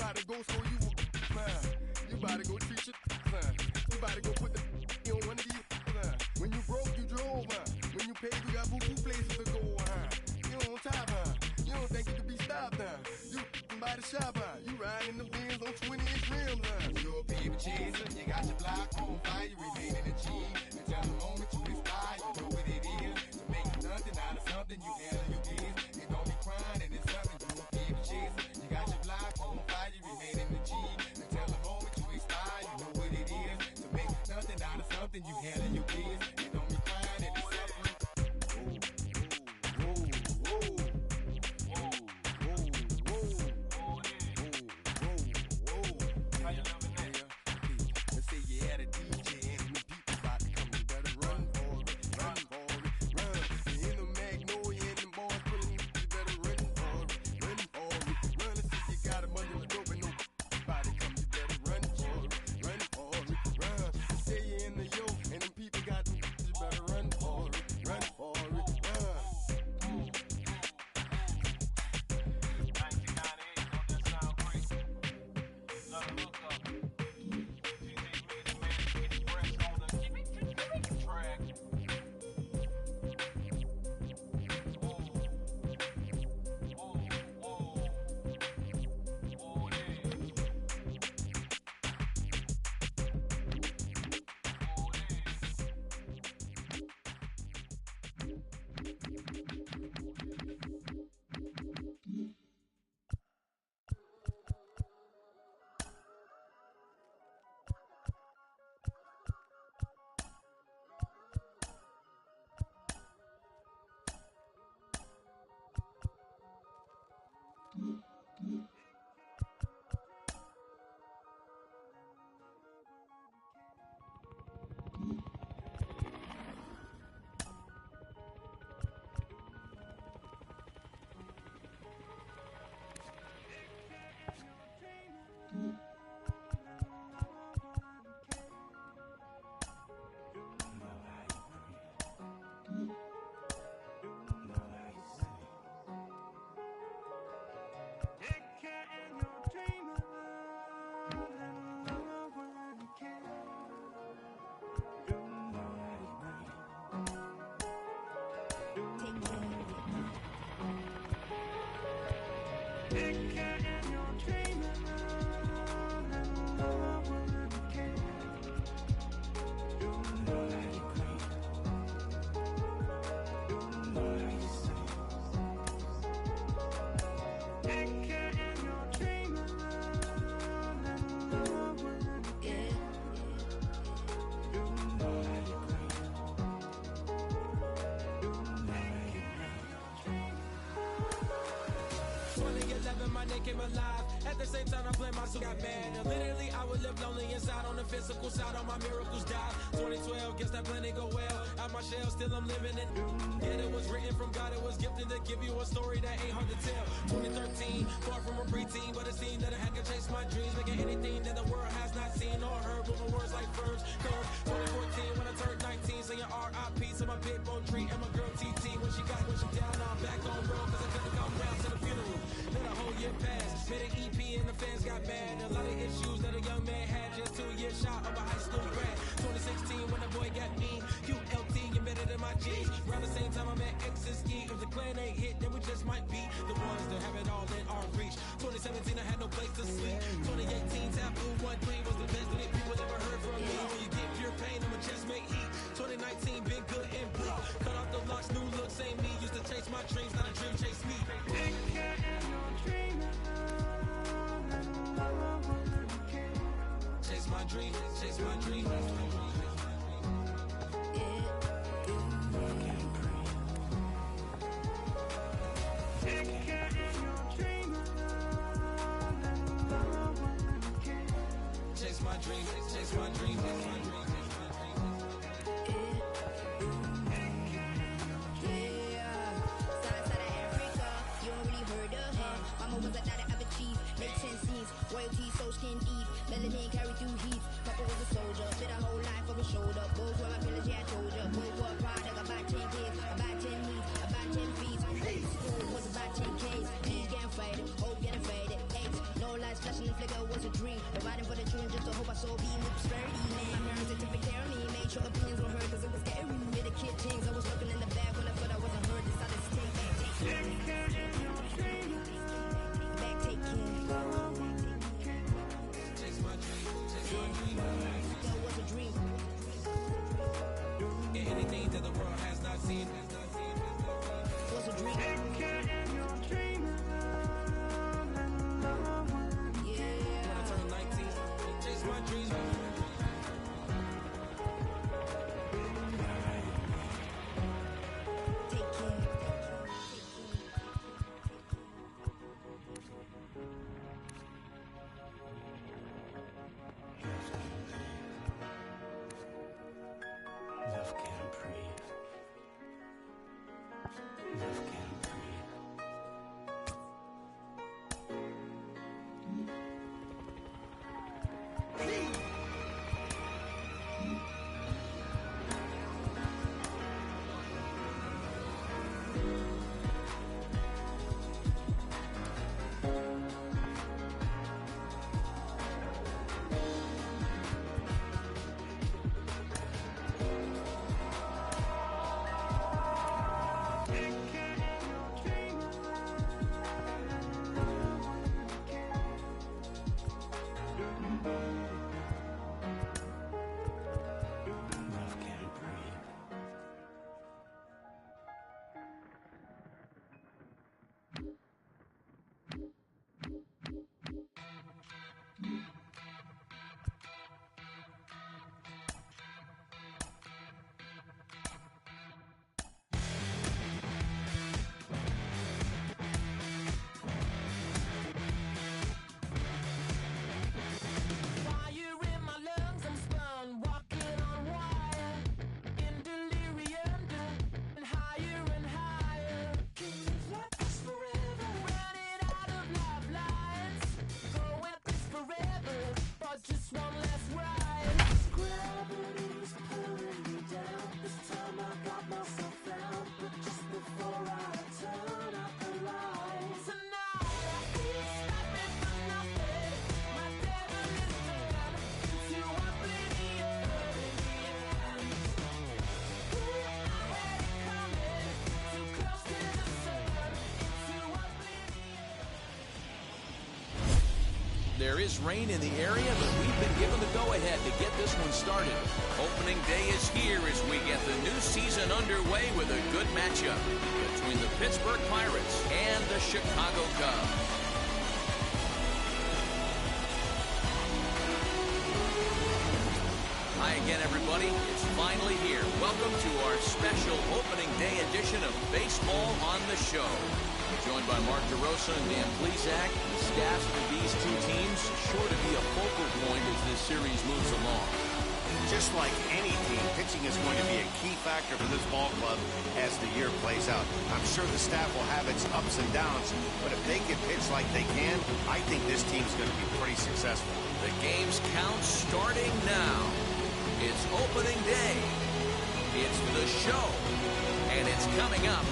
about to go so you you about to go treat your you about to go put the on one of these when you broke you drove when you paid you got boo-boo places to go you on top you don't think you can be stopped you by the shop you riding the Benz on 20-inch rims you're a baby chaser, you got your block on fire, you remain in the G until the moment you inspire, you know what it is to make nothing out of something, you handle your biz, you don't be crying and it's something, you're a baby chaser, you got your block on fire, you remain in the G until the moment you inspire, you know what it is to make nothing out of something, you handle your biz, you don't be crying and it's something. Came alive. At the same time I blame myself, got mad. And literally I would live lonely inside. On the physical side, all my miracles died. 2012, guess that plan didn't go well. Out my shell, still I'm living in. Yeah, it was written from God, it was gifted to give you a story that ain't hard to tell. 2013, far from a preteen, but it seemed that I had to chase my dreams, making anything that the world has not seen or heard. With my words like verbs, curves. 2014, when I turned 19, saying R.I.P. to my big bone tree and my girl TT. When she down, now I'm back on road, cause I couldn't come down to the funeral. Let a whole year pass, made an EP and the fans got mad. A lot of issues that a young man had, just 2 years shy of a high school grad. 2016 when the boy got me, QLT embedded in my G's. Around the same time I met X's ski. If the clan ain't hit, then we just might be the ones that have it all in our reach. 2017 I had no place to sleep. 2018 Taboo 1-3 was the best that people ever heard from me. When you get pure pain, I'ma just make heat. 2019 been good and bleak. Cut off the locks, new looks ain't me. Used to chase my dreams, not a dream chase me. Chase my dream, chase my dream. Chase my dream, chase my dream, chase my dream. Was a daughter of a chief, make 10 scenes, royalty, so skin deep, melanin carry through heat, Papa was a soldier, bit a Love can't breathe. There is rain in the area, but we've been given the go-ahead to get this one started. Opening day is here as we get the new season underway with a good matchup between the Pittsburgh Pirates and the Chicago Cubs. Hi again, everybody. It's finally here. Welcome to our special opening day edition of Baseball on the Show. We're joined by Mark DeRosa and Dan Plesac. The staffs for these two teams sure to be a focal point as this series moves along. Just like any team, pitching is going to be a key factor for this ball club as the year plays out. I'm sure the staff will have its ups and downs, but if they can pitch like they can, I think this team's going to be pretty successful. The game's count starting now. It's opening day. It's the show. And it's coming up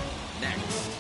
next.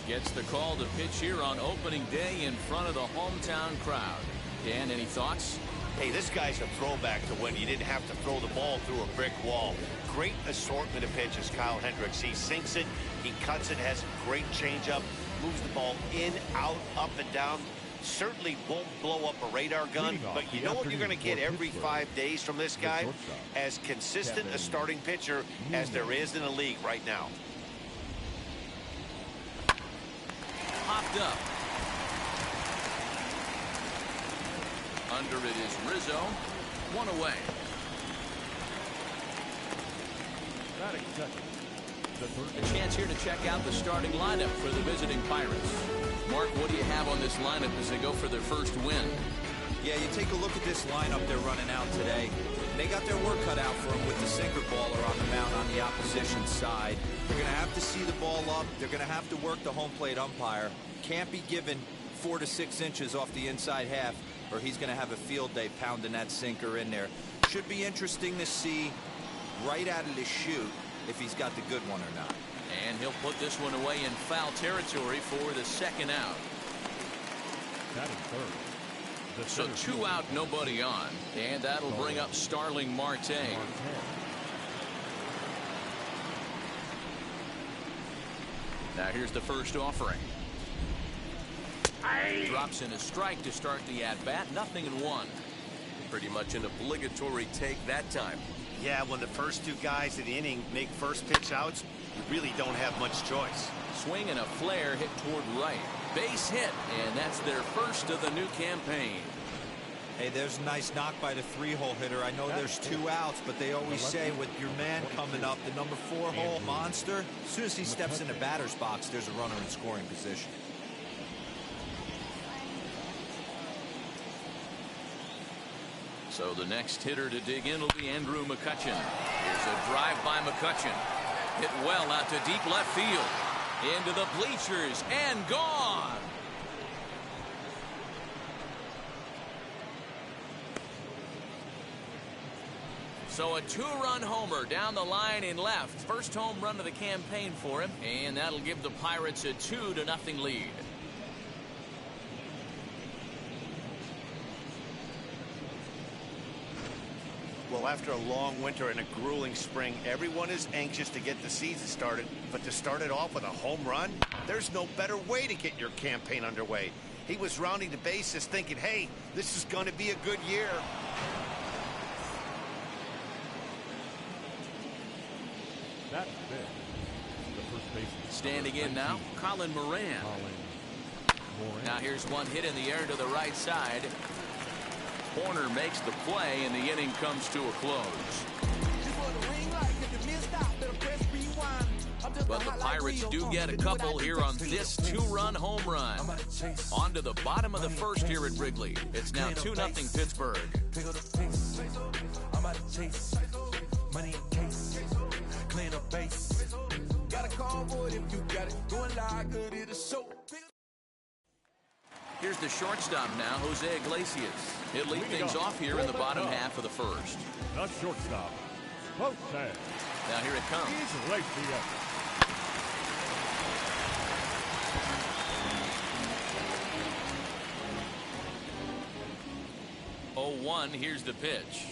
Gets the call to pitch here on opening day in front of the hometown crowd. Dan, any thoughts? Hey, this guy's a throwback to when you didn't have to throw the ball through a brick wall. Great assortment of pitches, Kyle Hendricks. He sinks it, he cuts it, has a great changeup, moves the ball in, out, up, and down. Certainly won't blow up a radar gun, but you know what you're going to get every 5 days from this guy? As consistent a starting pitcher as there is in the league right now. Popped up. Under it is Rizzo. One away. A chance here to check out the starting lineup for the visiting Pirates. Mark, what do you have on this lineup as they go for their first win? Yeah, you take a look at this lineup they're running out today. They got their work cut out for them with the sinker baller on the mound on the opposition side. They're going to have to see the ball up. They're going to have to work the home plate umpire. Can't be given 4 to 6 inches off the inside half, or he's going to have a field day pounding that sinker in there. Should be interesting to see right out of the chute if he's got the good one or not. And he'll put this one away in foul territory for the second out. Batting third. So 2 out, nobody on. And that'll bring up Starling Marte. Now here's the first offering. Drops in a strike to start the at-bat. 0-1. Pretty much an obligatory take that time. Yeah, when the first 2 guys in the inning make first pitch outs, you really don't have much choice. Swing and a flare hit toward right. Base hit, and that's their first of the new campaign. Hey, there's a nice knock by the 3-hole hitter. I know there's 2 outs, but they always say with your man coming up, the number 4-hole monster, as soon as he steps in the batter's box, there's a runner in scoring position. So the next hitter to dig in will be Andrew McCutchen. Here's a drive by McCutchen. Hit well out to deep left field. Into the bleachers and gone. So a 2-run homer down the line in left. First home run of the campaign for him, and that'll give the Pirates a 2-0 lead. Well, after a long winter and a grueling spring, everyone is anxious to get the season started. But to start it off with a home run, there's no better way to get your campaign underway. He was rounding the bases thinking, hey, this is going to be a good year. That's big. The first baseman. Standing in now, Colin Moran. Now here's one hit in the air to the right side. Horner makes the play, and the inning comes to a close. But the Pirates do get a couple here on this 2-run home run. On to the bottom of the first here at Wrigley. It's now 2-0 Pittsburgh. Here's the shortstop now, Jose Iglesias. He'll lead things off here in the bottom half of the first. The shortstop, Jose. Now here it comes. Iglesias. Oh, 1, here's the pitch.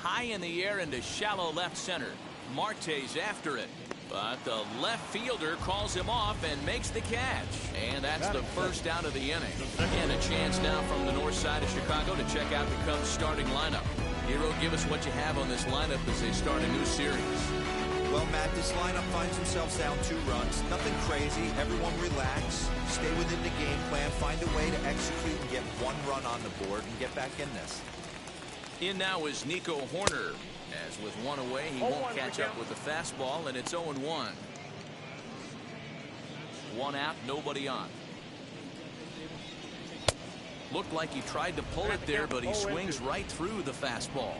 High in the air into shallow left center. Marte's after it. But the left fielder calls him off and makes the catch. And that's the first out of the inning. And a chance now from the north side of Chicago to check out the Cubs starting lineup. Hero, give us what you have on this lineup as they start a new series. Well, Matt, this lineup finds themselves down 2 runs. Nothing crazy. Everyone relax. Stay within the game plan. Find a way to execute and get 1 run on the board and get back in this. In now is Nico Horner. As with 1 away, he won't catch up with the fastball, and it's 0-1. 1 out, nobody on. Looked like he tried to pull it there, but he swings right through the fastball.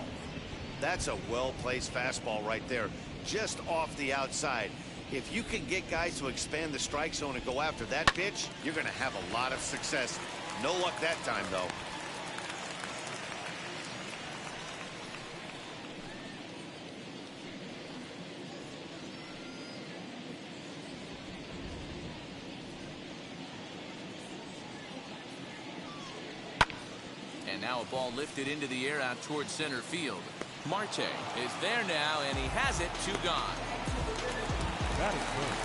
That's a well-placed fastball right there, just off the outside. If you can get guys to expand the strike zone and go after that pitch, you're going to have a lot of success. No luck that time, though. And now a ball lifted into the air out towards center field. Marte is there now, and he has it, 2 gone. That is good.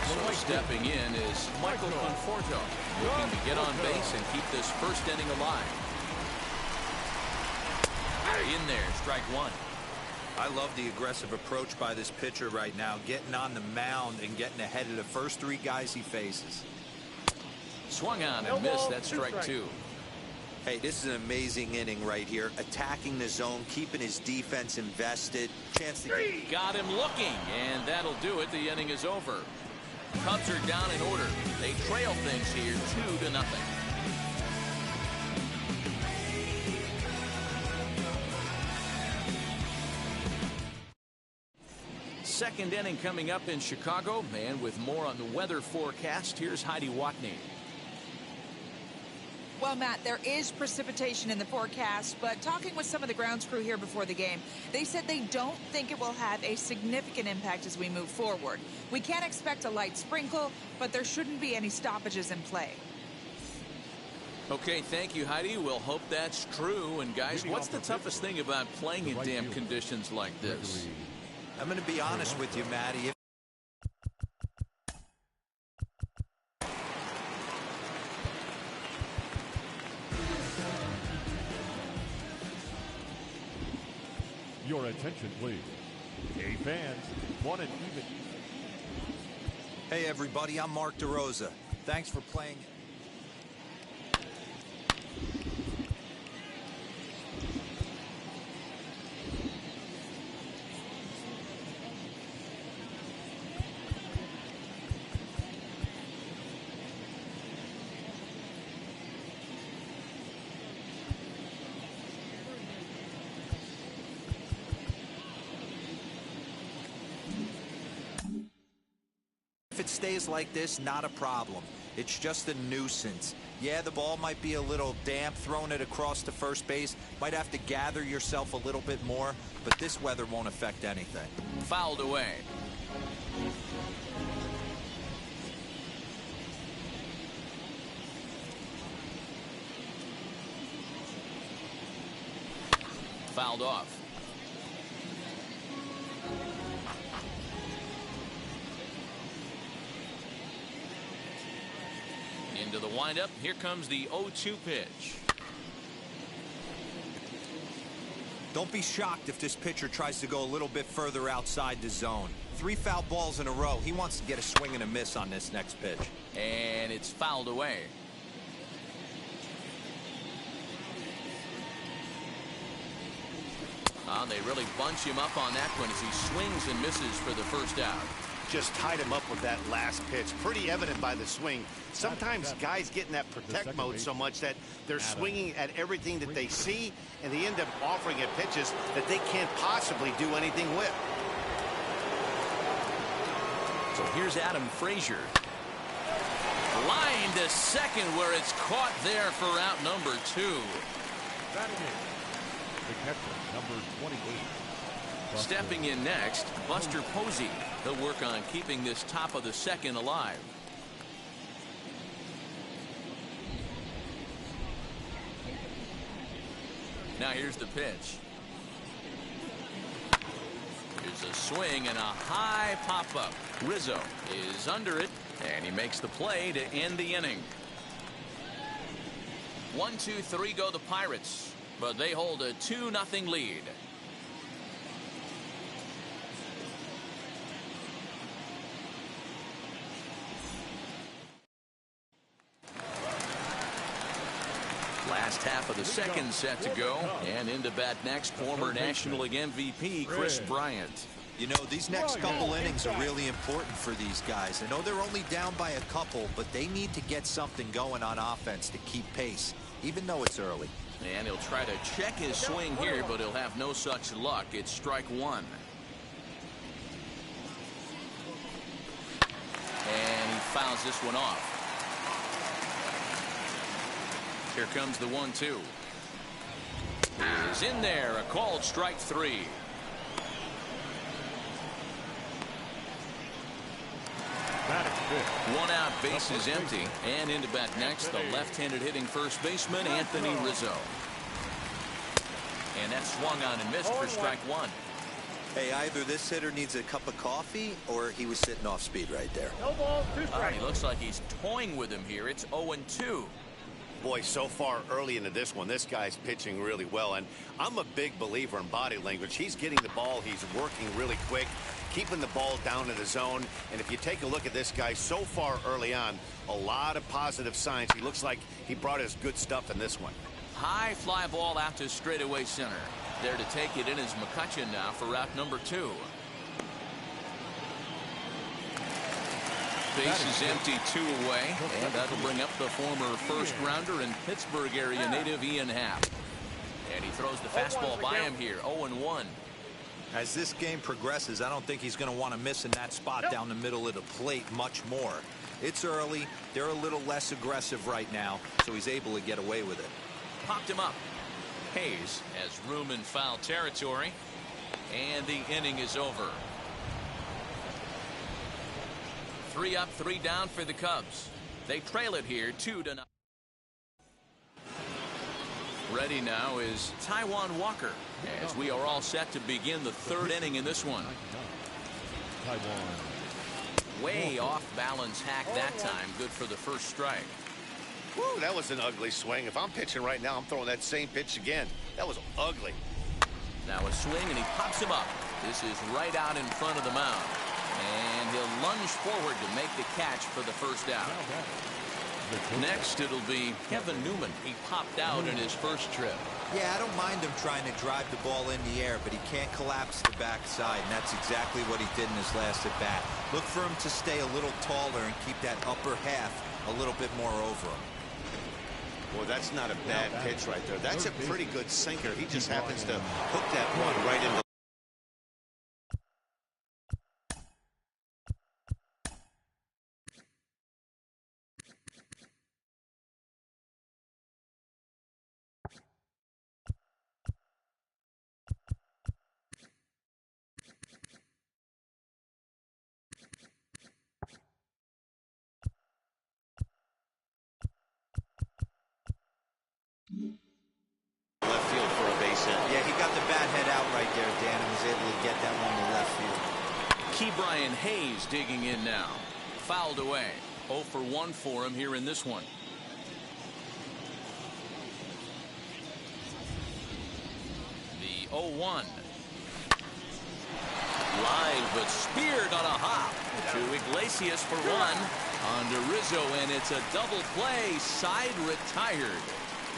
So stepping in is Michael Conforto, looking to get on base and keep this first inning alive. In there, strike 1. I love the aggressive approach by this pitcher right now, getting on the mound and getting ahead of the first 3 guys he faces. Swung on and missed. That's strike 2. Hey, this is an amazing inning right here. Attacking the zone, keeping his defense invested. Chance to get... Got him looking, and that'll do it. The inning is over. Cubs are down in order. They trail things here 2-0. Second inning coming up in Chicago, and with more on the weather forecast, here's Heidi Watney. Well, Matt, there is precipitation in the forecast, but talking with some of the grounds crew here before the game, they said they don't think it will have a significant impact as we move forward. We can expect a light sprinkle, but there shouldn't be any stoppages in play. Okay, thank you, Heidi. We'll hope that's true. And, guys, what's the toughest thing about playing in damp conditions like this? I'm going to be honest with you, Matty. Your attention, please. Hey, fans, want an even Hey, everybody, I'm Mark DeRosa. Thanks for playing. If it stays like this, not a problem. It's just a nuisance. Yeah, the ball might be a little damp, throwing it across to first base. Might have to gather yourself a little bit more, but this weather won't affect anything. Fouled away. Fouled off. Into the windup. Here comes the 0-2 pitch. Don't be shocked if this pitcher tries to go a little bit further outside the zone. 3 foul balls in a row. He wants to get a swing and a miss on this next pitch. And it's fouled away. They really bunch him up on that one as he swings and misses for the first out. Just tied him up with that last pitch. Pretty evident by the swing. Sometimes guys get in that protect mode so much that they're swinging at everything that they see, and they end up offering at pitches that they can't possibly do anything with. So here's Adam Frazier. Line to second where it's caught there for out number 2. Batting in, the catcher, number 28. Stepping in next, Buster Posey. He'll work on keeping this top of the second alive. Now here's the pitch. Here's a swing and a high pop-up. Rizzo is under it, and he makes the play to end the inning. 1-2-3 go the Pirates, but they hold a 2-0 lead. Last half of the second set to go, and into bat next, former National League MVP Chris Bryant. You know, these next couple innings are really important for these guys. I know they're only down by a couple, but they need to get something going on offense to keep pace, even though it's early. And he'll try to check his swing here, but he'll have no such luck. It's strike 1. And he fouls this one off. Here comes the 1-2. Is in there, a called strike 3. One out, base is empty, and into bat next, the left-handed hitting first baseman Anthony Rizzo. And that swung on and missed for strike 1. Hey, either this hitter needs a cup of coffee or he was sitting off speed right there. He looks like he's toying with him here. It's 0-2. Boy, so far early into this one, this guy's pitching really well, and I'm a big believer in body language. He's getting the ball, he's working really quick, keeping the ball down in the zone, and if you take a look at this guy so far early on, a lot of positive signs. He looks like he brought his good stuff in this one. High fly ball out to straightaway center. There to take it in is McCutchen now for route number 2. Base is empty, 2 away, and that'll bring up the former first-rounder and Pittsburgh area native Ian Happ. And he throws the fastball by him here, 0-1. As this game progresses, I don't think he's going to want to miss in that spot down the middle of the plate much more. It's early. They're a little less aggressive right now, so he's able to get away with it. Popped him up. Hayes has room in foul territory, and the inning is over. 3 up, 3 down for the Cubs. They trail it here 2-0. Ready now is Taijuan Walker, as we are all set to begin the 3rd inning in this one. Way off balance hack that time. Good for the first strike. Woo, that was an ugly swing. If I'm pitching right now, I'm throwing that same pitch again. That was ugly. Now a swing, and he pops him up. This is right out in front of the mound. And and he'll lunge forward to make the catch for the first out. Next, it'll be Kevin Newman. He popped out in his first trip. Yeah, I don't mind him trying to drive the ball in the air, but he can't collapse the backside, and that's exactly what he did in his last at-bat. Look for him to stay a little taller and keep that upper half a little bit more over him. Well, that's not a bad pitch right there. That's a pretty good sinker. He just happens to hook that one right into. Left field for a base hit. Yeah, he got the bat head out right there, Dan, and was able to get that one to left field. Ke'Bryan Hayes digging in now. Fouled away. 0 for 1 for him here in this one. The 0-1. Live but speared on a hop to Iglesias for one. On to Rizzo, and it's a double play. Side retired.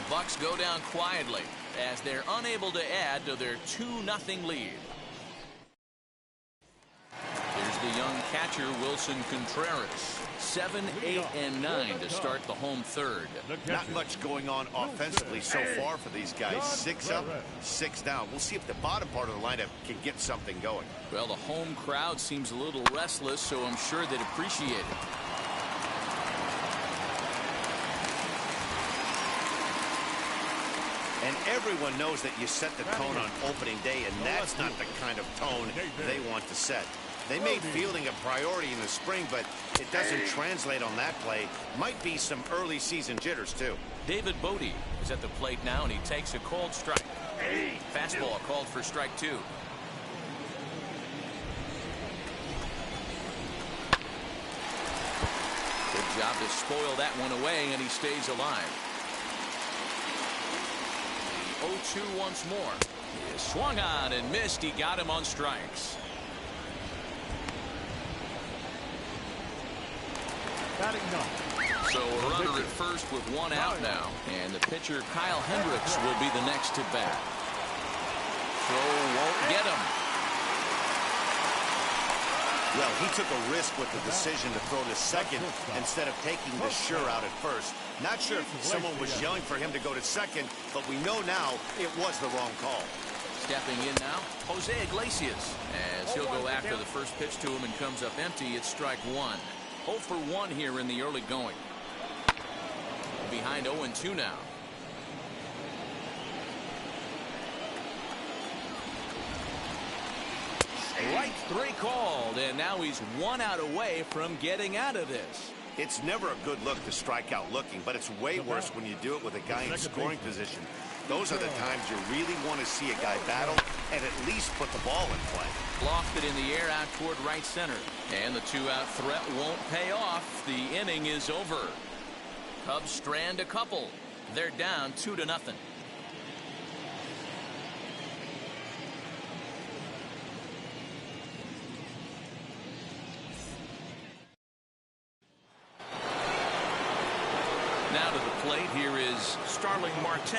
Bucks go down quietly as they're unable to add to their 2-0 lead. Here's the young catcher, Wilson Contreras. 7, 8, and 9 to start the home third. Not much going on offensively so far for these guys. 6 up, 6 down. We'll see if the bottom part of the lineup can get something going. Well, the home crowd seems a little restless, so I'm sure they'd appreciate it. And everyone knows that you set the tone on opening day, and that's not the kind of tone they want to set. They made fielding a priority in the spring, but it doesn't translate on that play. Might be some early season jitters, too. David Bodie is at the plate now, and he takes a cold strike. Fastball called for strike 2. Good job to spoil that one away, and he stays alive. 0-2 once more. He swung on and missed. He got him on strikes. So a runner at first with 1 out now. And the pitcher, Kyle Hendricks, will be the next to bat. Throw won't get him. Well, he took a risk with the decision to throw to second instead of taking the sure out at first. Not sure if someone was yelling for him to go to second, but we know now it was the wrong call. Stepping in now, Jose Iglesias, as he'll go after the first pitch to him and comes up empty. It's strike 1. 0 for 1 here in the early going. Behind 0-2 now. Strike 3 called, and now he's 1 out away from getting out of this. It's never a good look to strike out looking, but it's way worse when you do it with a guy in scoring position. Those are the times you really want to see a guy battle and at least put the ball in play. Lofted in the air out toward right center. And the 2-out threat won't pay off. The inning is over. Cubs strand a couple. They're down 2-0. Now to the plate, here is Starling Marte.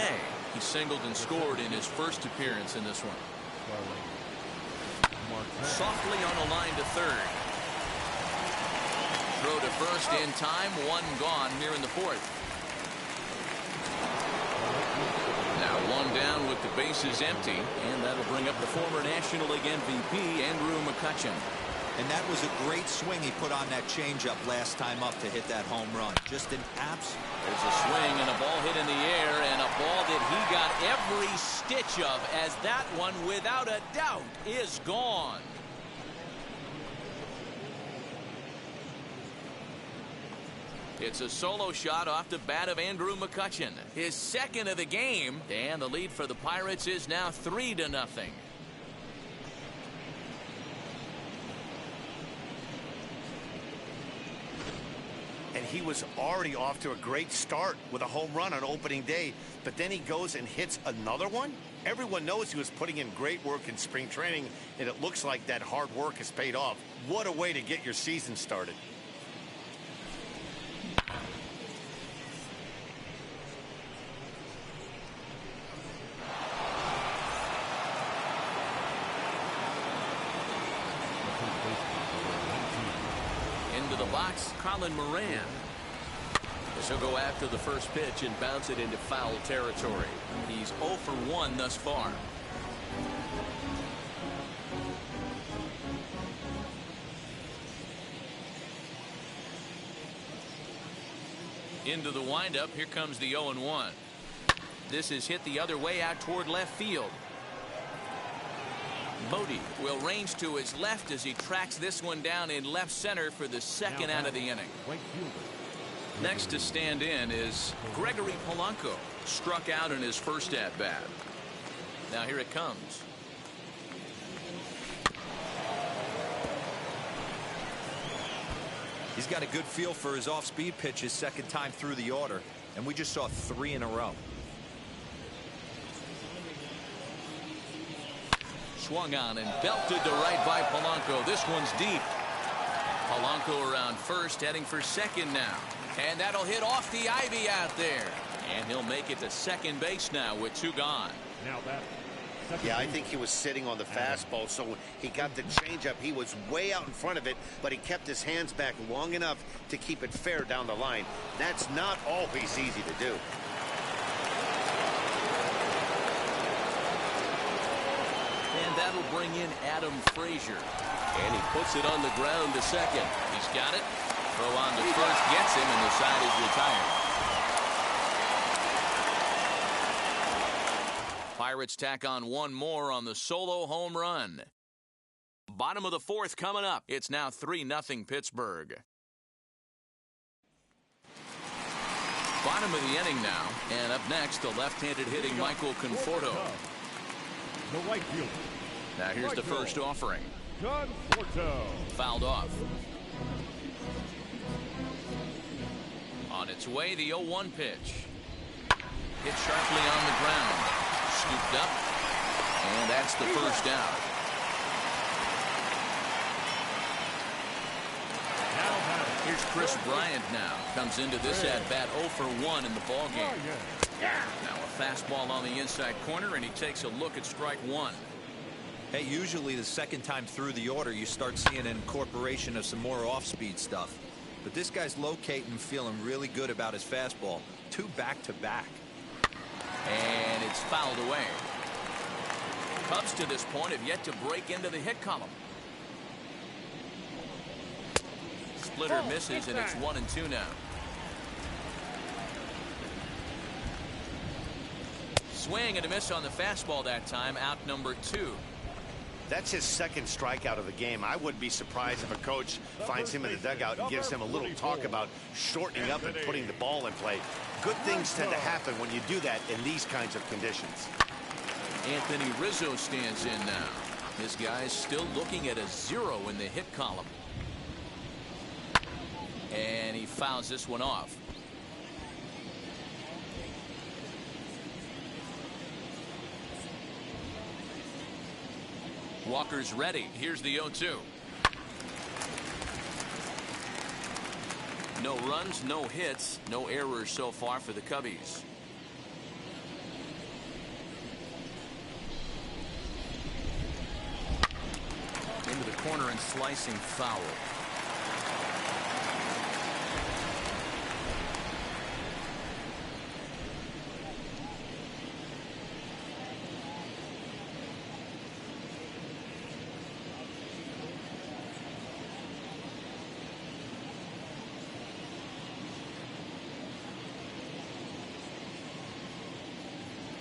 He singled and scored in his first appearance in this one. Softly on a line to third. Throw to first in time. 1 gone here in the 4th. Now 1 down with the bases empty, and that'll bring up the former National League MVP, Andrew McCutchen. And that was a great swing he put on that changeup last time up to hit that home run. Just an abs. There's a swing and a ball hit in the air, and a ball that he got every stitch of, as that one, without a doubt, is gone. It's a solo shot off the bat of Andrew McCutchen, his 2nd of the game, and the lead for the Pirates is now 3-0. And he was already off to a great start with a home run on opening day, but then he goes and hits another one? Everyone knows he was putting in great work in spring training, and it looks like that hard work has paid off. What a way to get your season started. Into the box, Colin Moran. He'll go after the first pitch and bounce it into foul territory. He's 0 for 1 thus far. Into the windup, here comes the 0-1. This is hit the other way out toward left field. Bodie will range to his left as he tracks this one down in left center for the second out of the inning. Next to stand in is Gregory Polanco, struck out in his first at-bat. Now here it comes. He's got a good feel for his off-speed pitches second time through the order, and we just saw 3 in a row. Swung on and belted to right by Polanco. This one's deep. Polanco around first, heading for second now. And that'll hit off the ivy out there. And he'll make it to second base now with 2 gone. Now that. Yeah, I think he was sitting on the fastball, so he got the changeup. He was way out in front of it, but he kept his hands back long enough to keep it fair down the line. That's not always easy to do. And that'll bring in Adam Frazier. And he puts it on the ground to second. He's got it. Throw on to first gets him, and the side is retired. Pirates tack on 1 more on the solo home run. Bottom of the 4th coming up. It's now 3-0 Pittsburgh. Bottom of the inning now. And up next, the left-handed hitting Michael Conforto. The right fielder. Now here's the first offering. Conforto. Fouled off. On its way, the 0-1 pitch. Hit sharply on the ground. Scooped up. And that's the first out. Here's Chris Bryant now. Comes into this at-bat 0 for 1 in the ballgame. Now a fastball on the inside corner, and he takes a look at strike 1. Hey, usually the second time through the order, you start seeing an incorporation of some more off-speed stuff. But this guy's locating, feeling really good about his fastball. 2 back-to-back. And it's fouled away. Cubs to this point have yet to break into the hit column. Splitter misses, and it's 1-2 now. Swing and a miss on the fastball that time. Out number 2. That's his second strikeout of the game. I wouldn't be surprised if a coach finds him in the dugout and gives him a little talk about shortening up and putting the ball in play. Good things tend to happen when you do that in these kinds of conditions. Anthony Rizzo stands in now. His guy's still looking at a 0 in the hit column. And he fouls this one off. Walker's ready. Here's the 0-2. No runs, no hits, no errors so far for the Cubbies. Into the corner and slicing foul.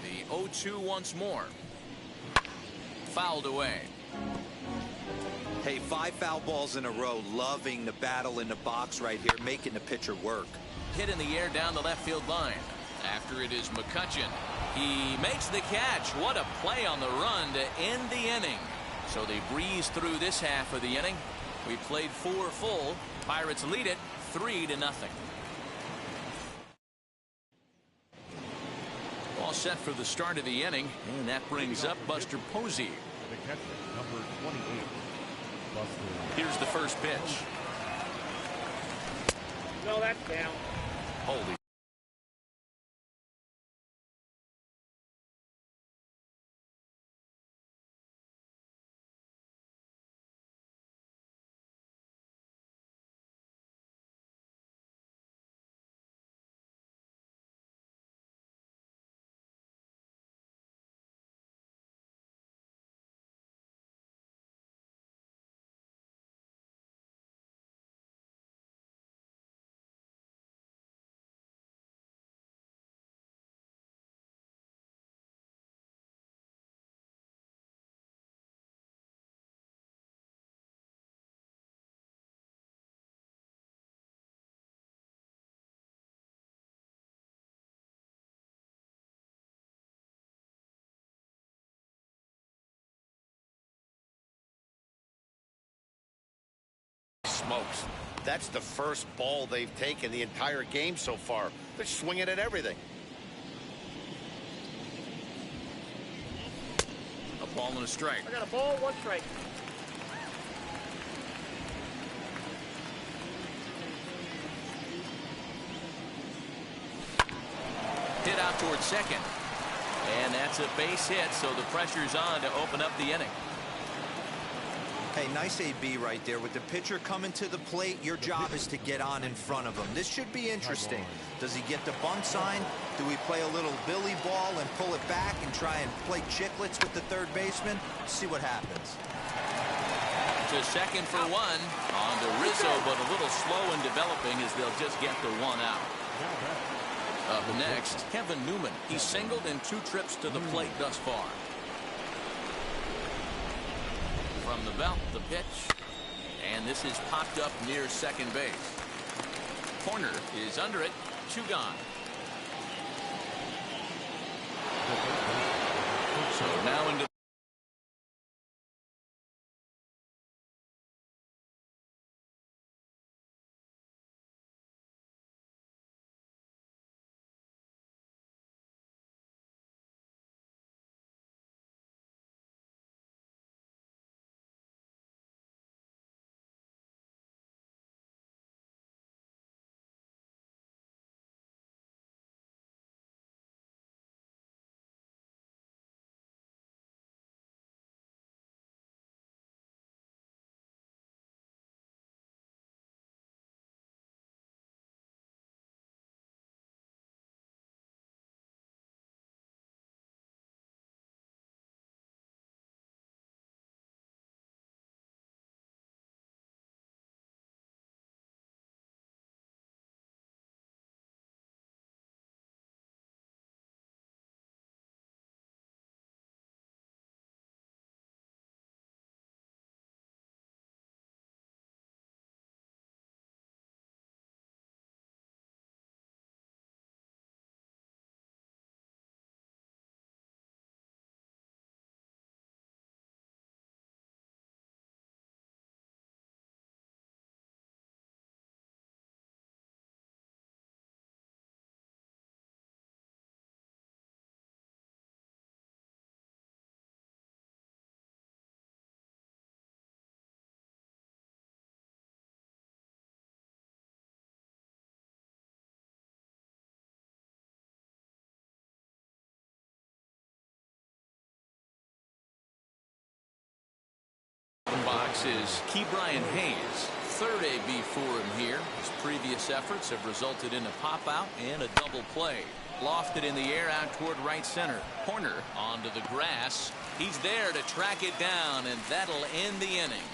The 0-2 once more. Fouled away. Hey, 5 foul balls in a row, loving the battle in the box right here, making the pitcher work. Hit in the air down the left field line. After it is McCutchen. He makes the catch. What a play on the run to end the inning. So they breeze through this half of the inning. We played 4 full. Pirates lead it 3-0. all set for the start of the inning, and that brings up Buster Posey. The catcher, number 28, Buster. Here's the first pitch. No, that's down. Holy. Smokes. That's the first ball they've taken the entire game so far. They're swinging at everything. A ball and a strike. I got a ball, 1 strike. Hit out towards second. And that's a base hit, so the pressure's on to open up the inning. Hey, nice AB right there. With the pitcher coming to the plate, your job is to get on in front of him. This should be interesting. Does he get the bunt sign? Do we play a little billy ball and pull it back and try and play chicklets with the third baseman? See what happens. To second for one on to Rizzo, but a little slow in developing as they'll just get the one out. Up next, Kevin Newman. He's singled in 2 trips to the plate thus far. From the belt, the pitch, and this is popped up near second base. Corner is under it, 2 gone. So now into box is Key Brian Hayes. 3rd AB for him here. His previous efforts have resulted in a pop out and a double play. Lofted in the air out toward right center. Corner onto the grass. He's there to track it down, and that'll end the inning.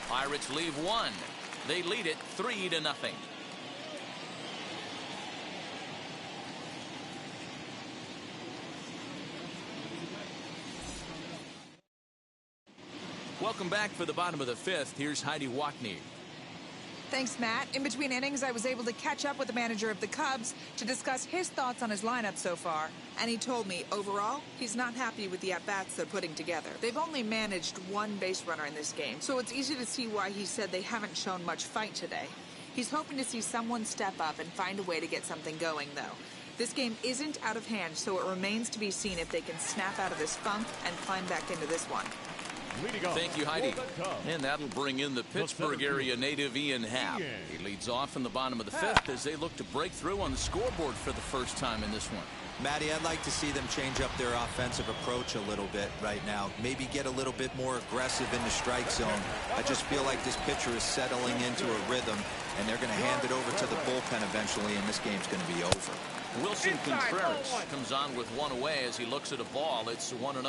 Pirates leave 1. They lead it 3-0. Welcome back for the bottom of the 5th. Here's Heidi Wackney. Thanks, Matt. In between innings, I was able to catch up with the manager of the Cubs to discuss his thoughts on his lineup so far. And he told me, overall, he's not happy with the at-bats they're putting together. They've only managed 1 base runner in this game, so it's easy to see why he said they haven't shown much fight today. He's hoping to see someone step up and find a way to get something going, though. This game isn't out of hand, so it remains to be seen if they can snap out of this funk and climb back into this one. Thank you, Heidi. And that'll bring in the Pittsburgh area native Ian Happ. He leads off in the bottom of the fifth as they look to break through on the scoreboard for the first time in this one. Matty, I'd like to see them change up their offensive approach a little bit right now. Maybe get a little bit more aggressive in the strike zone. I just feel like this pitcher is settling into a rhythm, and they're going to hand it over to the bullpen eventually, and this game's going to be over. Wilson Contreras comes on with one away as he looks at a ball. It's 1-0.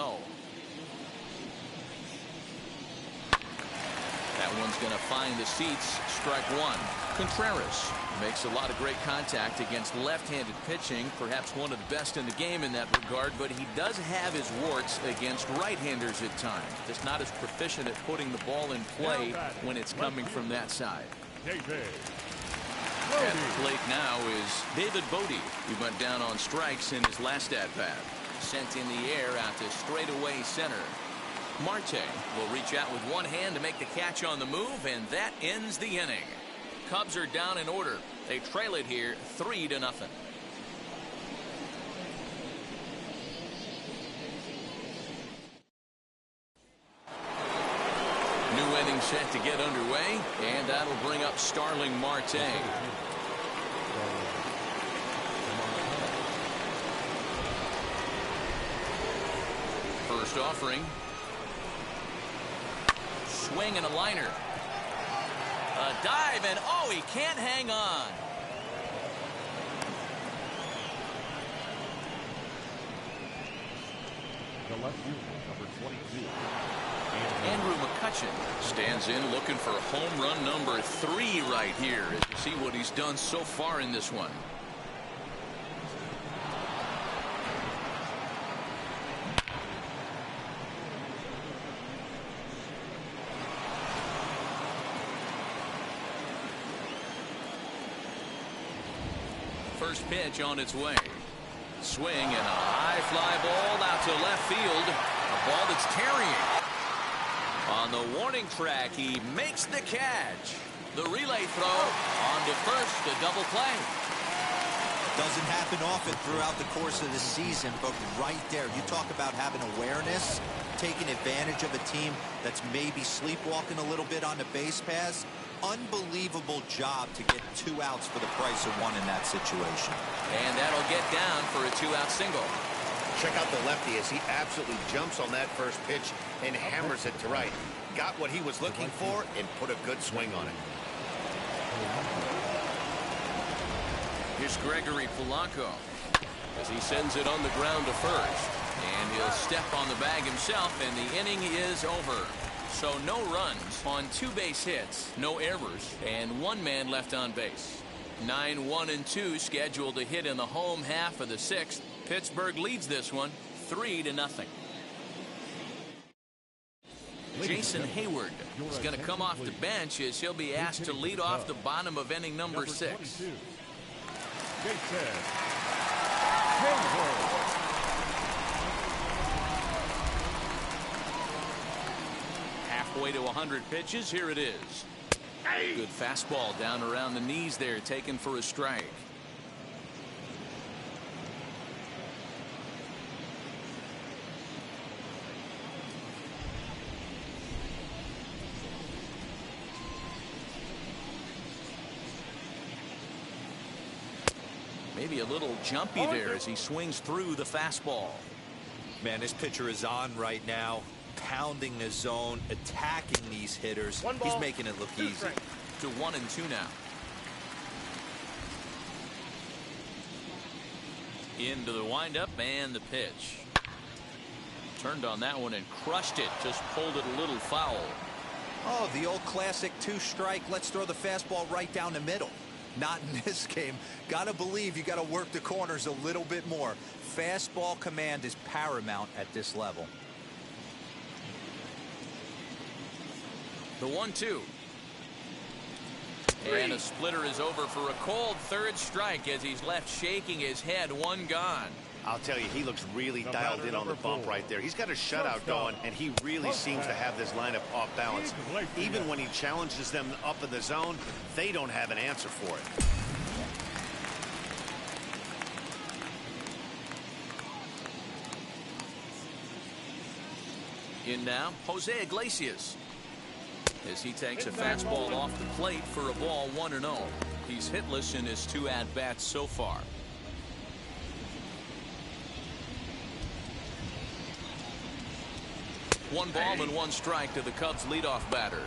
That one's going to find the seats. Strike one. Contreras makes a lot of great contact against left-handed pitching, perhaps one of the best in the game in that regard, but he does have his warts against right-handers at times. Just not as proficient at putting the ball in play when it's coming from that side. At the plate now is David Bodie. He went down on strikes in his last at-bat. Sent in the air out to straightaway center. Marte will reach out with one hand to make the catch on the move, and that ends the inning. Cubs are down in order. They trail it here 3-0. New inning set to get underway, and that'll bring up Starling Marte. First offering. Swing and a liner. A dive, and oh, he can't hang on. The left fielder, number 22. Andrew McCutchen stands in looking for home run number 3 right here as you see what he's done so far in this one. First pitch on its way. Swing and a high fly ball out to left field. A ball that's carrying. On the warning track, he makes the catch. The relay throw on to first, a double play. Doesn't happen often throughout the course of the season, but right there, you talk about having awareness, taking advantage of a team that's maybe sleepwalking a little bit on the base pass. Unbelievable job to get 2 outs for the price of 1 in that situation. And that'll get down for a 2-out single. Check out the lefty as he absolutely jumps on that first pitch and hammers it to right. Got what he was looking for and put a good swing on it. Here's Gregory Polanco as he sends it on the ground to first. And he'll step on the bag himself, and the inning is over. So no runs on 2 base hits, no errors, and 1 man left on base. 9-1-2 scheduled to hit in the home half of the 6th. Pittsburgh leads this one 3-0. Jason Hayward is going to come off the bench as he'll be asked to lead off the bottom of inning number 6. Halfway to 100 pitches, here it is. Good fastball down around the knees there, taken for a strike. Maybe a little jumpy there as he swings through the fastball. Man, this pitcher is on right now, pounding the zone, attacking these hitters. He's making it look easy. To 1-2 now. Into the windup and the pitch. Turned on that one and crushed it. Just pulled it a little foul. Oh, the old classic 2-strike. Let's throw the fastball right down the middle. Not in this game. Gotta believe you gotta work the corners a little bit more. Fastball command is paramount at this level. The 1-2. And a splitter is over for a cold 3rd strike as he's left shaking his head. 1 gone. I'll tell you, he looks really dialed in on the bump right there. He's got a shutout going, and he really seems to have this lineup off balance. Even when he challenges them up in the zone, they don't have an answer for it. In now, Jose Iglesias. As he takes a fastball off the plate for a ball 1-0. He's hitless in his 2 at-bats so far. One ball and 1 strike to the Cubs leadoff batter.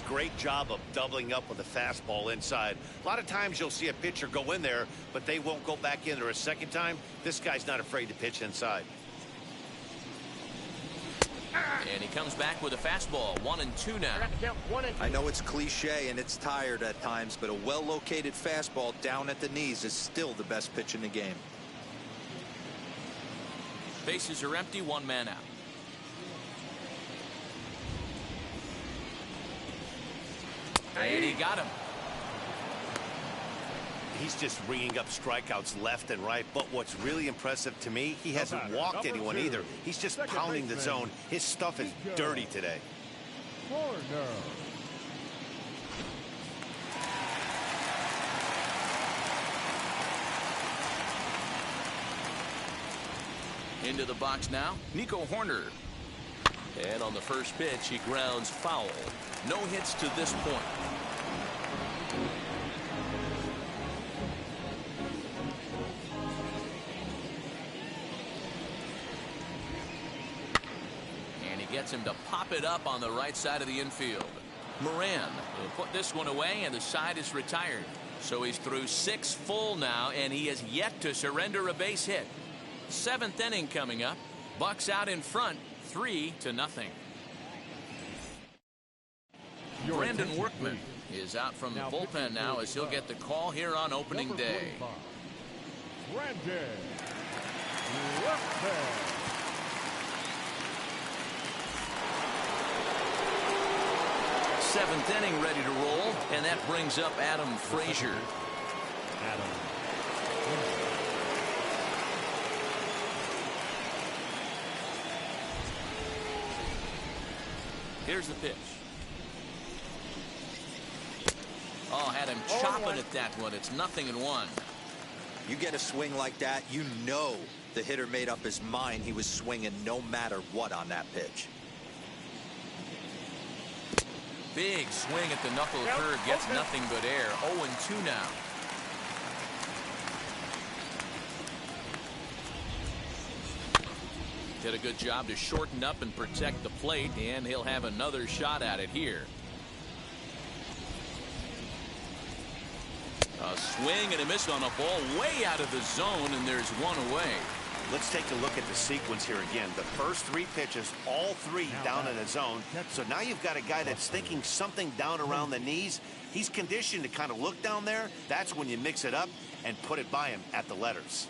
Great job of doubling up with a fastball inside. A lot of times you'll see a pitcher go in there, but they won't go back in there a second time. This guy's not afraid to pitch inside. And he comes back with a fastball. 1-2 now. I know it's cliche and it's tired at times, but a well-located fastball down at the knees is still the best pitch in the game. Bases are empty, 1 man out. And he got him. He's just ringing up strikeouts left and right. But what's really impressive to me, he hasn't walked anyone either. He's just pounding the zone. His stuff is dirty today. Into the box now, Nico Horner. And on the first pitch, he grounds foul. No hits to this point. And he gets him to pop it up on the right side of the infield. Moran will put this one away, and the side is retired. So he's through 6 full now, and he has yet to surrender a base hit. 7th inning coming up. Bucks out in front, 3-0. Brandon Workman is out from the bullpen now as he'll get the call here on opening day. Brandon Workman. 7th inning ready to roll, and that brings up Adam Frazier. Here's the pitch. Oh, had him chopping at that one. It's 0-1. You get a swing like that, you know the hitter made up his mind he was swinging no matter what on that pitch. Big swing at the knuckle curve, gets nothing but air. 0-2 now. Did a good job to shorten up and protect the plate, and he'll have another shot at it here. A swing and a miss on a ball way out of the zone, and there's 1 away. Let's take a look at the sequence here again. The first 3 pitches, all 3 down in the zone. So now you've got a guy that's thinking something down around the knees. He's conditioned to kind of look down there. That's when you mix it up and put it by him at the letters.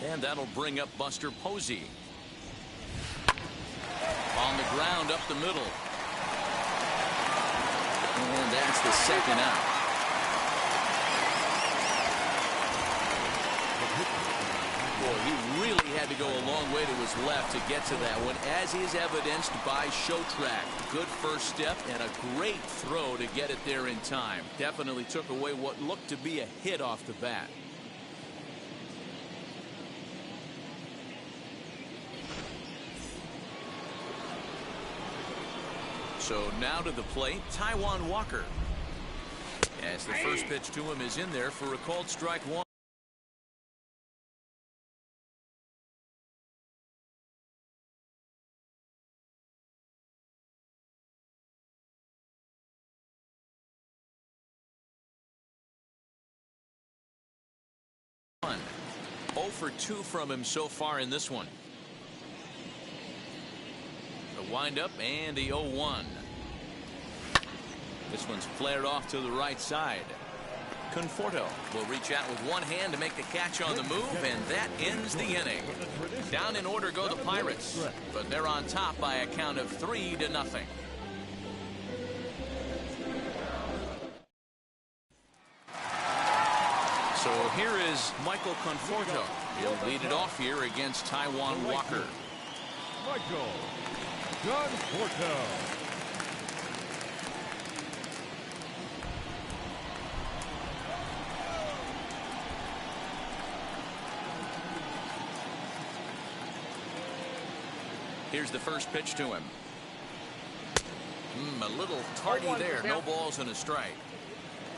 And that'll bring up Buster Posey. On the ground up the middle. And that's the 2nd out. Boy, he really had to go a long way to his left to get to that one, as is evidenced by Showtrack. Good first step and a great throw to get it there in time. Definitely took away what looked to be a hit off the bat. So now to the plate, Taijuan Walker. As the first pitch to him is in there for a called strike 1. One. 0 for 2 from him so far in this one. The windup and the 0-1. This one's flared off to the right side. Conforto will reach out with one hand to make the catch on the move, and that ends the inning. Down in order go the Pirates, but they're on top by a count of 3-0. So here is Michael Conforto. He'll lead it off here against Taijuan Walker. Michael Conforto. Here's the first pitch to him. A little tardy there. No balls and a strike.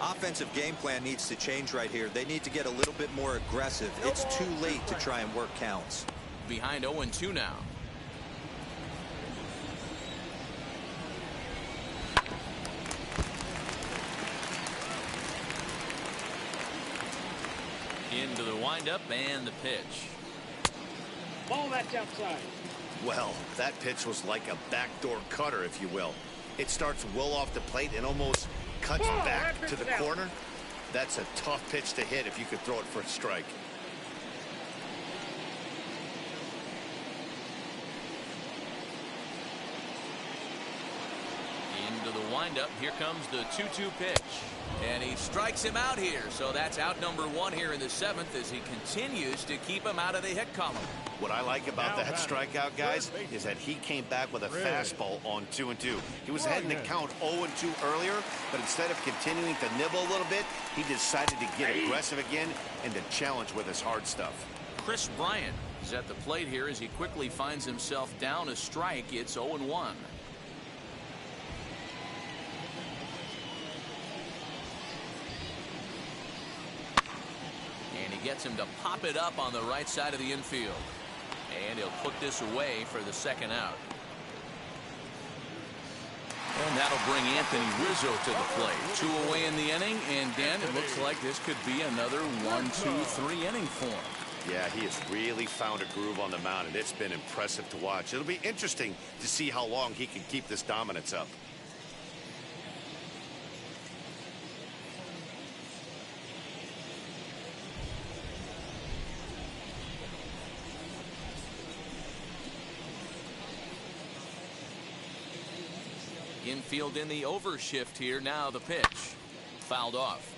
Offensive game plan needs to change right here. They need to get a little bit more aggressive. It's too late to try and work counts. Behind 0-2 now. Into the windup and the pitch. Ball that's outside. Well, that pitch was like a backdoor cutter, if you will. It starts well off the plate and almost cuts back to the corner. That's a tough pitch to hit if you could throw it for a strike. Into the windup. Here comes the 2-2 pitch. And he strikes him out here. So that's out number 1 here in the 7th as he continues to keep him out of the hit column. What I like about that strikeout, guys, is that he came back with a fastball on 2-2. He was ahead in the count 0-2 earlier, but instead of continuing to nibble a little bit, he decided to get aggressive again and to challenge with his hard stuff. Chris Bryant is at the plate here as he quickly finds himself down a strike. It's 0-1. And he gets him to pop it up on the right side of the infield. And he'll put this away for the second out. And that'll bring Anthony Rizzo to the plate. 2 away in the inning. And, Dan, it looks like this could be another 1-2-3 inning for him. Yeah, he has really found a groove on the mound, and it's been impressive to watch. It'll be interesting to see how long he can keep this dominance up. Infield in the overshift here. Now the pitch. Fouled off.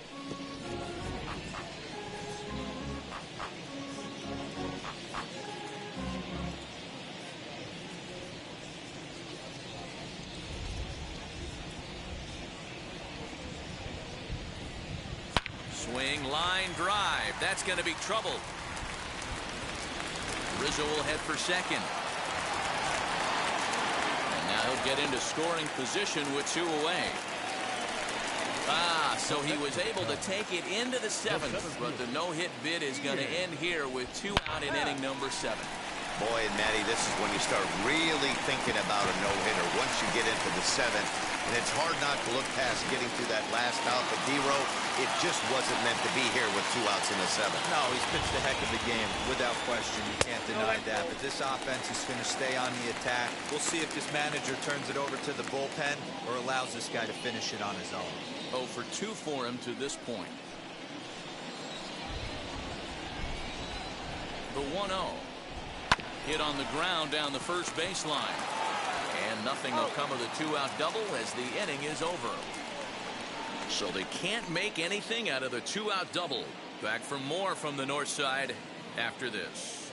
Swing, line drive. That's going to be trouble. Rizzo will head for second. He'll get into scoring position with 2 away. So he was able to take it into the 7th, but the no-hit bid is going to end here with 2 out in inning number 7. Boy, and Matty, this is when you start really thinking about a no-hitter once you get into the 7th. And it's hard not to look past getting through that last out. But D-Row, it just wasn't meant to be here with 2 outs in the 7th. No, he's pitched a heck of a game, without question. You can't deny that. But this offense is going to stay on the attack. We'll see if this manager turns it over to the bullpen or allows this guy to finish it on his own. 0 for 2 for him to this point. The 1-0. Hit on the ground down the first baseline. And nothing will come of the 2-out double as the inning is over. So they can't make anything out of the 2-out double. Back for more from the north side after this.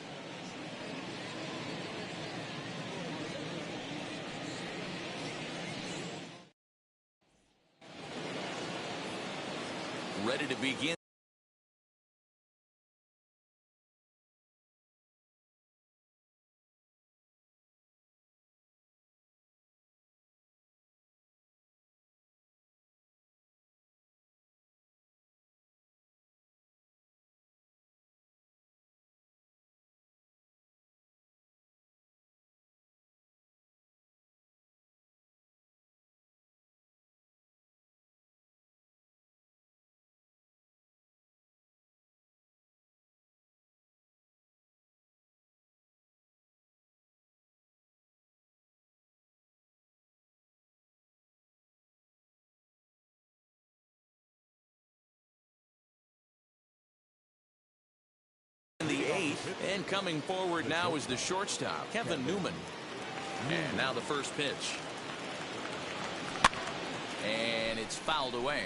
Ready to begin. In the 8th, and coming forward now is the shortstop, Kevin Newman. And now the first pitch. And it's fouled away.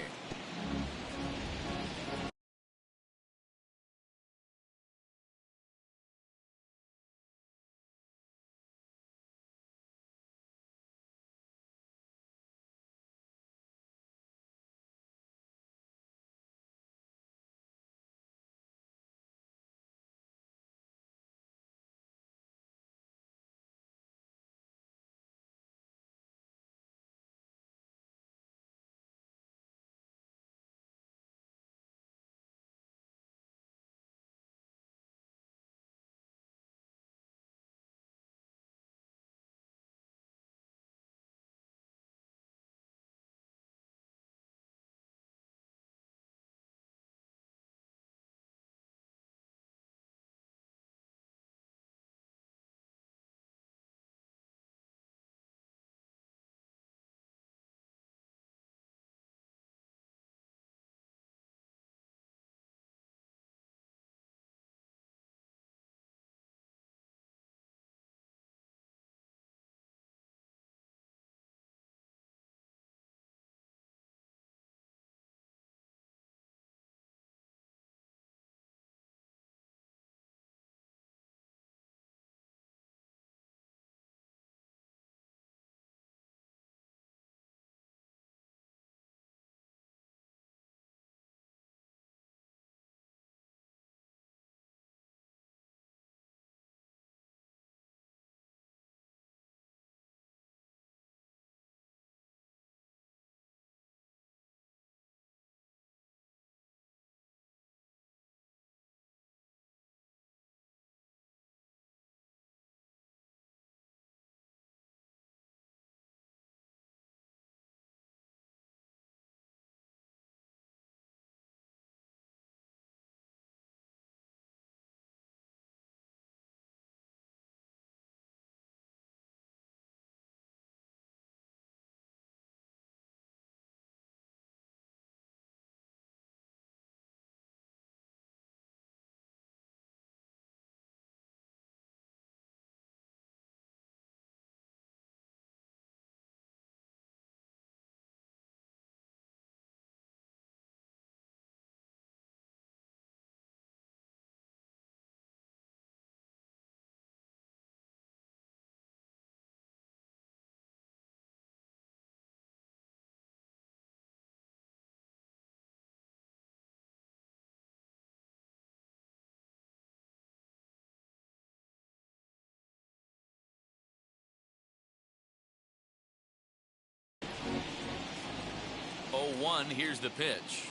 0-1, here's the pitch.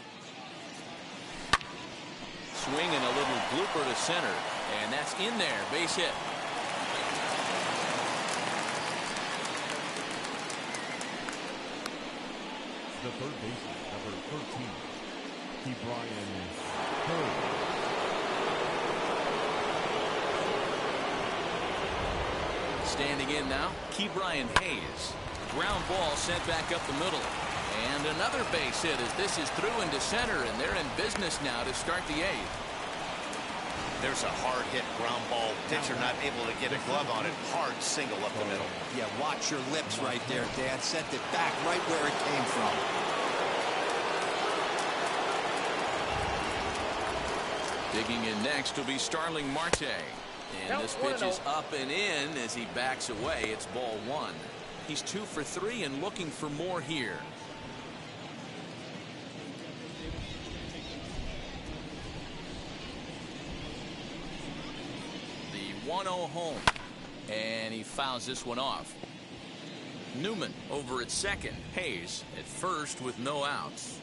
Swinging a little blooper to center, and that's in there, base hit. The third baseman, number 13, DoogieManX. Standing in now, DoogieManX. Ground ball sent back up the middle. And another base hit as this is through into center, and they're in business now to start the eighth. There's a hard hit ground ball. Pitcher not able to get a glove on it. Hard single up the middle. Yeah, watch your lips right there, Dan. Sent it back right where it came from. Digging in next will be Starling Marte. And this pitch is up and in as he backs away. It's ball one. He's 2 for 3 and looking for more here. The 1-0 home. And he fouls this one off. Newman over at second. Hayes at first with no outs.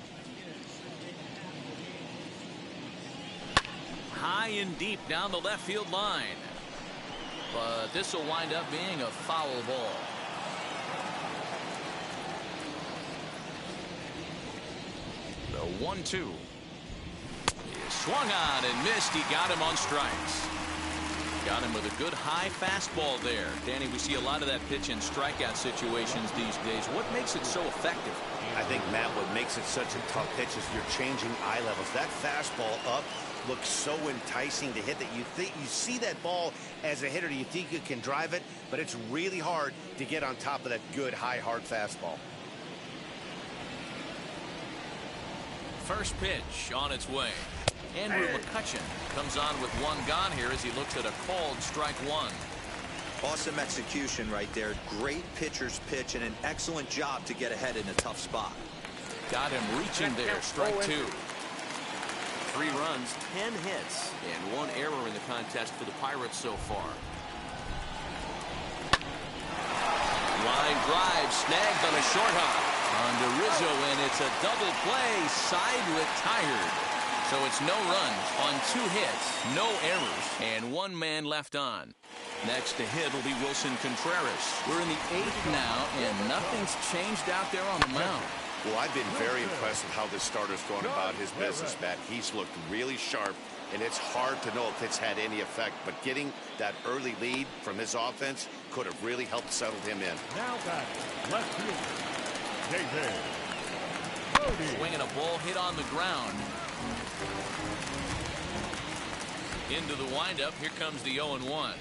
High and deep down the left field line. But this will wind up being a foul ball. The 1-2. He swung on and missed. He got him on strikes. Got him with a good high fastball there. Danny, we see a lot of that pitch in strikeout situations these days. What makes it so effective? I think, Matt, what makes it such a tough pitch is you're changing eye levels. That fastball up looks so enticing to hit that you see that ball as a hitter, you think you can drive it, but it's really hard to get on top of that good high hard fastball. First pitch on its way. Andrew McCutcheon comes on with one gone here as he looks at a called strike one. Awesome execution right there. Great pitcher's pitch and an excellent job to get ahead in a tough spot. Got him reaching there. Strike two. 3 runs, 10 hits, and 1 error in the contest for the Pirates so far. Line drive snagged on a short hop on to Rizzo, and it's a double play. Side retired. So it's no runs on 2 hits, no errors, and 1 man left on. Next to hit will be Wilson Contreras. We're in the 8th now, and nothing's changed out there on the mound. Well, I've been very impressed with how this starter's going about his business, Matt. He's looked really sharp, and it's hard to know if it's had any effect. But getting that early lead from his offense could have really helped settle him in. Now back, left fielder, David. Swinging a ball hit on the ground. Into the windup. Here comes the 0-1.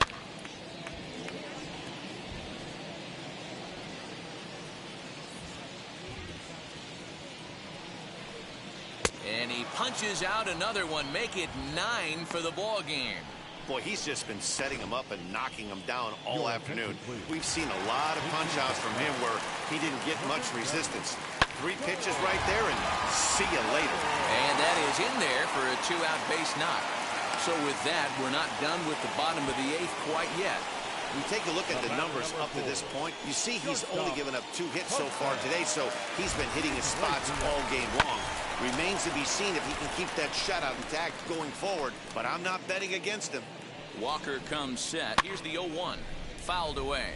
And he punches out another one. Make it 9 for the ball game. Boy, he's just been setting him up and knocking him down all afternoon. We've seen a lot of punch-outs from him where he didn't get much resistance. 3 pitches right there, and see you later. And that is in there for a 2-out base knock. So with that, we're not done with the bottom of the 8th quite yet. We take a look at the numbers up to this point. You see he's only given up 2 hits so far today, so he's been hitting his spots all game long. Remains to be seen if he can keep that shutout intact going forward, but I'm not betting against him. Walker comes set. Here's the 0-1. Fouled away.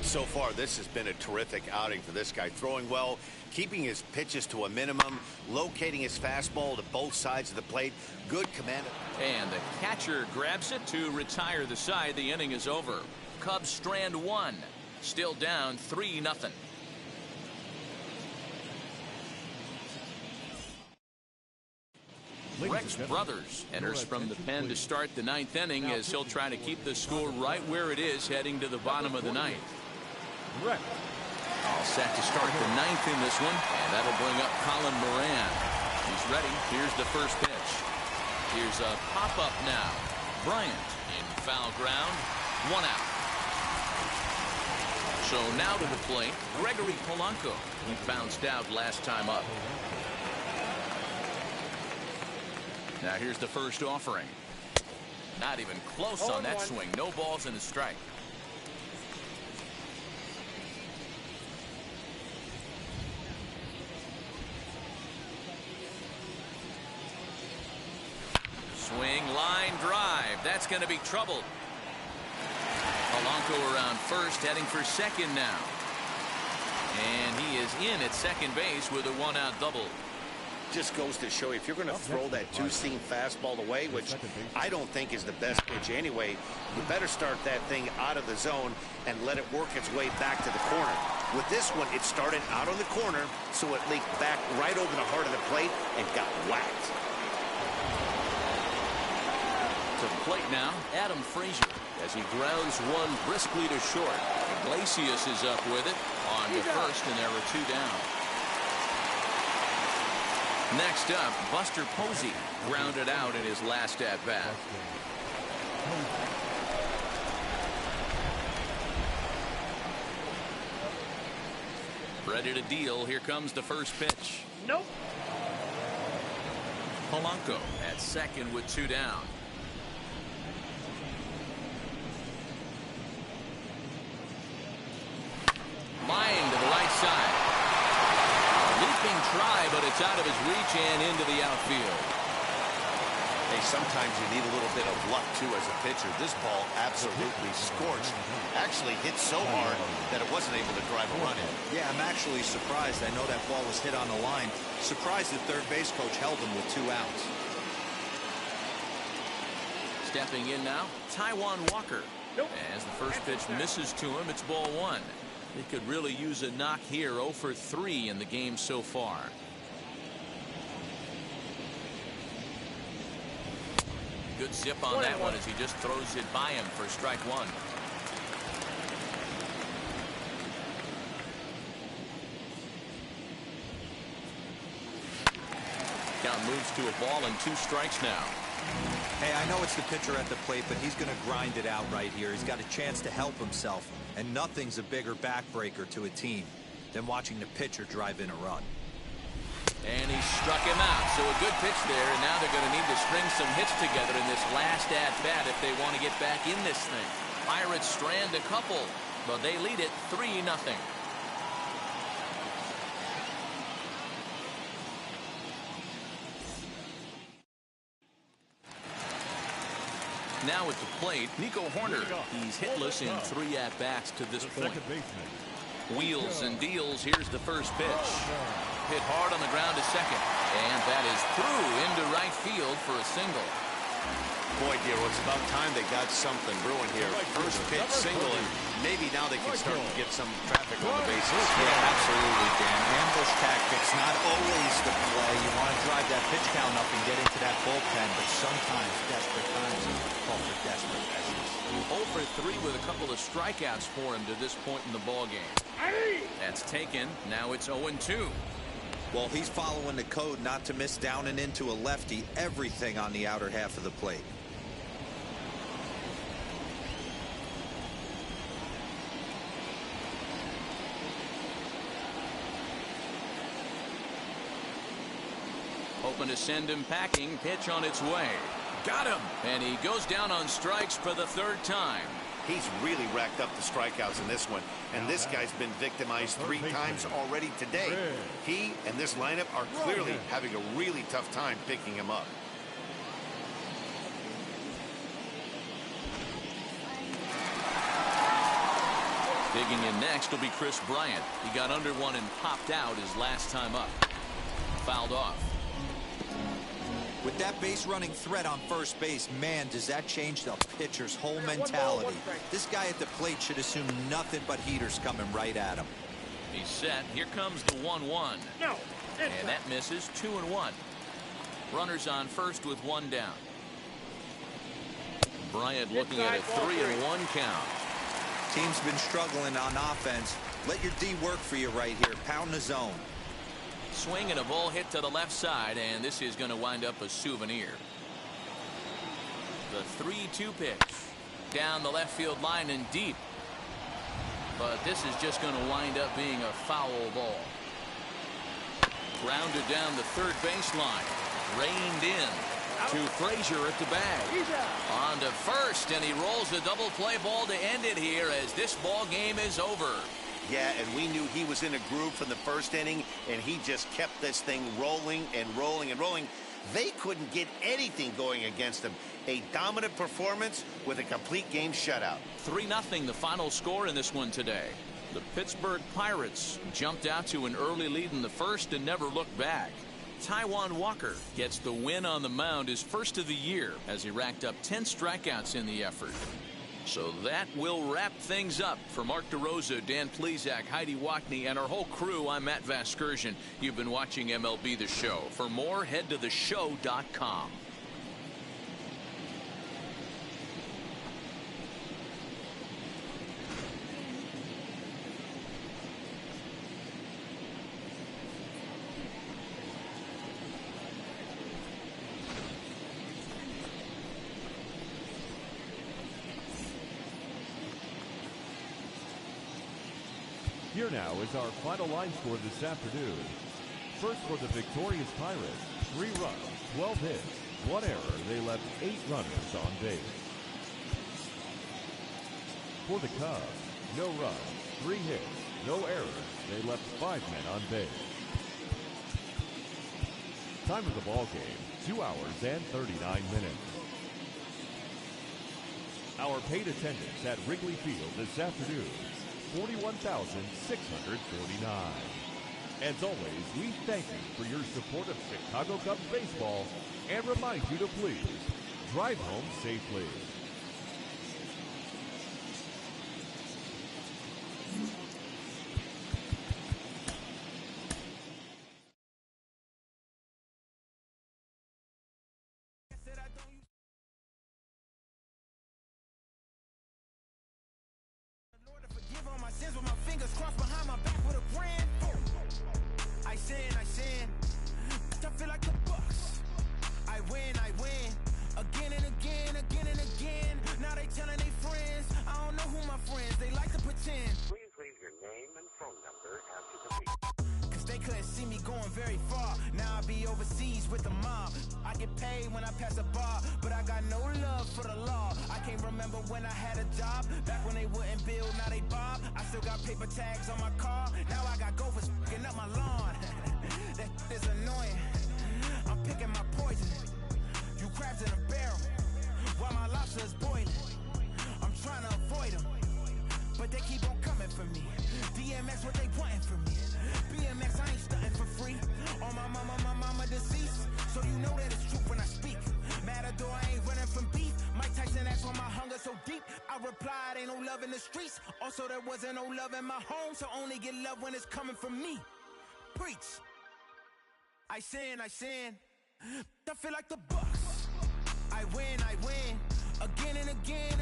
So far, this has been a terrific outing for this guy. Throwing well, keeping his pitches to a minimum, locating his fastball to both sides of the plate. Good command. And the catcher grabs it to retire the side. The inning is over. Cubs strand 1. Still down 3-0. Rex Brothers enters from the pen to start the 9th inning as he'll try to keep the score right where it is heading to the bottom of the 9th. All set to start the 9th in this one, and that'll bring up Colin Moran. He's ready. Here's the first pitch. Here's a pop-up now. Bryant in foul ground. 1 out. So now to the plate, Gregory Polanco. He bounced out last time up. Now here's the first offering. Not even close on that swing. No balls and a strike. That's going to be trouble. Polanco around first, heading for second now. And he is in at second base with a one-out double. Just goes to show you, if you're going to throw that two-seam fastball away, which I don't think is the best pitch anyway, you better start that thing out of the zone and let it work its way back to the corner. With this one, it started out on the corner, so it leaked back right over the heart of the plate and got whacked. To the plate now, Adam Frazier, as he grounds one briskly to short. Iglesias is up with it on to first, and there are two down. Next up, Buster Posey grounded out in his last at-bat. Ready to deal. Here comes the first pitch. Nope. Polanco at second with two down. Line to the right side. Leaping try, but it's out of his reach and into the outfield. Hey, sometimes you need a little bit of luck, too, as a pitcher. This ball absolutely scorched. Actually hit so hard that it wasn't able to drive a run in. Yeah, I'm actually surprised. I know that ball was hit on the line. Surprised the third base coach held him with 2 outs. Stepping in now, Taijuan Walker. Nope. As the first pitch misses to him, it's ball one. He could really use a knock here. 0 for 3 in the game so far. Good zip on that one as he just throws it by him for strike one. Count moves to a ball and 2 strikes now. Hey, I know it's the pitcher at the plate, but he's going to grind it out right here. He's got a chance to help himself, and nothing's a bigger backbreaker to a team than watching the pitcher drive in a run. And he struck him out. So a good pitch there, and now they're going to need to string some hits together in this last at-bat if they want to get back in this thing. Pirates strand a couple, but they lead it 3-0. Now at the plate, Nico Horner. He's hitless in 3 at-bats to this point. Wheels and deals. Here's the first pitch. Hit hard on the ground to second. And that is through into right field for a single. Boy, dear, it's about time they got something brewing here. First pitch single, and maybe now they can start to get some traffic on the bases. Yeah, absolutely, Dan. Ambush tactics, not always the play. You want to drive that pitch count up and get into that bullpen, but sometimes desperate times call for desperate measures. 0 for 3 with a couple of strikeouts for him to this point in the ballgame. That's taken. Now it's 0-2. Well, he's following the code not to miss down and into a lefty. Everything on the outer half of the plate. Hoping to send him packing. Pitch on its way. Got him. And he goes down on strikes for the 3rd time. He's really racked up the strikeouts in this one, and this guy's been victimized 3 times already today. He and this lineup are clearly having a really tough time picking him up. Digging in next will be Chris Bryant. He got under one and popped out his last time up. Fouled off. With that base running threat on first base, man, does that change the pitcher's whole mentality. This guy at the plate should assume nothing but heaters coming right at him. He's set. Here comes the 1-1. No. And that misses. 2-1. Runners on first with 1 down. Bryant looking at a 3-1 count. Team's been struggling on offense. Let your D work for you right here. Pound the zone. Swing and a ball hit to the left side, and this is going to wind up a souvenir. The 3-2 pitch. Down the left field line and deep. But this is just going to wind up being a foul ball. Grounded down the third baseline. Reined in to Frazier at the bag. On to first, and he rolls a double play ball to end it here as this ball game is over. Yeah, and we knew he was in a groove from the first inning, and he just kept this thing rolling and rolling and rolling. They couldn't get anything going against them. A dominant performance with a complete game shutout. 3-0 the final score in this one today. The Pittsburgh Pirates jumped out to an early lead in the first and never looked back. Taijuan Walker gets the win on the mound, his first of the year, as he racked up 10 strikeouts in the effort. So that will wrap things up. For Mark DeRosa, Dan Plesac, Heidi Wackney, and our whole crew, I'm Matt Vasgersian. You've been watching MLB The Show. For more, head to theshow.com. Here now is our final line score this afternoon. First for the victorious Pirates, 3 runs, 12 hits, 1 error. They left 8 runners on base. For the Cubs, no runs, 3 hits, no errors. They left 5 men on base. Time of the ball game, 2 hours and 39 minutes. Our paid attendance at Wrigley Field this afternoon, 41,649. As always, we thank you for your support of Chicago Cubs baseball and remind you to please drive home safely. Also, there wasn't no love in my home, so only get love when it's coming from me. Preach. I sin. I feel like the Bucks. I win. Again and again.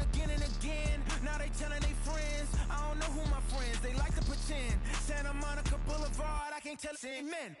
Now they telling their friends. I don't know who my friends. They like to pretend. Santa Monica Boulevard, I can't tell. Amen.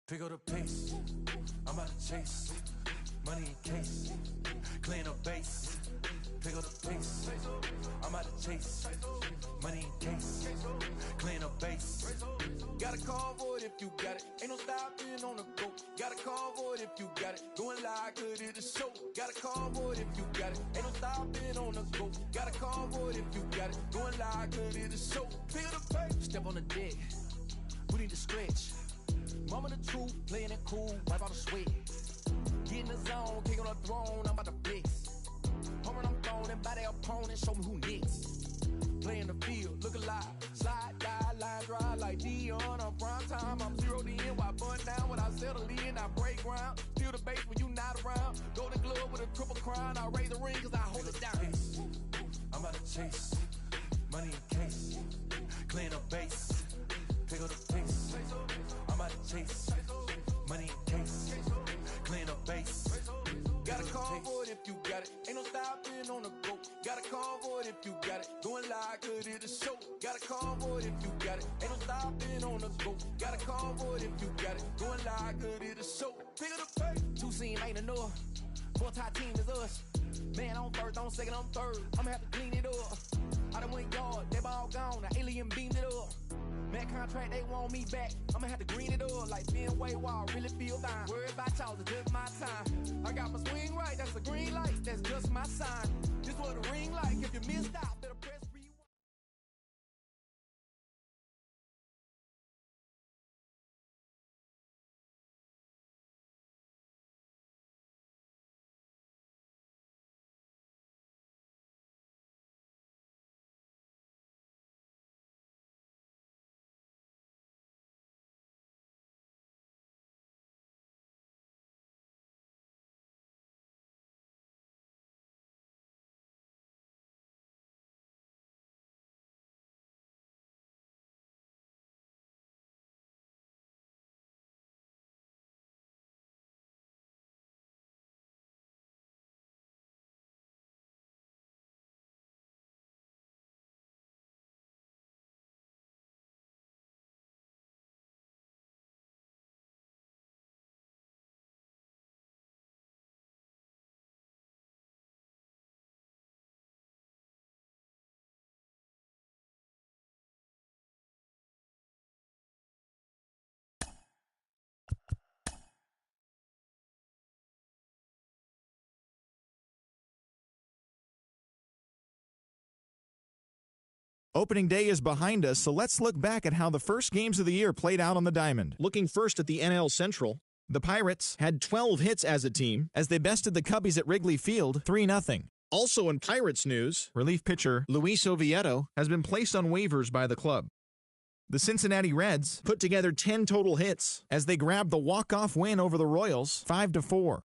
Pick up the pace, I'm about to chase. Money in case, clean up base. Pick up the pace, I'm about to chase. Money in case, clean up base. Got a call for it if you got it. Ain't no stopping on the go. Got a call for it if you got it. Going live, good it is show. Got a call for it if you got it. Ain't no stopping on the go. Got a call for it if you got it. Going live, good it is show. Pick up the pace. Step on the deck, we need to stretch. Mama the truth, playing it cool, wipe out the sweat. Get in the zone, kick on the throne, I'm about to blitz. Home run, I'm throwing, and by their opponent, show me who next. Play in the field, look alive. Slide, die, line, drive like Dion. I'm prime time, I'm 0 to end. Why bun down when I settle in? I break ground. Feel the bass when you not around. Golden glove with a triple crown. I raise the ring cause I hold it down. I'm about to chase. Money in case. Clean up base. Pick up the pace. I'm about to chase. Money in case. Clean up base. Got a call for it if you got it. Ain't no stopping on the go. Got a call for it if you got it. Going live, good it is show. Got a call for it if you got it. Ain't no stopping on the go. Got a call for it if you got it. Going live, good it is show. Pick up the pace. Two scene ain't enough. Four top team is us. Man on first, on second, on third. I'ma have to clean it up. I done went yard, they ball gone. The alien beamed it up. Man contract, they want me back. I'ma have to green it up like Ben Way Wall. Really feel fine. Worried about y'all, it's just my time. I got my swing right, that's a green light. That's just my sign. This what a ring like. If you missed out, better press rewind. Opening day is behind us, so let's look back at how the first games of the year played out on the diamond. Looking first at the NL Central, the Pirates had 12 hits as a team as they bested the Cubbies at Wrigley Field 3-0. Also in Pirates news, relief pitcher Luis Oviedo has been placed on waivers by the club. The Cincinnati Reds put together 10 total hits as they grabbed the walk-off win over the Royals 5-4.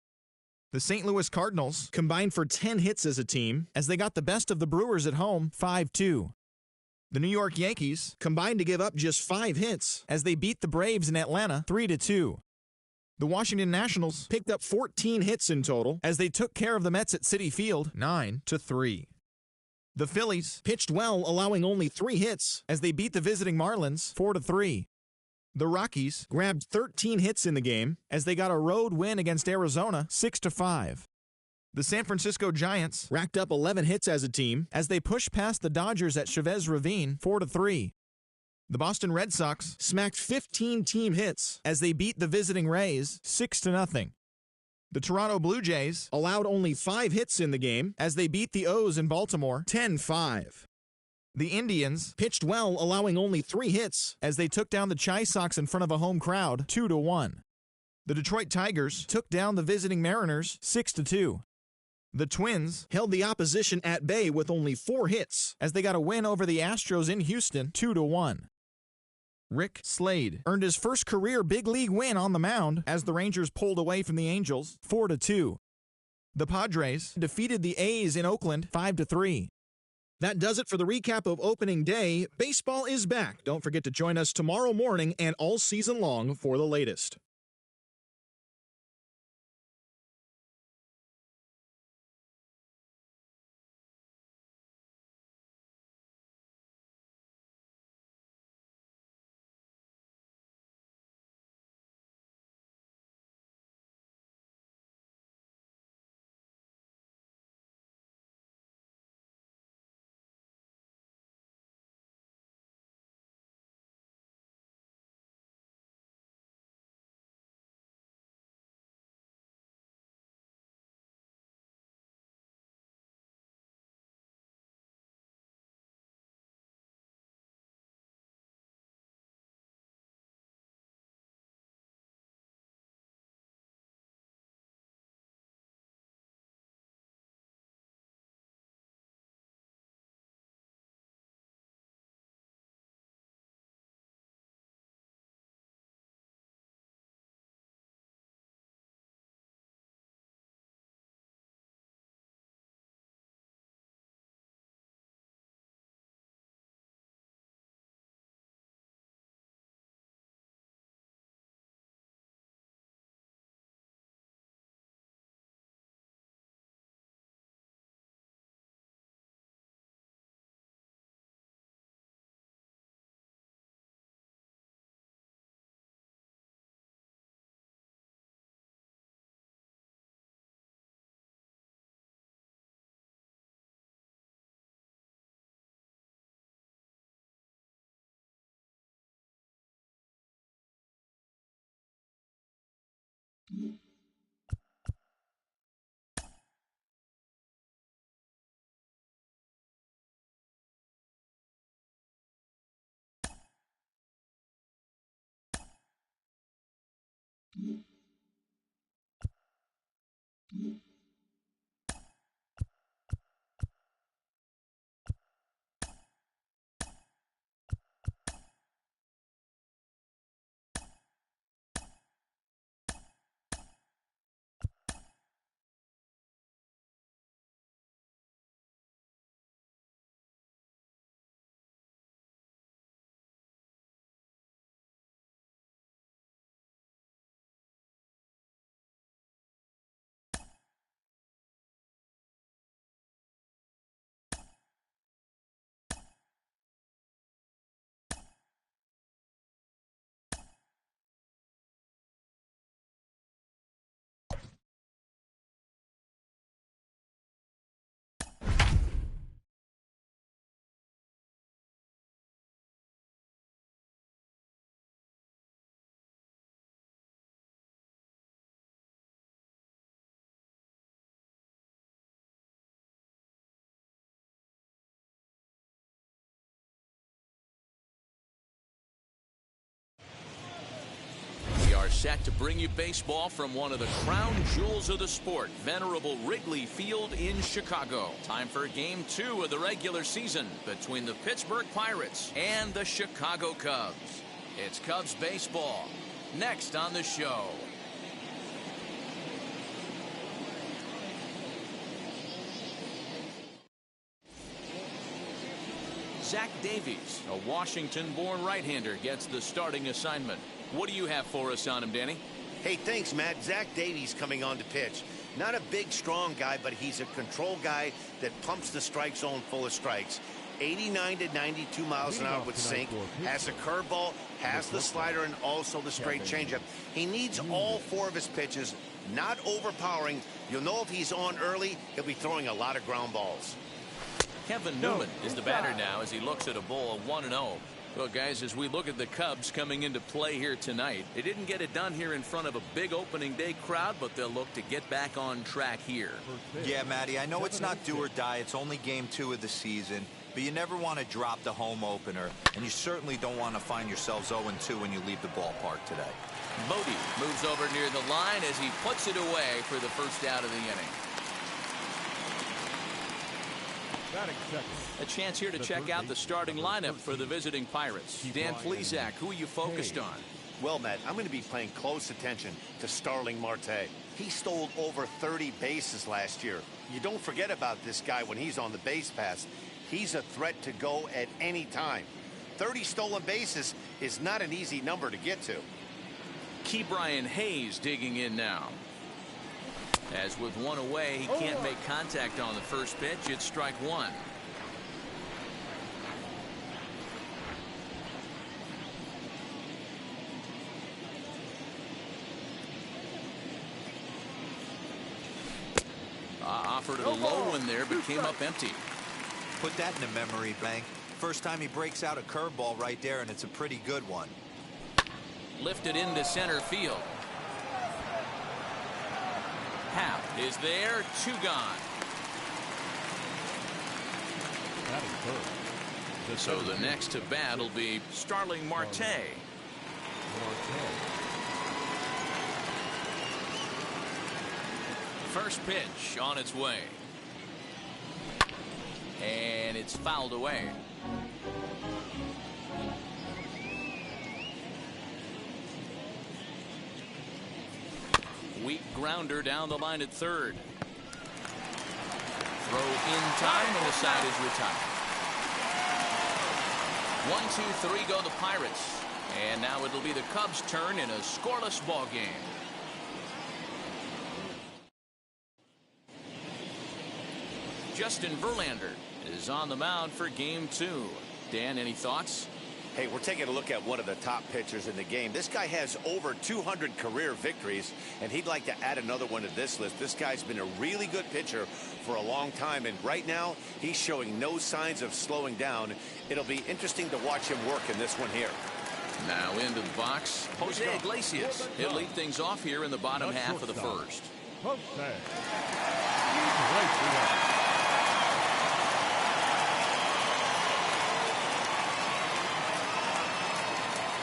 The St. Louis Cardinals combined for 10 hits as a team as they got the best of the Brewers at home 5-2. The New York Yankees combined to give up just 5 hits as they beat the Braves in Atlanta 3-2. The Washington Nationals picked up 14 hits in total as they took care of the Mets at Citi Field 9-3. The Phillies pitched well, allowing only 3 hits as they beat the visiting Marlins 4-3. The Rockies grabbed 13 hits in the game as they got a road win against Arizona 6-5. The San Francisco Giants racked up 11 hits as a team as they pushed past the Dodgers at Chavez Ravine 4-3. The Boston Red Sox smacked 15 team hits as they beat the visiting Rays 6-0. The Toronto Blue Jays allowed only 5 hits in the game as they beat the O's in Baltimore 10-5. The Indians pitched well, allowing only 3 hits as they took down the Chi Sox in front of a home crowd 2-1. The Detroit Tigers took down the visiting Mariners 6-2. The Twins held the opposition at bay with only 4 hits as they got a win over the Astros in Houston 2-1. Rick Slade earned his first career big league win on the mound as the Rangers pulled away from the Angels 4-2. The Padres defeated the A's in Oakland 5-3. That does it for the recap of opening day. Baseball is back. Don't forget to join us tomorrow morning and all season long for the latest. Set to bring you baseball from one of the crown jewels of the sport, venerable Wrigley Field in Chicago. Time for Game 2 of the regular season between the Pittsburgh Pirates and the Chicago Cubs. It's Cubs baseball next on the show. Zach Davies, a Washington-born right-hander, gets the starting assignment. What do you have for us on him, Danny? Hey, thanks, Matt. Zach Davies coming on to pitch. Not a big, strong guy, but he's a control guy that pumps the strike zone full of strikes. 89 to 92 miles an hour with sink, has a curveball, has the slider, and also the straight changeup. He needs all four of his pitches, not overpowering. You'll know if he's on early, he'll be throwing a lot of ground balls. Kevin Newman is the batter now as he looks at a ball of 1-0. Well, guys, as we look at the Cubs coming into play here tonight, they didn't get it done here in front of a big opening day crowd, but they'll look to get back on track here. Yeah, Matty, I know it's not do or die. It's only Game 2 of the season, but you never want to drop the home opener, and you certainly don't want to find yourselves 0-2 when you leave the ballpark today. Modi moves over near the line as he puts it away for the first out of the inning. A chance here to check out the starting lineup for the visiting Pirates. Dan Plesac, who are you focused on? Well, Matt, I'm going to be paying close attention to Starling Marte. He stole over 30 bases last year. You don't forget about this guy when he's on the base pass. He's a threat to go at any time. 30 stolen bases is not an easy number to get to. Ke'Bryan Hayes digging in now. As with one away, he can't make contact on the first pitch. It's strike one. Offered it a low one there, but came up empty. Put that in the memory bank. First time he breaks out a curveball right there, and it's a pretty good one. Lifted into center field. Happ is there, 2 gone. So the next to bat will be Starling Marte. First pitch on its way. And it's fouled away. Weak grounder down the line at third. Throw in time, and the side is retired. 1-2-3 go the Pirates. And now it'll be the Cubs' turn in a scoreless ball game. Justin Verlander is on the mound for Game 2. Dan, any thoughts? Hey, we're taking a look at one of the top pitchers in the game. This guy has over 200 career victories, and he'd like to add another one to this list. This guy's been a really good pitcher for a long time, and right now he's showing no signs of slowing down. It'll be interesting to watch him work in this one here. Now into the box, Jose Iglesias. He'll lead things off here in the bottom half of the first.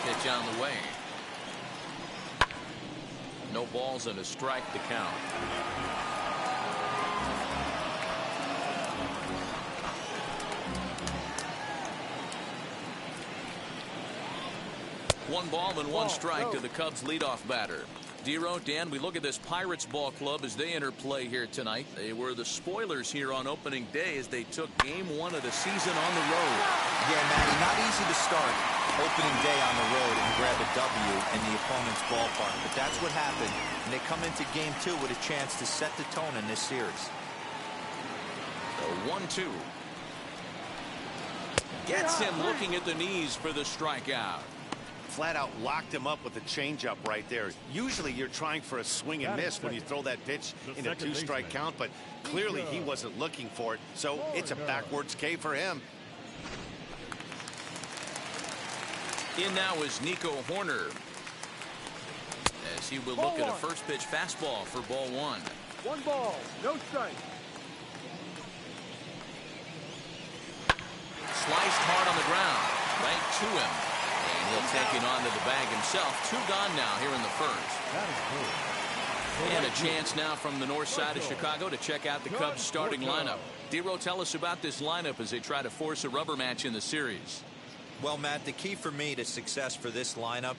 Pitch on the way. No balls and a strike to count. One ball and one strike to the Cubs leadoff batter. Dero, Dan, we look at this Pirates ball club as they enter play here tonight. They were the spoilers here on opening day as they took game 1 of the season on the road. Yeah, Matty, not easy to start opening day on the road and grab a W in the opponent's ballpark. But that's what happened, and they come into game 2 with a chance to set the tone in this series. The 1-2. Gets him looking at the knees for the strikeout. Flat out locked him up with a changeup right there. Usually you're trying for a swing and miss when you throw that pitch in a 2-strike count, but clearly he wasn't looking for it, so it's a backwards K for him. In now is Nico Horner as he will look at a first pitch fastball for ball 1. 1 ball, no strike. Sliced hard on the ground, right to him. And he'll take it onto the bag himself. 2 gone now here in the first. And a chance now from the north side of Chicago to check out the Cubs starting lineup. Dero, tell us about this lineup as they try to force a rubber match in the series. Well, Matt, the key for me to success for this lineup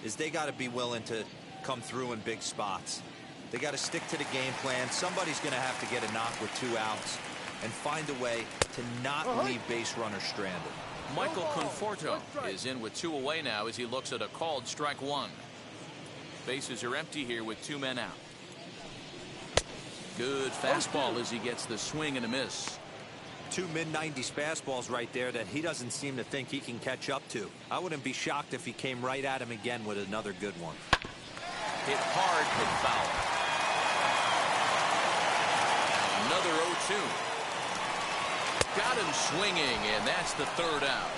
is they got to be willing to come through in big spots. They got to stick to the game plan. Somebody's going to have to get a knock with 2 outs and find a way to not leave base runners stranded. Michael Conforto is in with 2 away now as he looks at a called strike 1. Bases are empty here with 2 men out. Good fastball as he gets the swing and a miss. 2 mid-90s fastballs right there that he doesn't seem to think he can catch up to. I wouldn't be shocked if he came right at him again with another good one. Hit hard but foul. Another 0-2. Got him swinging, and that's the 3rd out.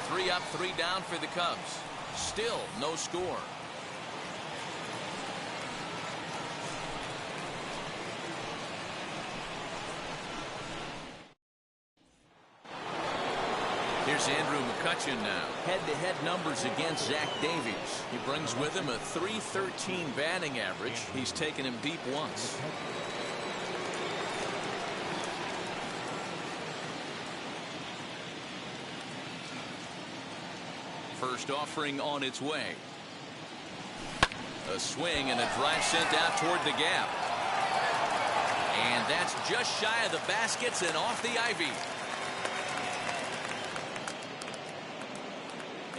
3 up, 3 down for the Cubs. Still no score. Here's Andrew McCutchen now. Head-to-head numbers against Zach Davies. He brings with him a .313 batting average. He's taken him deep once. First offering on its way. A swing and a drive sent out toward the gap. And that's just shy of the baskets and off the ivy.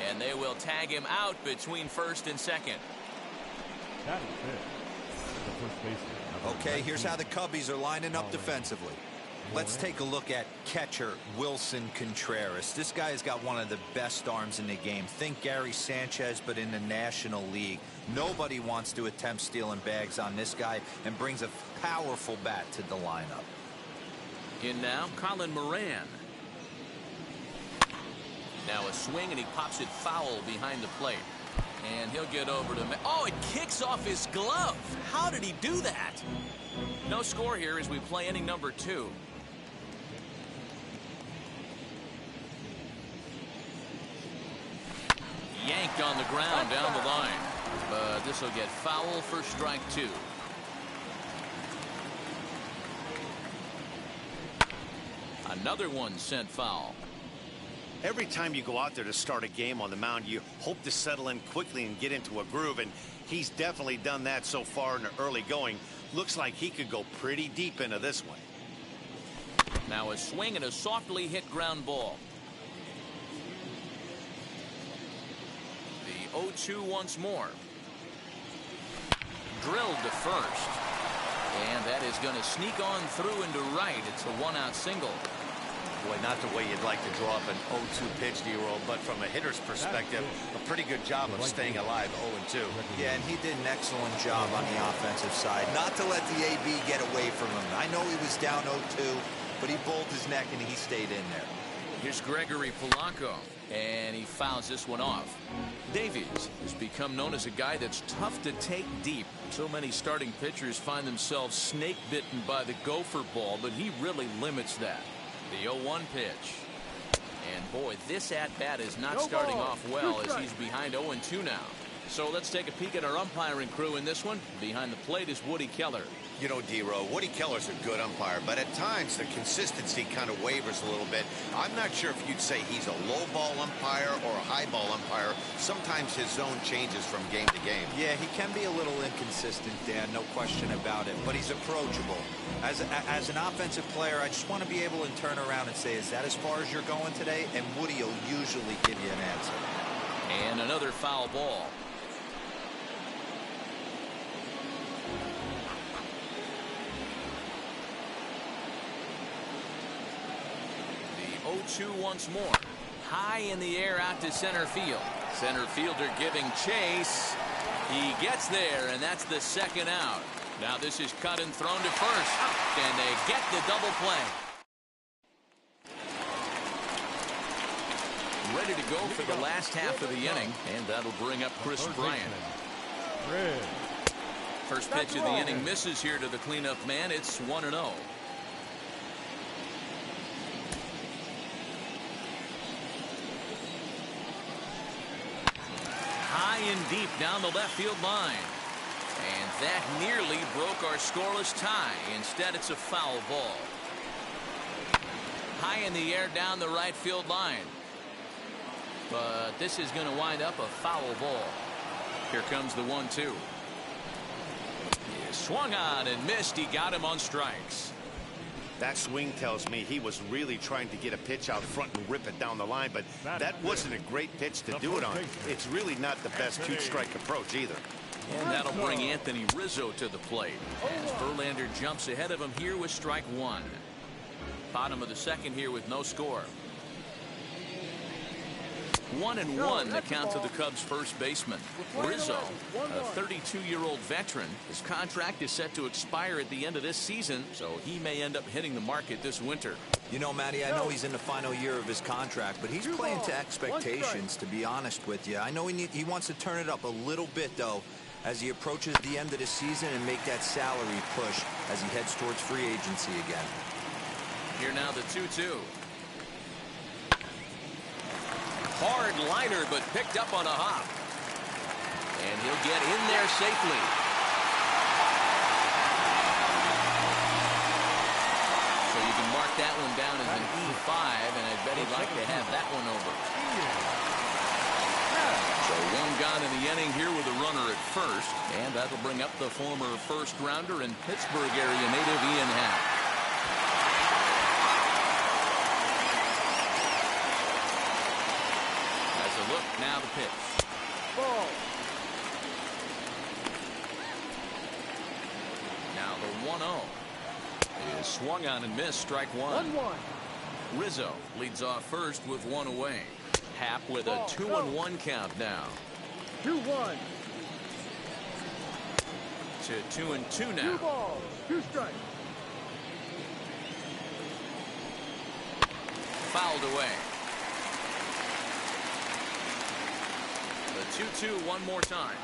And they will tag him out between first and second. That is it. The first baseman. Okay, here's how the Cubbies are lining up defensively. Let's take a look at catcher Wilson Contreras. This guy has got one of the best arms in the game. Think Gary Sanchez, but in the National League. Nobody wants to attempt stealing bags on this guy, and brings a powerful bat to the lineup. In now, Colin Moran. Now a swing, and he pops it foul behind the plate. And he'll get over to... Oh, it kicks off his glove. How did he do that? No score here as we play inning number 2. Yanked on the ground down the line. But this will get foul for strike 2. Another one sent foul. Every time you go out there to start a game on the mound, you hope to settle in quickly and get into a groove, and he's definitely done that so far in the early going. Looks like he could go pretty deep into this one. Now a swing and a softly hit ground ball. The 0-2 once more. Drilled to first. And that is going to sneak on through into right. It's a 1-out single. Boy, not the way you'd like to draw up an 0-2 pitch, D-roll, but from a hitter's perspective, a pretty good job of staying alive 0-2. Yeah, and he did an excellent job on the offensive side. Not to let the AB get away from him. I know he was down 0-2, but he bowled his neck and he stayed in there. Here's Gregory Polanco, and he fouls this one off. Davies has become known as a guy that's tough to take deep. So many starting pitchers find themselves snake bitten by the gopher ball, but he really limits that. The 0-1 pitch. And boy, this at-bat is not starting off well as he's behind 0-2 now. So let's take a peek at our umpiring crew in this one. Behind the plate is Woody Keller. You know, D-Row, Woody Keller's a good umpire, but at times the consistency kind of wavers a little bit. I'm not sure if you'd say he's a low ball umpire or a high ball umpire. Sometimes his zone changes from game to game. Yeah, he can be a little inconsistent, Dan, no question about it, but he's approachable. As an offensive player, I just want to be able to turn around and say, is that as far as you're going today? And Woody will usually give you an answer. And another foul ball. The 0-2 once more. High in the air out to center field. Center fielder giving chase. He gets there, and that's the second out. Now this is cut and thrown to first, and they get the double play. Ready to go for the last half of the inning, and that'll bring up Chris Bryant. First pitch of the inning misses here to the cleanup man. It's 1-0. High and deep down the left field line. And that nearly broke our scoreless tie. Instead, it's a foul ball. High in the air down the right field line. But this is going to wind up a foul ball. Here comes the 1-2. He swung on and missed. He got him on strikes. That swing tells me he was really trying to get a pitch out front and rip it down the line, but that wasn't a great pitch to do it on. It's really not the best two-strike approach either. And that'll bring Anthony Rizzo to the plate as Verlander jumps ahead of him here with strike one. Bottom of the second here with no score. 1-1 the count to the Cubs first baseman. Rizzo, a 32-year-old veteran. His contract is set to expire at the end of this season, so he may end up hitting the market this winter. You know, Matty, I know he's in the final year of his contract, but he's playing to expectations, to be honest with you. I know he wants to turn it up a little bit, though, as he approaches the end of the season and make that salary push as he heads towards free agency again. Here now the 2-2. Hard liner, but picked up on a hop. And he'll get in there safely. So you can mark that one down as an E5, and I bet he'd like to have that one over. So one gone in the inning here with a runner at first, and that'll bring up the former first-rounder and Pittsburgh area native Ian Happ. Look, now the pitch. Ball. Now the 1-0 is swung on and missed, strike one. 1-1. Rizzo leads off first with one away. Happ with a 2-1 count now. 2-1. To 2-2 now. 2 balls, 2 strikes. Fouled away. The 2-2 one more time.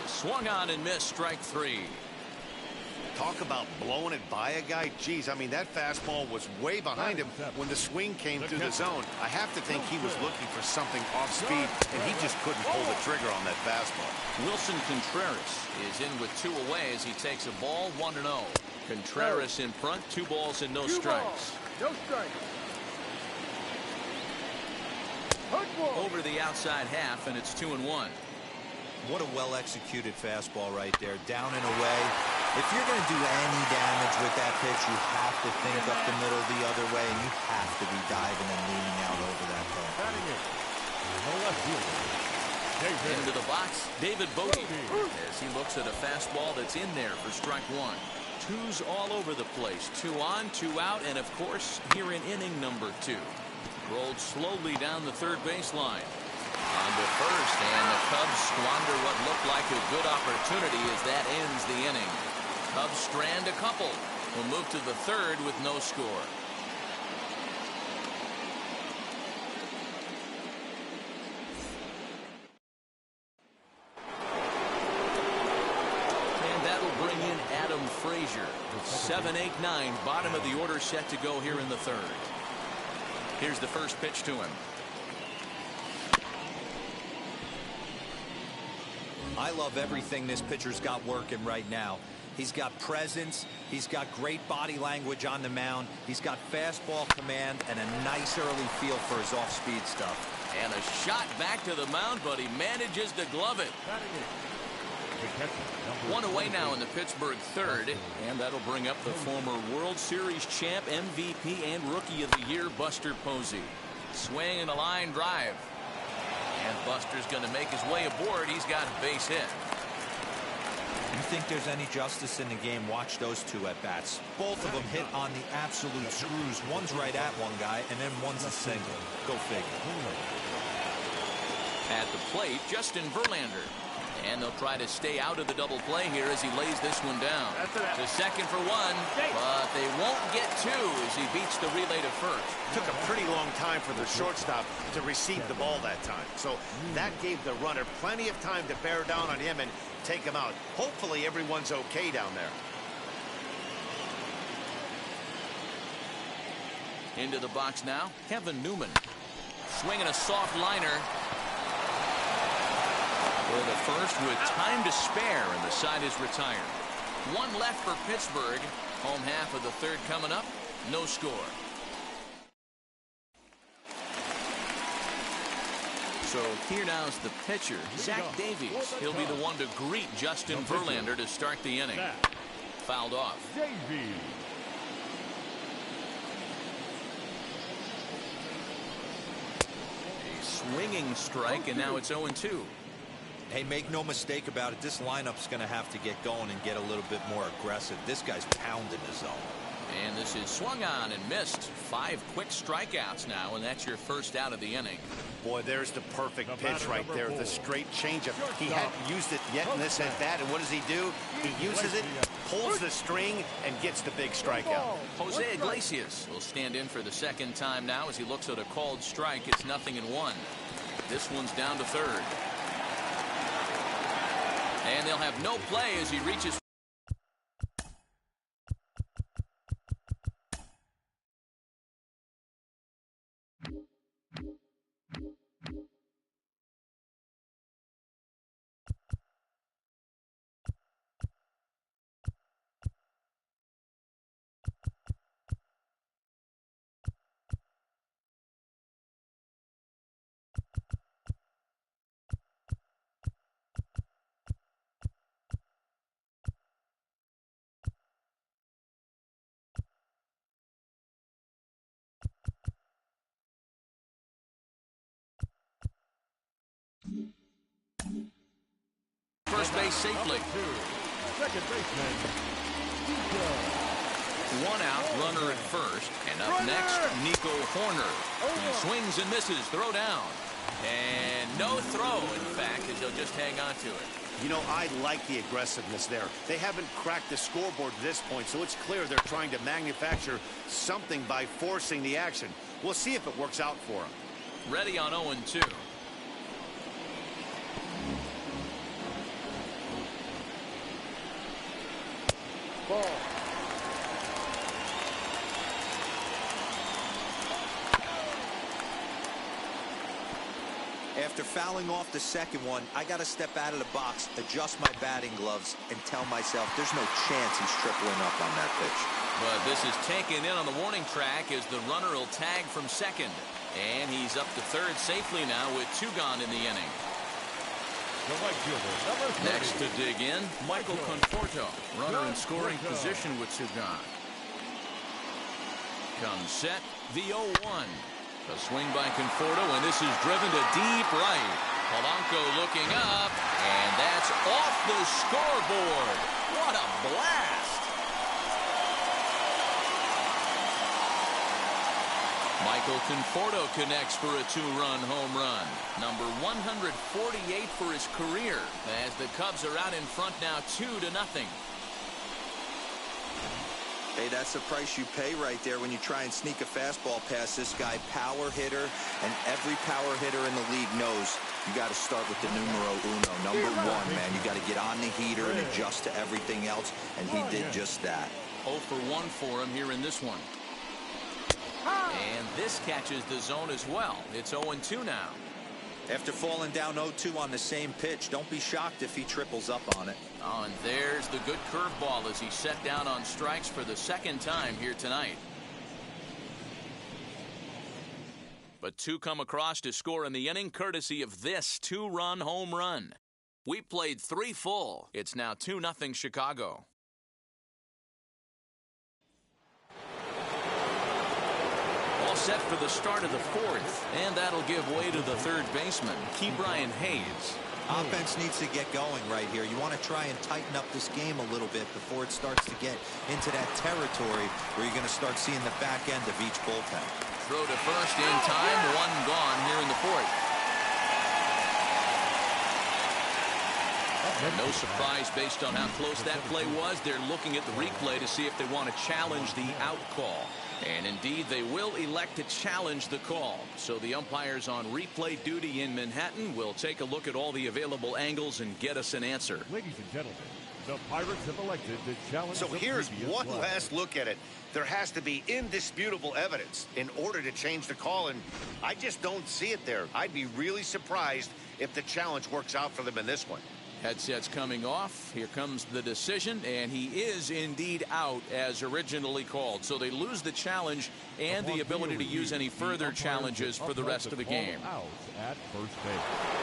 Is swung on and missed, strike three. Talk about blowing it by a guy. Geez, I mean, that fastball was way behind him when the swing came through the zone. I have to think he was looking for something off speed, and he just couldn't pull the trigger on that fastball. Wilson Contreras is in with 2 away as he takes a ball, 1-0. Contreras in front, 2 balls and no strikes. No strikes. Over the outside half, and it's 2-1. What a well-executed fastball right there, down and away. If you're going to do any damage with that pitch, you have to think up the middle the other way, and you have to be diving and leaning out over that thing. Into the box, David Bogie, as he looks at a fastball that's in there for strike one. 2s all over the place, 2 on, 2 out, and of course, here in inning number 2. Rolled slowly down the third baseline. On to first, and the Cubs squander what looked like a good opportunity as that ends the inning. Cubs strand a couple. Will move to the third with no score. Frazier. 7, 8, 9, bottom of the order set to go here in the third. Here's the first pitch to him. I love everything this pitcher's got working right now. He's got presence. He's got great body language on the mound. He's got fastball command and a nice early feel for his off-speed stuff. And a shot back to the mound, but he manages to glove it. 1 away now in the Pittsburgh third, and that'll bring up the former World Series champ, MVP, and Rookie of the Year, Buster Posey. Swing and a line drive. And Buster's going to make his way aboard. He's got a base hit. You think there's any justice in the game? Watch those two at bats. Both of them hit on the absolute screws. One's right at one guy, and then one's a single. Go figure. At the plate, Justin Verlander. And they'll try to stay out of the double play here as he lays this one down. To second for 1, but they won't get 2 as he beats the relay to first. Took a pretty long time for the shortstop to receive the ball that time. So that gave the runner plenty of time to bear down on him and take him out. Hopefully everyone's okay down there. Into the box now, Kevin Newman. Swinging a soft liner. For the first with time to spare, and the side is retired. 1 left for Pittsburgh. Home half of the third coming up. No score. So here now is the pitcher, Zach Davies. He'll be the one to greet Justin Verlander to start the inning. Fouled off. A swinging strike, and now it's 0-2. Hey, make no mistake about it. This lineup's going to have to get going and get a little bit more aggressive. This guy's pounding the zone. And this is swung on and missed. 5 quick strikeouts now, and that's your first out of the inning. Boy, there's the perfect pitch right there. The straight changeup. He hadn't used it yet in this at bat, and what does he do? He uses it, pulls the string, and gets the big strikeout. Jose Iglesias will stand in for the second time now as he looks at a called strike. It's 0-1. This one's down to third. And they'll have no play as he reaches. First base safely. Second baseman. 1 out, runner at first. And up next, Nico Horner. He swings and misses, throw down. And no throw, in fact, as he'll just hang on to it. You know, I like the aggressiveness there. They haven't cracked the scoreboard to this point, so it's clear they're trying to manufacture something by forcing the action. We'll see if it works out for them. Ready on 0-2. Ball. After fouling off the second one, I got to step out of the box, adjust my batting gloves, and tell myself there's no chance he's tripling up on that pitch. But this is taken in on the warning track as the runner will tag from second. And he's up to third safely now with 2 gone in the inning. The right fielder, number 30. Next to dig in, Michael Conforto. Runner in scoring position with 2 gone. Comes set, the 0-1. A swing by Conforto, and this is driven to deep right. Polanco looking up, and that's off the scoreboard. What a blast! Michael Conforto connects for a 2-run home run. Number 148 for his career, as the Cubs are out in front now 2-0. Hey, that's the price you pay right there when you try and sneak a fastball past this guy. Power hitter, and every power hitter in the league knows you got to start with the numero uno, number 1, man. You got got to get on the heater and adjust to everything else, and he did just that. 0 for 1 for him here in this one. And this catches the zone as well. It's 0-2 now. After falling down 0-2 on the same pitch, don't be shocked if he triples up on it. Oh, and there's the good curveball as he set down on strikes for the second time here tonight. But 2 come across to score in the inning, courtesy of this 2-run home run. We played 3 full. It's now 2-0 Chicago. All set for the start of the 4th, and that'll give way to the third baseman, Ke'Bryan Hayes. Offense needs to get going right here. You want to try and tighten up this game a little bit before it starts to get into that territory where you're going to start seeing the back end of each bullpen. Throw to first in time, 1 gone here in the 4th. No surprise based on how close that play was. They're looking at the replay to see if they want to challenge the out call. And indeed, they will elect to challenge the call. So the umpires on replay duty in Manhattan will take a look at all the available angles and get us an answer. Ladies and gentlemen, the Pirates have elected to challenge. So here's one play. last look at it. There has to be indisputable evidence in order to change the call, and I just don't see it there. I'd be really surprised if the challenge works out for them in this one. Headsets coming off. Here comes the decision, and he is indeed out as originally called. So they lose the challenge and the ability to use any further challenges for the rest of the game. Out at first base.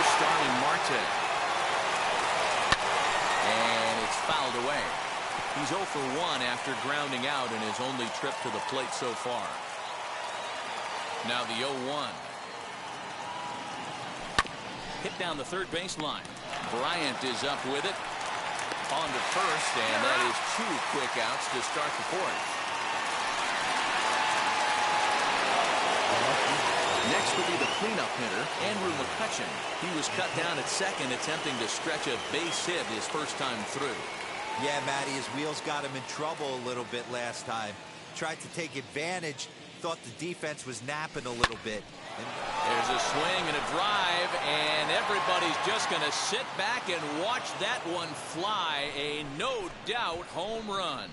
Here's Starling Marte. And it's fouled away. He's 0 for 1 after grounding out in his only trip to the plate so far. Now the 0-1. Hit down the third baseline. Bryant is up with it. On to first, and that is 2 quick outs to start the fourth. Next will be the cleanup hitter, Andrew McCutchen. He was cut down at second, attempting to stretch a base hit his first time through. Yeah, Matty, his wheels got him in trouble a little bit last time. Tried to take advantage, thought the defense was napping a little bit. There's a swing and a drive, and everybody's just going to sit back and watch that one fly. A no-doubt home run.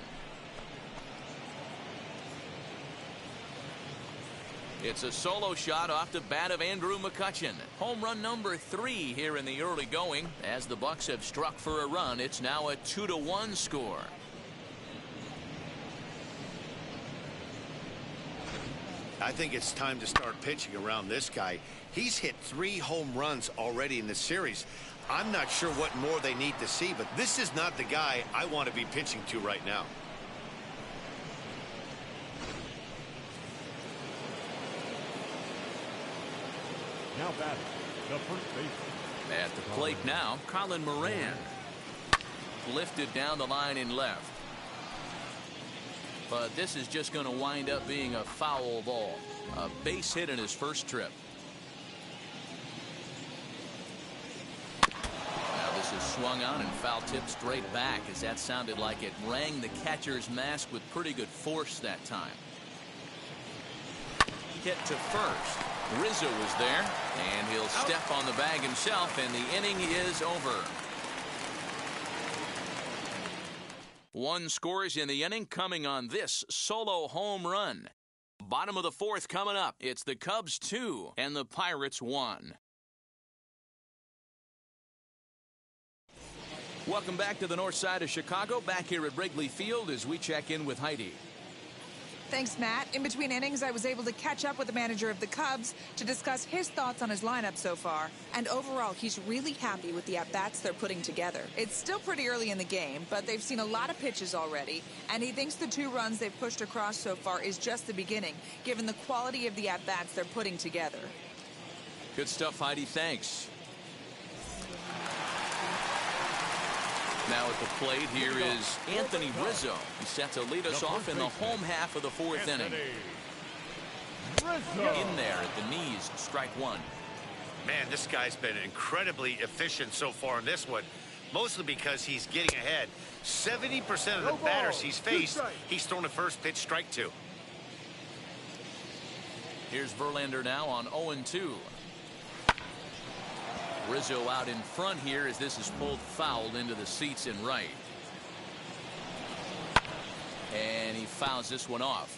It's a solo shot off the bat of Andrew McCutchen. Home run number 3 here in the early going. As the Bucks have struck for a run, it's now a 2-1 score. I think it's time to start pitching around this guy. He's hit 3 home runs already in the series. I'm not sure what more they need to see, but this is not the guy I want to be pitching to right now. Now batting, the first baseman. At the plate now, Colin Moran. Lifted down the line in left. But this is just going to wind up being a foul ball. A base hit in his first trip. Now this is swung on and foul tipped straight back, as that sounded like it rang the catcher's mask with pretty good force that time. Hit to first. Rizzo is there, and he'll step on the bag himself, and the inning is over. 1 scores in the inning, coming on this solo home run. Bottom of the fourth coming up. It's the Cubs 2 and the Pirates 1. Welcome back to the north side of Chicago, back here at Wrigley Field as we check in with Heidi. Thanks, Matt. In between innings, I was able to catch up with the manager of the Cubs to discuss his thoughts on his lineup so far. And overall, he's really happy with the at-bats they're putting together. It's still pretty early in the game, but they've seen a lot of pitches already. And he thinks the 2 runs they've pushed across so far is just the beginning, given the quality of the at-bats they're putting together. Good stuff, Heidi. Thanks. Now at the plate, here is Anthony Rizzo. He's set to lead us off in the home half of the fourth inning. In there at the knees, strike 1. Man, this guy's been incredibly efficient so far in this one, mostly because he's getting ahead. 70% of the batters he's faced, he's thrown a first pitch, strike 2. Here's Verlander now on 0-2. Rizzo out in front here as this is pulled foul into the seats in right. And he fouls this one off.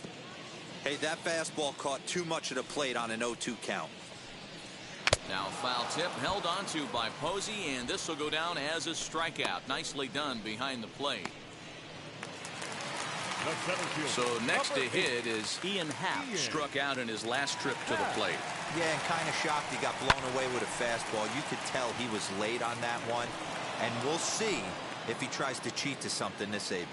Hey, that fastball caught too much of the plate on an 0-2 count. Now foul tip held onto by Posey, and this will go down as a strikeout. Nicely done behind the plate. So next to hit is Ian Happ, struck out in his last trip to the plate. Yeah, and kind of shocked he got blown away with a fastball. You could tell he was late on that one, and we'll see if he tries to cheat to something this AB.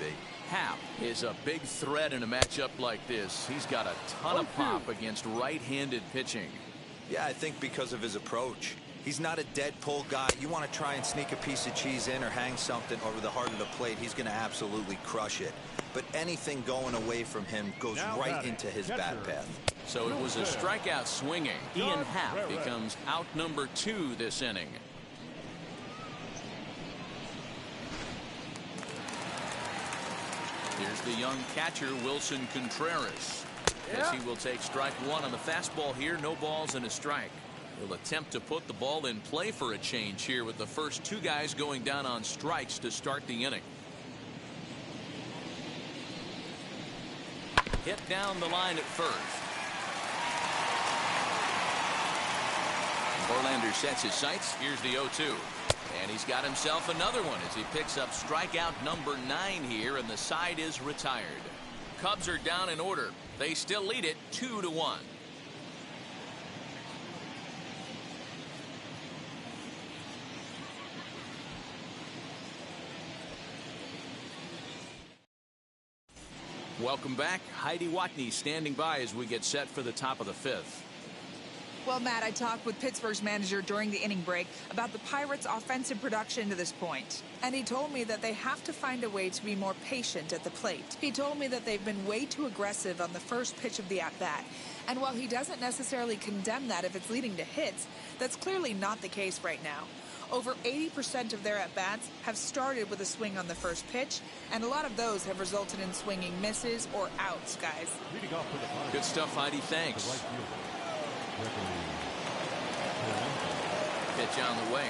Happ is a big threat in a matchup like this. He's got a ton of pop against right-handed pitching. Yeah, I think because of his approach. He's not a dead pull guy. You want to try and sneak a piece of cheese in or hang something over the heart of the plate, he's going to absolutely crush it. But anything going away from him goes right into his bat path. So it was a strikeout swinging. Ian Happ becomes out number 2 this inning. Here's the young catcher, Wilson Contreras, as he will take strike 1 on the fastball here. No balls and a strike. He'll attempt to put the ball in play for a change here with the first 2 guys going down on strikes to start the inning. Hit down the line at first. Verlander sets his sights. Here's the 0-2. And he's got himself another one as he picks up strikeout number 9 here, and the side is retired. Cubs are down in order. They still lead it 2-1. Welcome back. Heidi Watney standing by as we get set for the top of the fifth. Well, Matt, I talked with Pittsburgh's manager during the inning break about the Pirates' offensive production to this point. And he told me that they have to find a way to be more patient at the plate. He told me that they've been way too aggressive on the first pitch of the at-bat. And while he doesn't necessarily condemn that if it's leading to hits, that's clearly not the case right now. Over 80% of their at-bats have started with a swing on the first pitch, and a lot of those have resulted in swinging misses or outs, guys. Good stuff, Heidi. Thanks. Pitch on the way.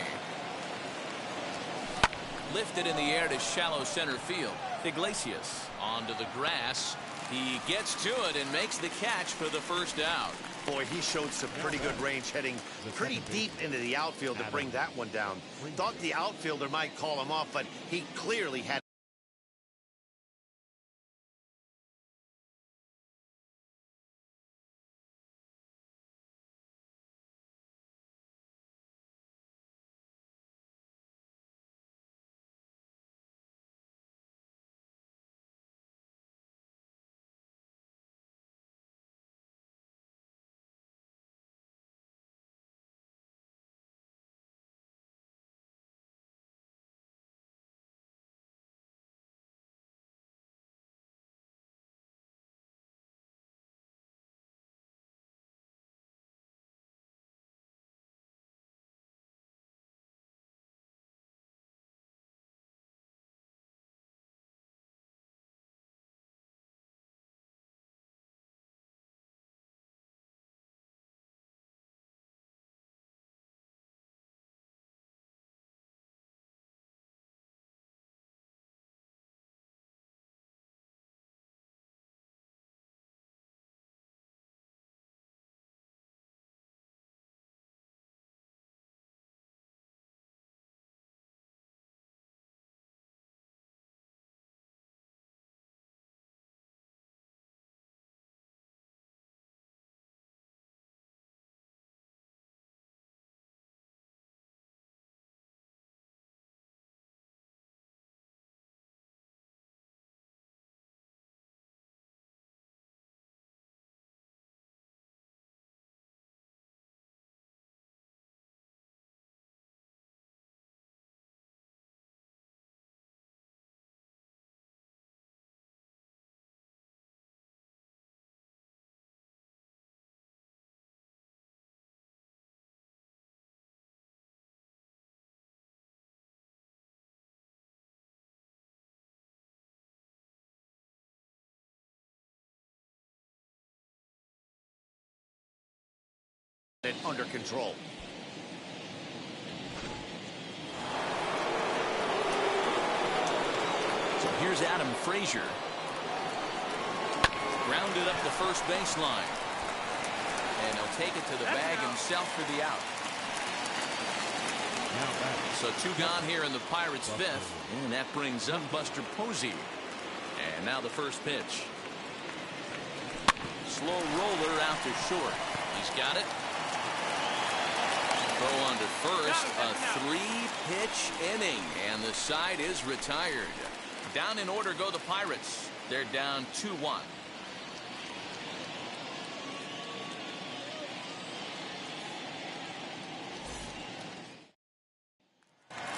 Lifted in the air to shallow center field. Iglesias onto the grass. He gets to it and makes the catch for the first out. Boy, he showed some pretty good range, heading pretty deep into the outfield to bring that one down. Thought the outfielder might call him off, but he clearly had. It under control. So here's Adam Frazier. Grounded up the first baseline. And he'll take it to the bag himself for the out. So two gone here in the Pirates' fifth. And that brings up Buster Posey. And now the first pitch. Slow roller out to short. He's got it. Throw on to first. A three-pitch inning. And the side is retired. Down in order go the Pirates. They're down 2-1.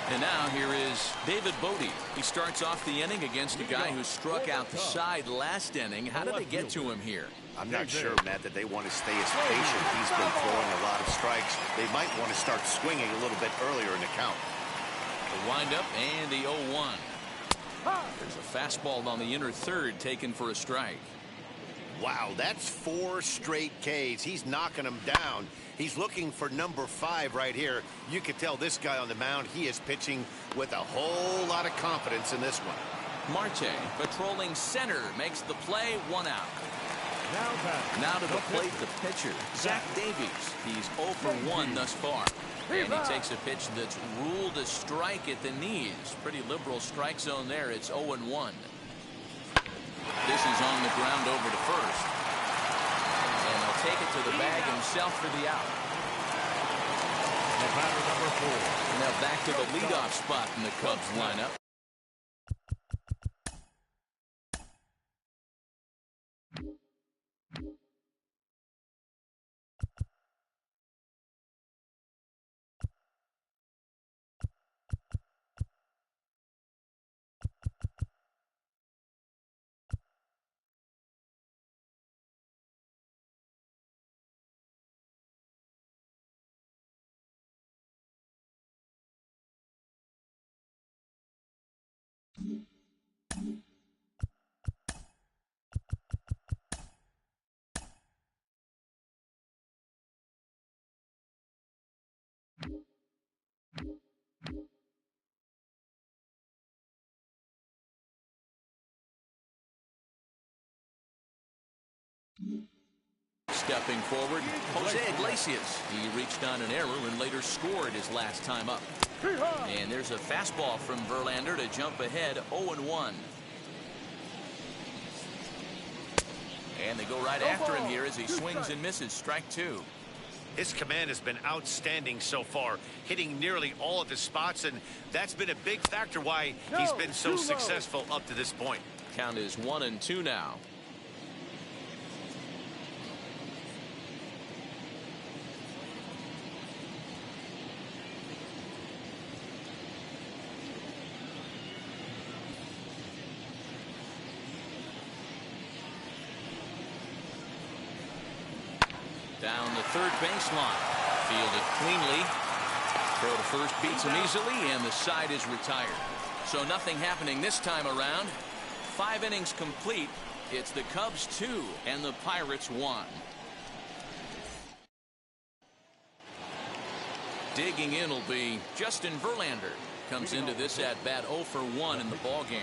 And now here is David Bodie. He starts off the inning against a guy who struck out the side last inning. How did they get to him here? I'm not sure, Matt, that they want to stay as patient. He's been throwing a lot of strikes. They might want to start swinging a little bit earlier in the count. The windup and the 0-1. There's a fastball on the inner third taken for a strike. Wow, that's 4 straight Ks. He's knocking them down. He's looking for number 5 right here. You can tell this guy on the mound, he is pitching with a whole lot of confidence in this one. Marte patrolling center makes the play, 1 out. Now to the plate, the pitcher, Zach Davies. He's 0 for 1 thus far. And he takes a pitch that's ruled a strike at the knees. Pretty liberal strike zone there. It's 0-1. This is on the ground over to first. And he'll take it to the bag himself for the out. Now back to the leadoff spot in the Cubs lineup. Stepping forward, Jose Iglesias. He reached on an error and later scored his last time up. And there's a fastball from Verlander to jump ahead 0-1. And they go right after him here as he swings and misses. Strike two. His command has been outstanding so far, hitting nearly all of his spots, and that's been a big factor why he's been so successful up to this point. Count is 1-2 now. Down the third baseline. Fielded cleanly. Throw to first beats him easily, and the side is retired. So nothing happening this time around. 5 innings complete. It's the Cubs 2 and the Pirates 1. Digging in will be Justin Verlander. Comes into this at bat 0 for 1 in the ball game.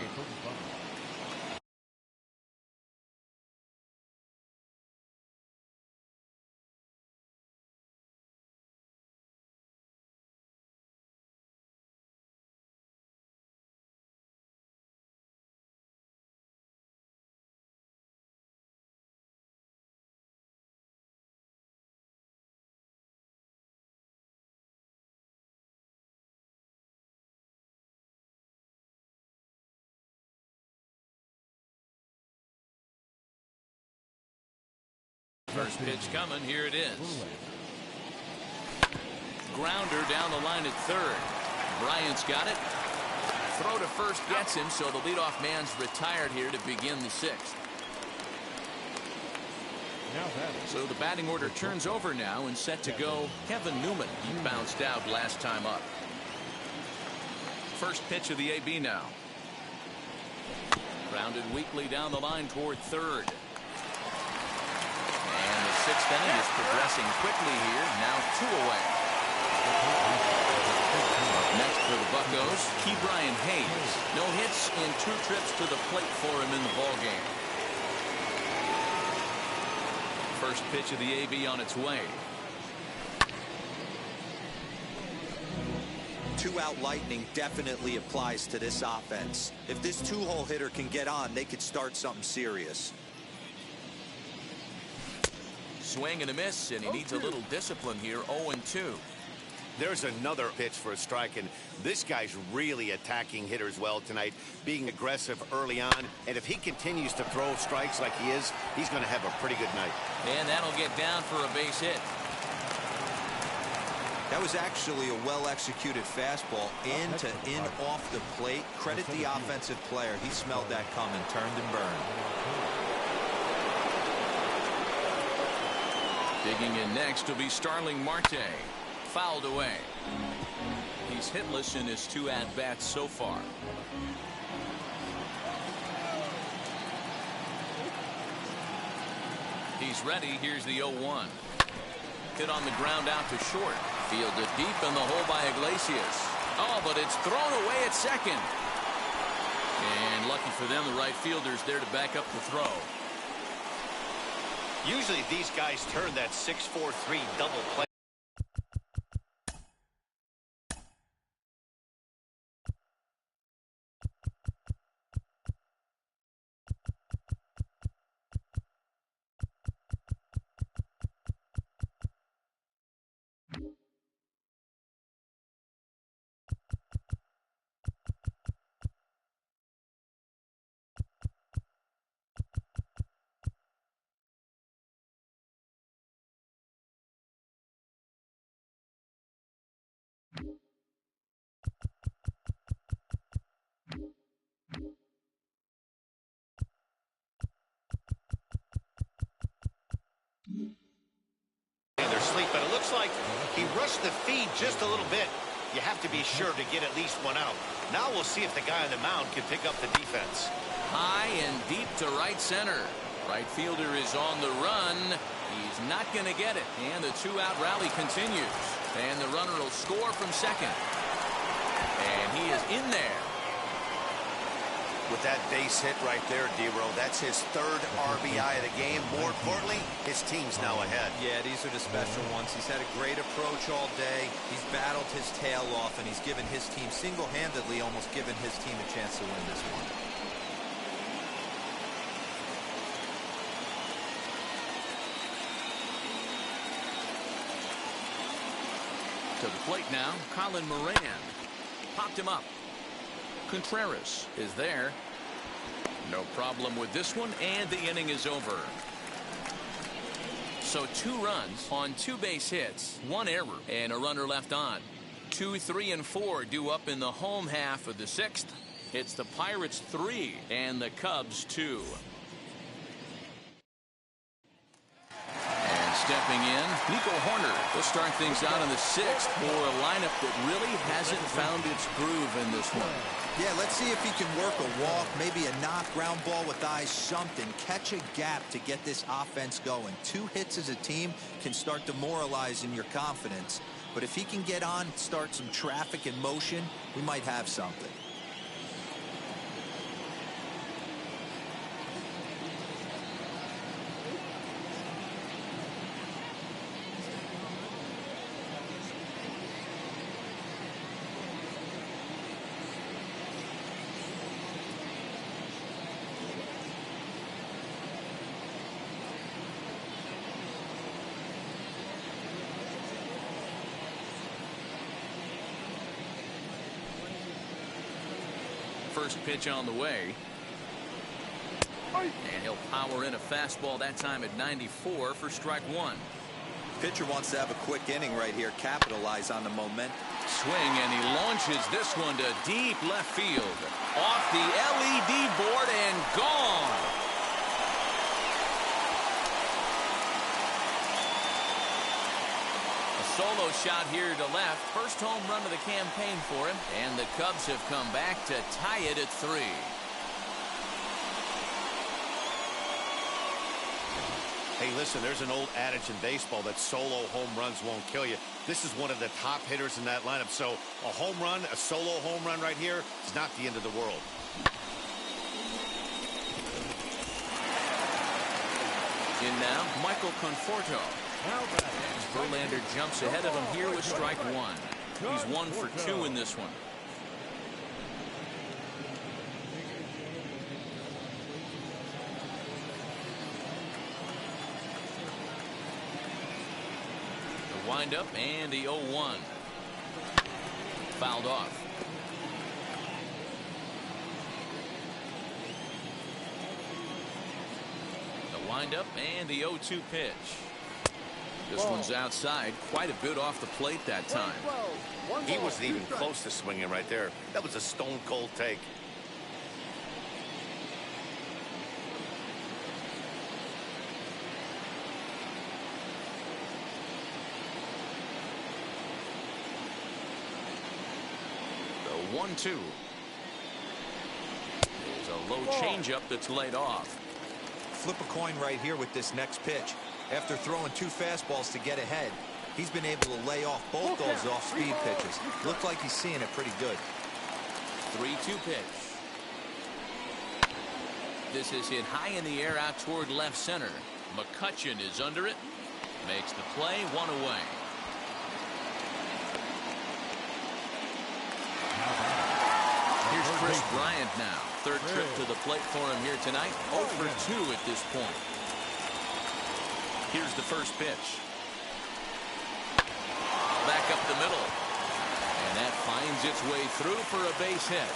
First pitch coming. Here it is. Grounder down the line at third. Bryant's got it. Throw to first gets him, so the leadoff man's retired here to begin the 6th. So the batting order turns over now and set to go Kevin Newman. He bounced out last time up. First pitch of the AB now. Grounded weakly down the line toward third. And the 6th inning is progressing quickly here. Now 2 away. Next for the Buccos, Ke'Bryan Hayes. No hits in 2 trips to the plate for him in the ballgame. First pitch of the AB on its way. 2-out lightning definitely applies to this offense. If this 2-hole hitter can get on, they could start something serious. Swing and a miss, and he needs a little discipline here. 0-2. There's another pitch for a strike, and this guy's really attacking hitters well tonight, being aggressive early on. And if he continues to throw strikes like he is, he's going to have a pretty good night. And that'll get down for a base hit. That was actually a well-executed fastball in to in off the plate. Credit the offensive player. He smelled that coming, turned and burned. Digging in next will be Starling Marte. Fouled away. He's hitless in his 2 at-bats so far. He's ready. Here's the 0-1. Hit on the ground out to short. Fielded deep in the hole by Iglesias. Oh, but it's thrown away at second. And lucky for them, the right fielder's there to back up the throw. Usually these guys turn that 6-4-3 double play. But it looks like he rushed the feed just a little bit. You have to be sure to get at least 1 out. Now we'll see if the guy on the mound can pick up the defense. High and deep to right center. Right fielder is on the run. He's not going to get it. And the 2-out rally continues. And the runner will score from second. And he is in there. With that base hit right there, D-Row, that's his third RBI of the game. More importantly, his team's now ahead. Yeah, these are the special ones. He's had a great approach all day. He's battled his tail off, and he's given his team single-handedly, almost given his team a chance to win this one. To the plate now, Colin Moran. Popped him up. Contreras is there. No problem with this one, and the inning is over. So 2 runs on 2 base hits, 1 error, and a runner left on. 2, 3, and 4 due up in the home half of the 6th. It's the Pirates 3 and the Cubs 2. Stepping in, Nico Horner will start things out in the 6th for a lineup that really hasn't found its groove in this one. Yeah, let's see if he can work a walk, maybe a knock, ground ball with eyes, something. Catch a gap to get this offense going. 2 hits as a team can start demoralizing your confidence. But if he can get on, start some traffic in motion, we might have something. First pitch on the way. And he'll power in a fastball that time at 94 for strike 1. Pitcher wants to have a quick inning right here, capitalize on the momentum. Swing, and he launches this one to deep left field. Off the LED board and gone. Solo shot here to left. First home run of the campaign for him. And the Cubs have come back to tie it at 3. Hey, listen, there's an old adage in baseball that solo home runs won't kill you. This is one of the top hitters in that lineup. So a home run, a solo home run right here is not the end of the world. In now, Michael Conforto. As Verlander jumps ahead of him here with strike 1. He's 1 for 2 in this one. The windup and the 0-1. Fouled off. The windup and the 0-2 pitch. This one's outside, quite a bit off the plate that time. He wasn't even close to swinging right there. That was a stone-cold take. The 1-2. There's a low changeup that's laid off. Flip a coin right here with this next pitch. After throwing 2 fastballs to get ahead, he's been able to lay off both those off-speed pitches. Looks like he's seeing it pretty good. 3-2 pitch. This is hit high in the air out toward left center. McCutchen is under it. Makes the play, 1 away. Here's Chris Bryant now. 3rd trip to the plate for him here tonight. 0 for 2 at this point. Here's the first pitch. Back up the middle. And that finds its way through for a base hit.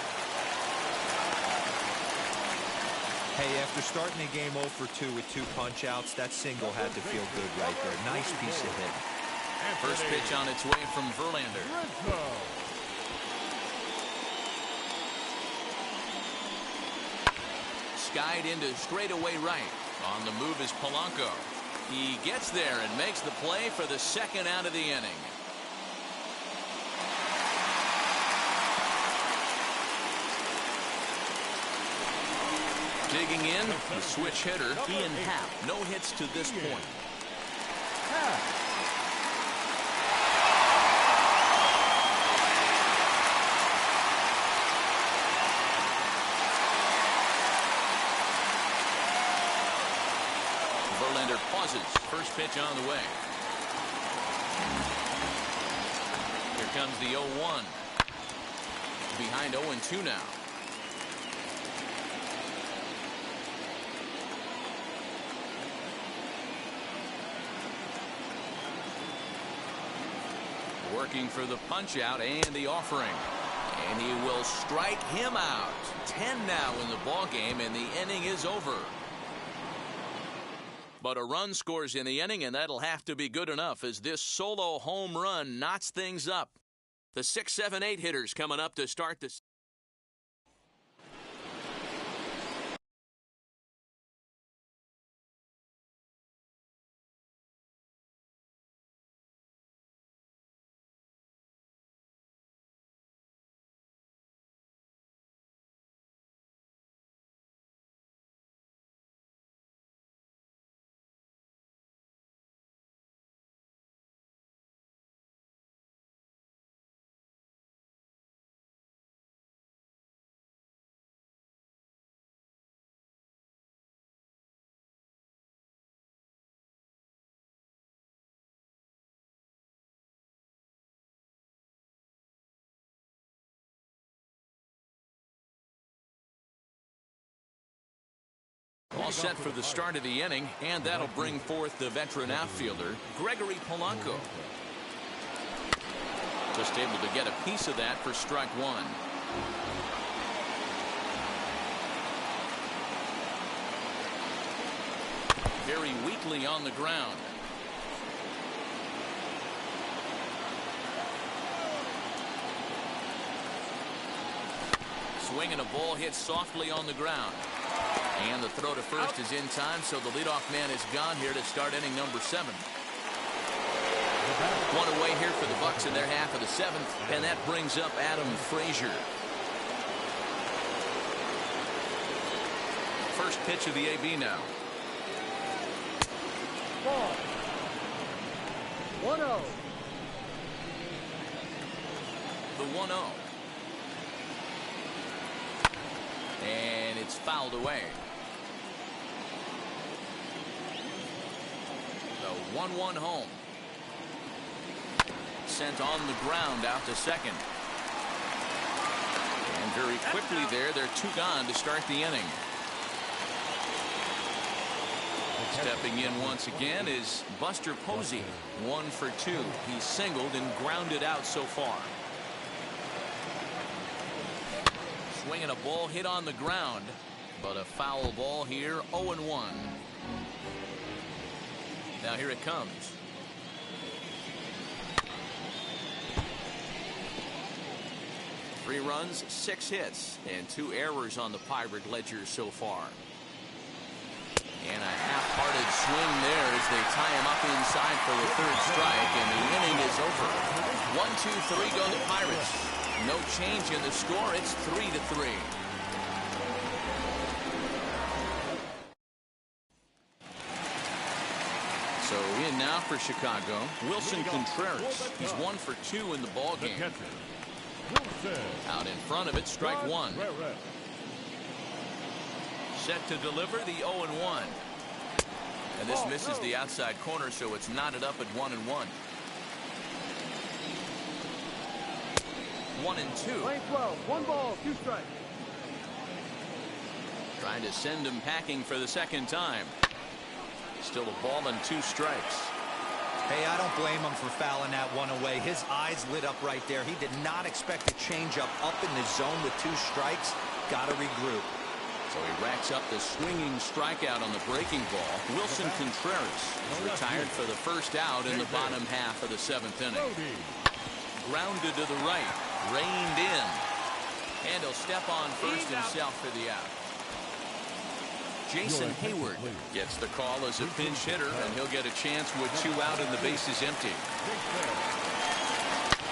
Hey, after starting the game 0 for 2 with 2 punch-outs, that single had to feel good right there. Nice piece of hit. First pitch on its way from Verlander. Skied into straightaway right. On the move is Polanco. He gets there and makes the play for the 2nd out of the inning. Digging in, the switch hitter, Ian Happ. No hits to this point. Left-hander pauses. First pitch on the way. Here comes the 0-1. Behind 0-2 now. Working for the punch out and the offering. And he will strike him out. 10 now in the ball game, and the inning is over. But a run scores in the inning, and that'll have to be good enough as this solo home run knots things up. The 6, 7, 8 hitters coming up to start this. All set for the start of the inning, and that'll bring forth the veteran outfielder, Gregory Polanco. Just able to get a piece of that for strike one. Very weakly on the ground. Swinging a ball hit softly on the ground. And the throw to first is in time, so the leadoff man is gone here to start inning number 7. One away here for the Bucks in their half of the 7th, and that brings up Adam Frazier. First pitch of the AB now. Ball. 1-0. The 1-0. And it's fouled away. The 1-1 home. Sent on the ground out to second. And very quickly there, they're 2 gone to start the inning. Stepping in once again is Buster Posey. 1 for 2. He's singled and grounded out so far. Swinging a ball hit on the ground, but a foul ball here, 0-1. Now here it comes. Three runs, 6 hits, and 2 errors on the Pirate ledger so far. And a half-hearted swing there as they tie him up inside for the 3rd strike, and the inning is over. 1, 2, 3 go the Pirates. No change in the score. It's 3-3. So in now for Chicago, Wilson Contreras. He's 1 for 2 in the ball game. Out in front of it, strike 1. Set to deliver the 0-1. And this misses the outside corner, so it's knotted up at 1-1. 1-2. Lane 12, 1 ball, 2 strikes. Trying to send him packing for the 2nd time. Still a ball and 2 strikes. Hey, I don't blame him for fouling that one away. His eyes lit up right there. He did not expect a changeup up in the zone with 2 strikes. Got to regroup. So he racks up the swinging strikeout on the breaking ball. Wilson Contreras is retired for the 1st out in the bottom half of the 7th inning. Grounded to the right, reined in, and he'll step on first himself for the out. Jason Hayward gets the call as a pinch hitter, and he'll get a chance with 2 out and the bases empty.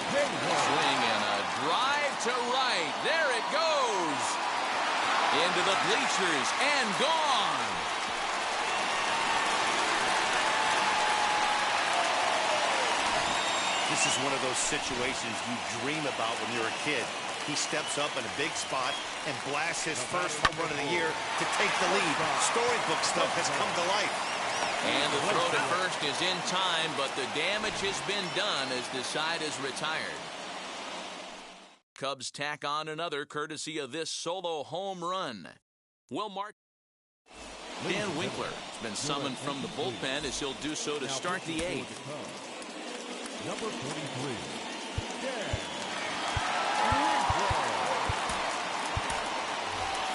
Swing and a drive to right. There it goes. Into the bleachers and gone. This is one of those situations you dream about when you're a kid. He steps up in a big spot and blasts his first home run of the year to take the lead. Storybook stuff has come to life. And the throw to first is in time, but the damage has been done as the side is retired. Cubs tack on another courtesy of this solo home run. Will Martin. Dan Winkler has been summoned from the bullpen as he'll do so to start the eighth. Number 43.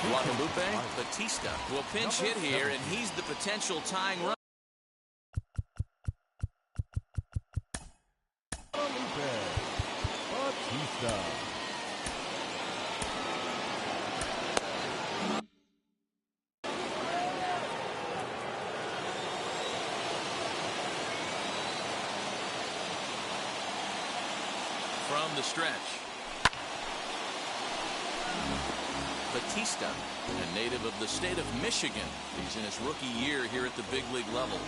Guadalupe Batista will pinch hit here, and he's the potential tying run. Batista. From the stretch, Batista, a native of the state of Michigan. He's in his rookie year here at the big league level.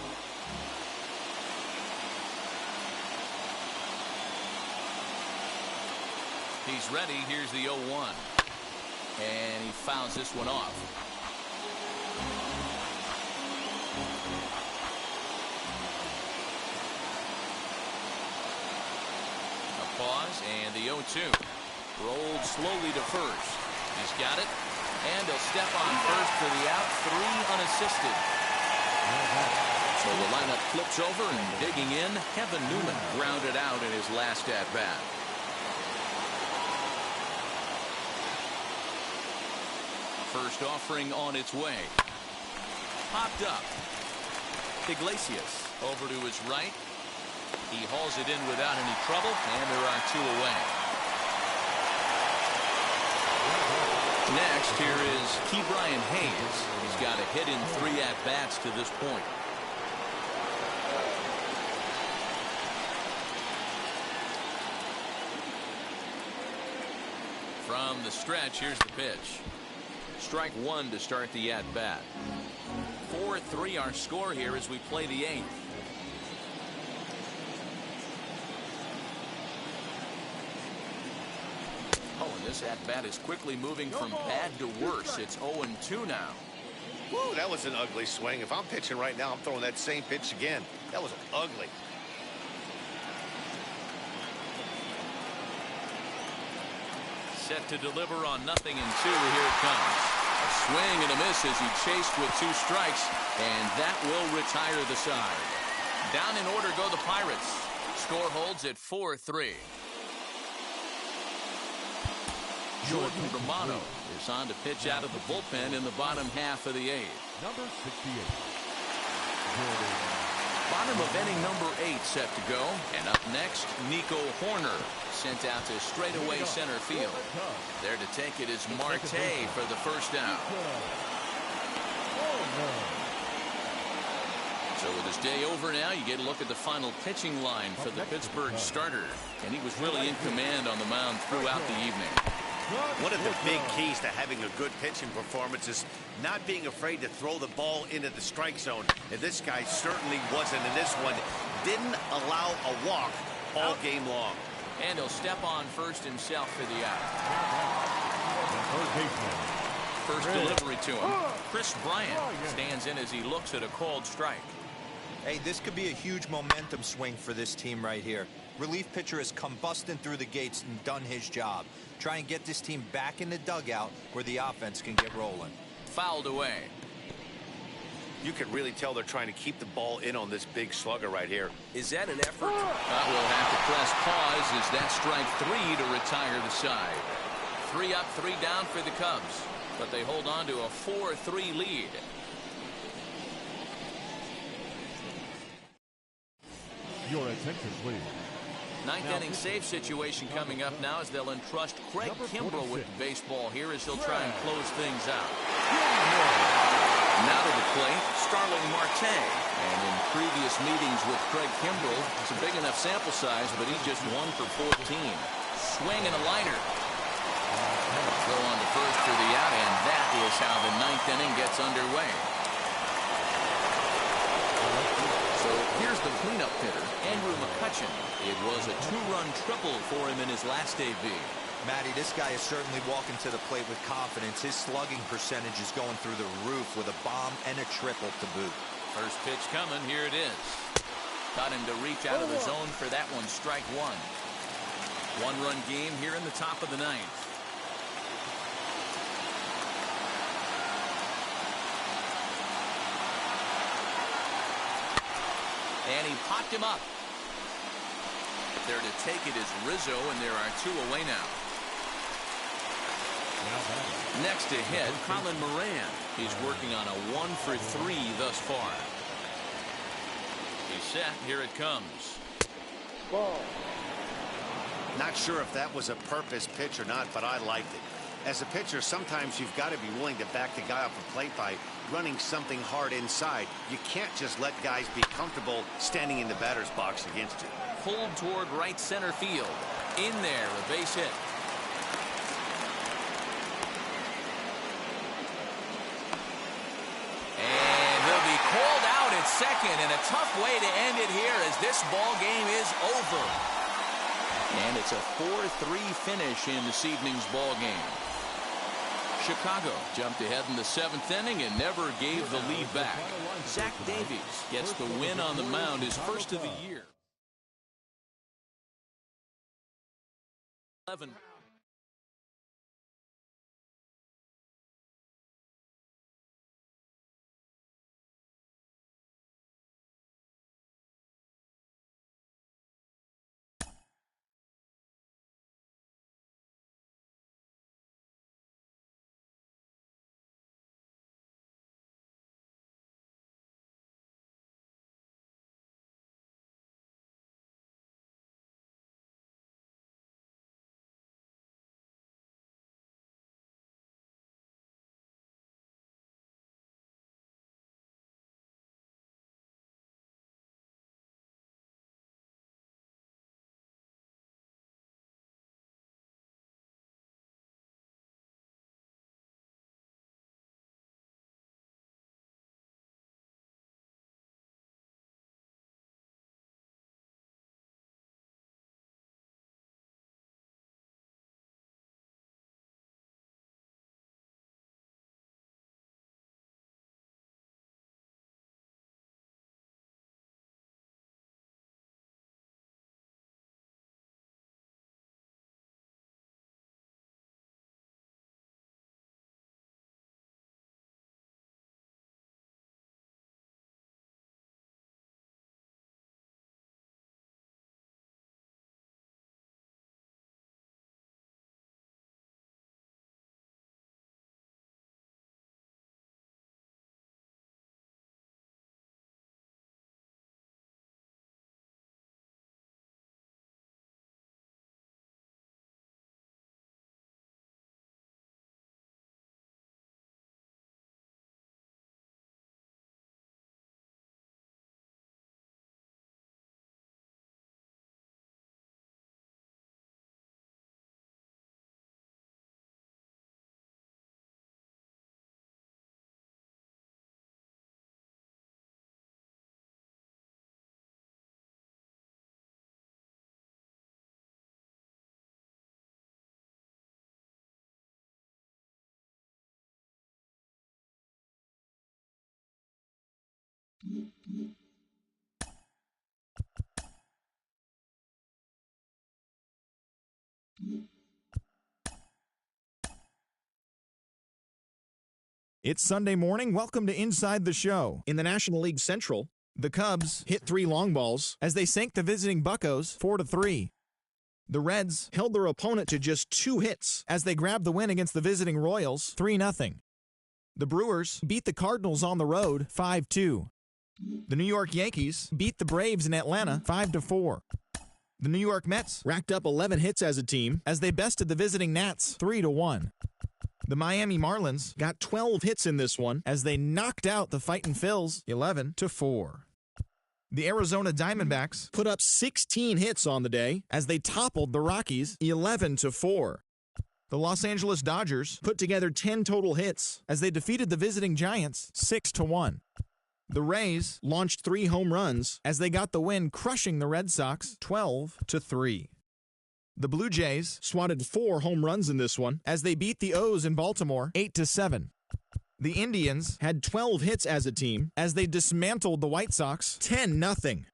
He's ready. Here's the 0-1. And he fouls this one off. Pause, and the 0-2. Rolled slowly to first. He's got it, and he'll step on first for the out, 3 unassisted. So the lineup flips over, and digging in, Kevin Newman grounded out in his last at-bat. First offering on its way. Popped up. Iglesias over to his right. He hauls it in without any trouble, and there are 2 away. Next, here is Ke'Bryan Hayes. He's got a hit in 3 at-bats to this point. From the stretch, here's the pitch. Strike 1 to start the at-bat. 4-3 our score here as we play the 8th. This at-bat is quickly moving from bad to worse. It's 0-2 now. Woo, that was an ugly swing. If I'm pitching right now, I'm throwing that same pitch again. That was ugly. Set to deliver on 0-2. Here it comes. A swing and a miss as he chased with 2 strikes, and that will retire the side. Down in order go the Pirates. Score holds at 4-3. Jordan Romano is on to pitch out of the bullpen in the bottom half of the 8th. Number 68. Bottom of inning number 8 set to go. And up next, Nico Horner sent out to straightaway center field. There to take it is Marte for the first down. So with his day over now, you get a look at the final pitching line for the Pittsburgh starter. And he was really in command on the mound throughout the evening. One of the big keys to having a good pitching performance is not being afraid to throw the ball into the strike zone. And this guy certainly wasn't in this one. Didn't allow a walk all game long. And he'll step on first himself for the out. First delivery to him. Chris Bryant stands in as he looks at a called strike. Hey, this could be a huge momentum swing for this team right here. Relief pitcher has come busting through the gates and done his job. Try and get this team back in the dugout where the offense can get rolling. Fouled away. You can really tell they're trying to keep the ball in on this big slugger right here. Is that an effort? We'll have to press pause as that strike 3 to retire the side. 3 up, 3 down for the Cubs. But they hold on to a 4-3 lead. Your attention, please. 9th inning save situation coming up now as they'll entrust Craig Kimbrell with the baseball here as he'll try and close things out. Now to the plate, Starling Marte. And in previous meetings with Craig Kimbrell, it's a big enough sample size, but he's just 1 for 14. Swing and a liner. Throw on to first for the out, and that is how the 9th inning gets underway. So here's the cleanup hitter, Andrew McCutchen. It was a 2-run triple for him in his last AB. Matty, this guy is certainly walking to the plate with confidence. His slugging percentage is going through the roof with a bomb and a triple to boot. First pitch coming. Here it is. Got him to reach out of the zone for that one. Strike one. One-run game here in the top of the ninth. And he popped him up. There to take it is Rizzo, and there are two away now. Next to hit, Colin Moran. He's working on a 1-for-3 thus far. He's set. Here it comes. Ball. Not sure if that was a purpose pitch or not, but I liked it. As a pitcher, sometimes you've got to be willing to back the guy off the plate by running something hard inside. You can't just let guys be comfortable standing in the batter's box against you. Pulled toward right center field. In there, a base hit. And he'll be called out at second, and a tough way to end it here as this ball game is over. And it's a 4-3 finish in this evening's ball game. Chicago jumped ahead in the 7th inning and never gave the lead back. Zach Davies gets the win on the mound, his first of the year. 11. It's Sunday morning. Welcome to Inside the Show. In the National League Central, the Cubs hit 3 long balls as they sank the visiting Buccos 4-3. The Reds held their opponent to just 2 hits as they grabbed the win against the visiting Royals 3-0. The Brewers beat the Cardinals on the road 5-2. The New York Yankees beat the Braves in Atlanta 5-4. The New York Mets racked up 11 hits as a team as they bested the visiting Nats 3-1. The Miami Marlins got 12 hits in this one as they knocked out the Fightin' Phils 11-4. The Arizona Diamondbacks put up 16 hits on the day as they toppled the Rockies 11-4. The Los Angeles Dodgers put together 10 total hits as they defeated the visiting Giants 6-1. The Rays launched 3 home runs as they got the win, crushing the Red Sox 12-3. The Blue Jays swatted 4 home runs in this one as they beat the O's in Baltimore 8-7. The Indians had 12 hits as a team as they dismantled the White Sox 10-0.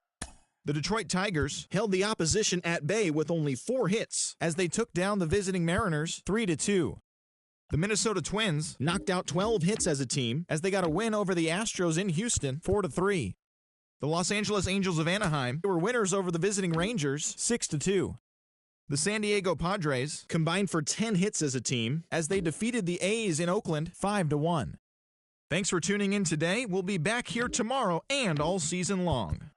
The Detroit Tigers held the opposition at bay with only 4 hits as they took down the visiting Mariners 3-2. The Minnesota Twins knocked out 12 hits as a team as they got a win over the Astros in Houston 4-3. The Los Angeles Angels of Anaheim were winners over the visiting Rangers 6-2. The San Diego Padres combined for 10 hits as a team as they defeated the A's in Oakland 5-1. Thanks for tuning in today. We'll be back here tomorrow and all season long.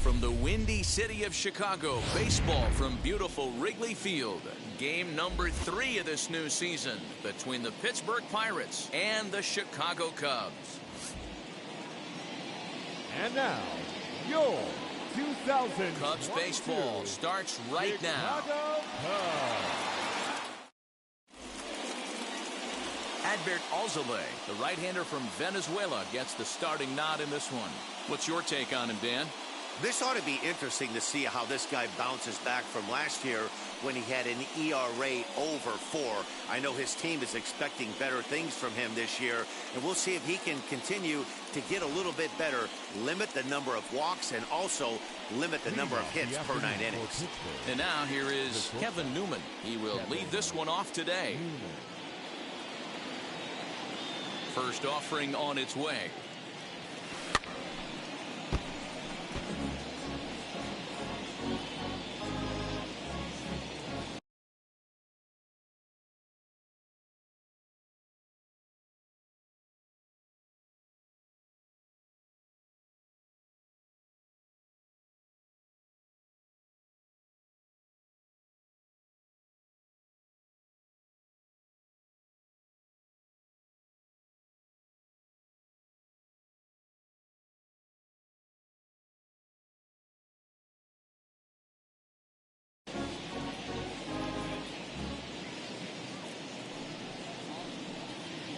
From the windy city of Chicago, baseball from beautiful Wrigley Field. Game number 3 of this new season between the Pittsburgh Pirates and the Chicago Cubs. And now, your 2000 Cubs baseball starts right now. Adbert Alzolay, the right-hander from Venezuela, gets the starting nod in this one. What's your take on him, Dan? This ought to be interesting to see how this guy bounces back from last year when he had an ERA over 4. I know his team is expecting better things from him this year, and we'll see if he can continue to get a little bit better, limit the number of walks, and also limit the number of hits per 9 innings. And now here is Kevin Newman. He will lead this one off today. First offering on its way.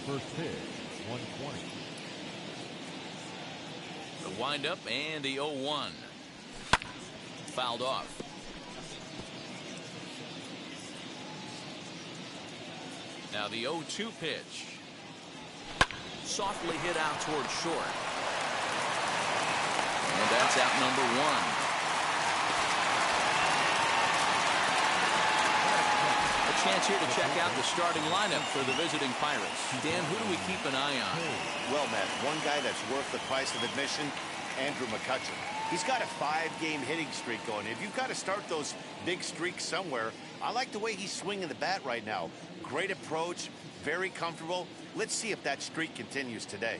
First pitch, 120. The windup and the 0-1. Fouled off. Now the 0-2 pitch. Softly hit out toward short. And that's out number 1. Chance here to check out the starting lineup for the visiting Pirates. Dan, who do we keep an eye on? Well, Matt, one guy that's worth the price of admission, Andrew McCutchen. He's got a 5-game hitting streak going. If you've got to start those big streaks somewhere, I like the way he's swinging the bat right now. Great approach, very comfortable. Let's see if that streak continues today.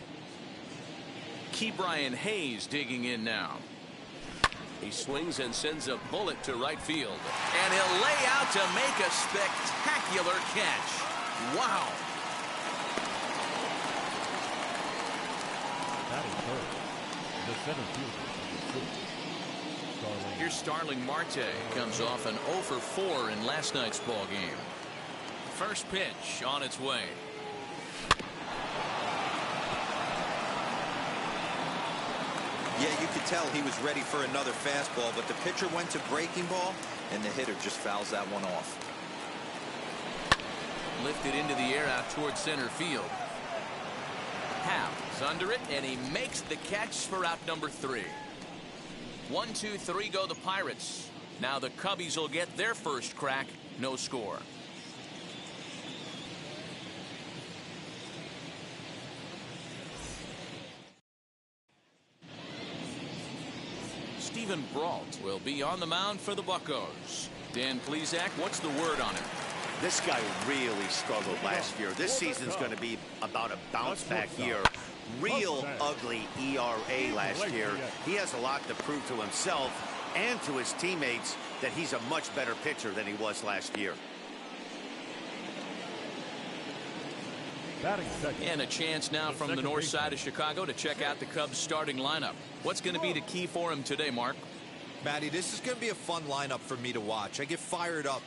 Ke'Bryan Hayes digging in now. He swings and sends a bullet to right field. And he'll lay out to make a spectacular catch. Wow. Batting third, the center fielder. Here's Starling Marte. Comes off an 0 for 4 in last night's ball game. First pitch on its way. Yeah, you could tell he was ready for another fastball, but the pitcher went to breaking ball, and the hitter just fouls that one off. Lifted into the air out towards center field. Howe's under it, and he makes the catch for out number 3. 1, 2, 3 go the Pirates. Now the Cubbies will get their first crack. No score. Steven Brault will be on the mound for the Buccos. Dan Plesac, what's the word on him? This guy really struggled last year. This season's going to be about a bounce-back year. Real ugly ERA last year. He has a lot to prove to himself and to his teammates that he's a much better pitcher than he was last year. And a chance now from the north side of Chicago to check out the Cubs starting lineup. What's going to be the key for him today, Mark? Matty, this is going to be a fun lineup for me to watch. I get fired up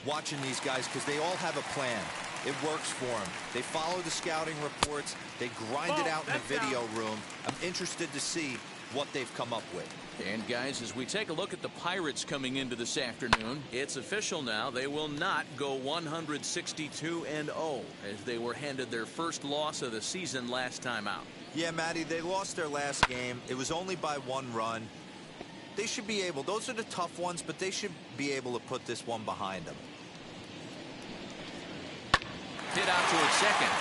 watching these guys because they all have a plan. It works for them. They follow the scouting reports. They grind it out in the video room. I'm interested to see what they've come up with. And guys, as we take a look at the Pirates coming into this afternoon, it's official now. They will not go 162-0 as they were handed their first loss of the season last time out. Yeah, Matty, they lost their last game. It was only by 1 run. They should be able, those are the tough ones, but they should be able to put this one behind them. Hit out towards second.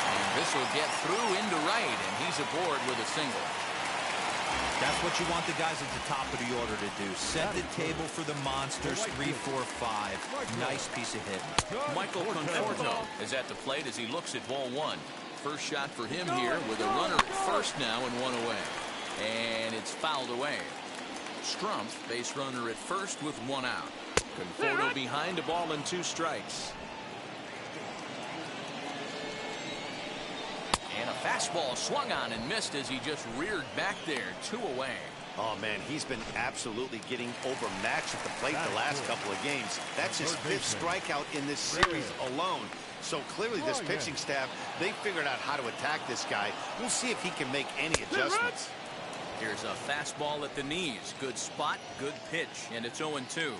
And this will get through into right, and he's aboard with a single. That's what you want the guys at the top of the order to do. Set the table for the monsters. 3, 4, 5. Nice piece of hit. Michael Conforto is at the plate as he looks at ball 1. First shot for him here with a runner at first now and 1 away. And it's fouled away. Strumpf, base runner at first with 1 out. Conforto behind, a ball and 2 strikes. And a fastball swung on and missed as he just reared back there. 2 away. Oh, man, he's been absolutely getting overmatched at the plate the last couple of games. That's his 5th strikeout in this series alone. So clearly this pitching staff, they figured out how to attack this guy. We'll see if he can make any adjustments. Here's a fastball at the knees. Good spot, good pitch, and it's 0-2.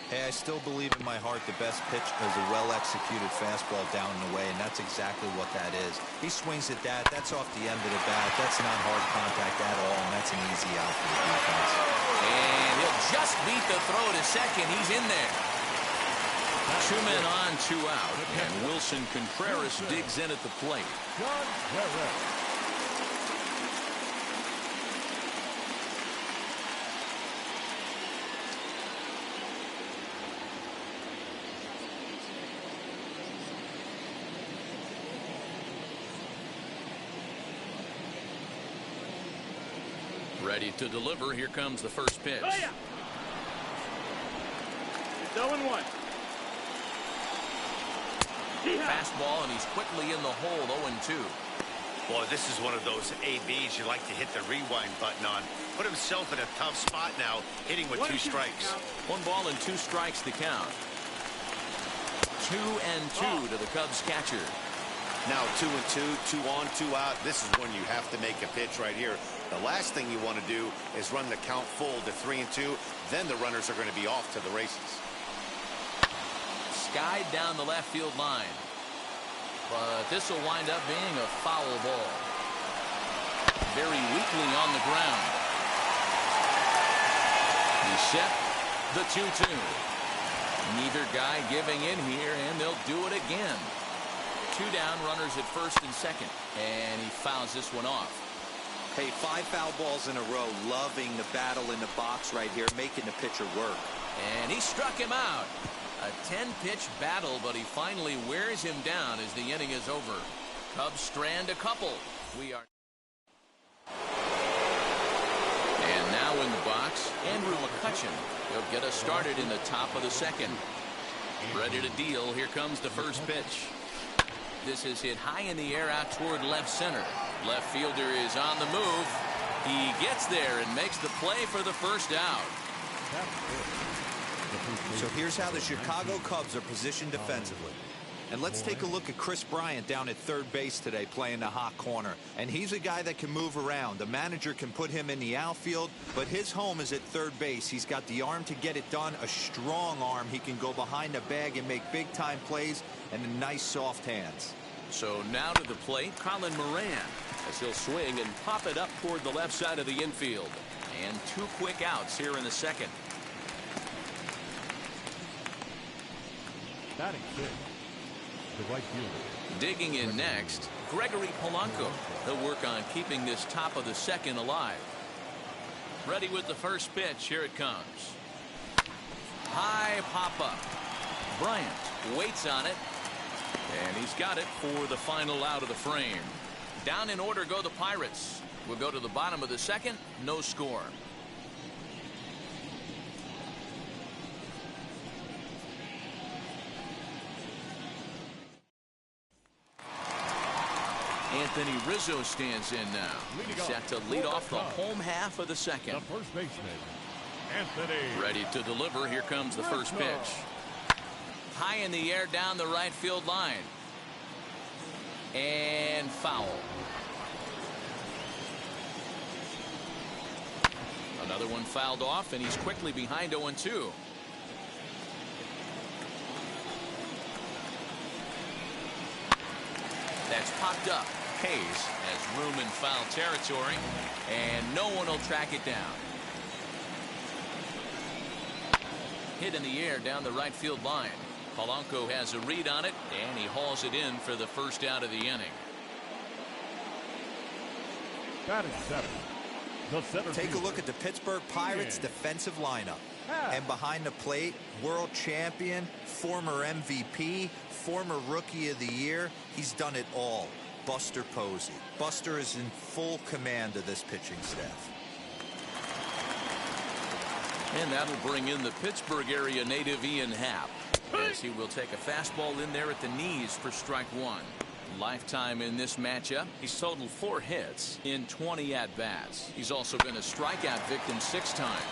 Hey, I still believe in my heart the best pitch is a well-executed fastball down and away, and that's exactly what that is. He swings at that. That's off the end of the bat. That's not hard contact at all, and that's an easy out for the defense. And he'll just beat the throw to second. He's in there. 2 men on, 2 out, and Wilson Contreras digs in at the plate. Ready to deliver. Here comes the first pitch. It's 0-1. Fastball, and he's quickly in the hole. 0-2. Boy, this is one of those ABs you like to hit the rewind button on. Put himself in a tough spot now, hitting with 2 strikes. 1 ball and 2 strikes to count. 2-2 to the Cubs catcher. Now 2-2, 2 on, 2 out. This is when you have to make a pitch right here. The last thing you want to do is run the count full to 3-2. Then the runners are going to be off to the races. Skied down the left field line. But this will wind up being a foul ball. Very weakly on the ground. He set the 2-2. Neither guy giving in here, and they'll do it again. 2 down, runners at first and second, and he fouls this one off. Hey, 5 foul balls in a row. Loving the battle in the box right here, making the pitcher work. And he struck him out. A 10-pitch battle, but he finally wears him down as the inning is over. Cubs strand a couple. And now in the box, Andrew McCutchen. He'll get us started in the top of the second. Ready to deal. Here comes the first pitch. This is hit high in the air out toward left center. Left fielder is on the move. He gets there and makes the play for the first out. So here's how the Chicago Cubs are positioned defensively. And let's take a look at Chris Bryant down at third base today playing the hot corner. And he's a guy that can move around. The manager can put him in the outfield, but his home is at third base. He's got the arm to get it done, a strong arm. He can go behind the bag and make big-time plays, and the nice soft hands. So now to the plate, Colin Moran, as he'll swing and pop it up toward the left side of the infield. And 2 quick outs here in the second. Batting 6, the right fielder. Digging in next, Gregory Polanco. He'll work on keeping this top of the second alive. Ready with the first pitch. Here it comes. High pop-up. Bryant waits on it. And he's got it for the final out of the frame. Down in order go the Pirates. We'll go to the bottom of the second. No score. Anthony Rizzo stands in now. He's set to lead off the home half of the second. The first baseman, Anthony. Ready to deliver. Here comes the first pitch. High in the air down the right field line. And foul. Another one fouled off, and he's quickly behind 0-2. That's popped up. Hayes has room in foul territory, and no one will track it down. Hit in the air down the right field line. Polanco has a read on it, and he hauls it in for the first out of the inning. Batting seven. The center Take a fielder. look at the Pittsburgh Pirates defensive lineup. And behind the plate, world champion, former MVP, former Rookie of the Year. He's done it all. Buster Posey. Buster is in full command of this pitching staff. And that'll bring in the Pittsburgh area native Ian Happ, as he will take a fastball in there at the knees for strike one. Lifetime in this matchup, he's totaled 4 hits in 20 at-bats. He's also been a strikeout victim 6 times.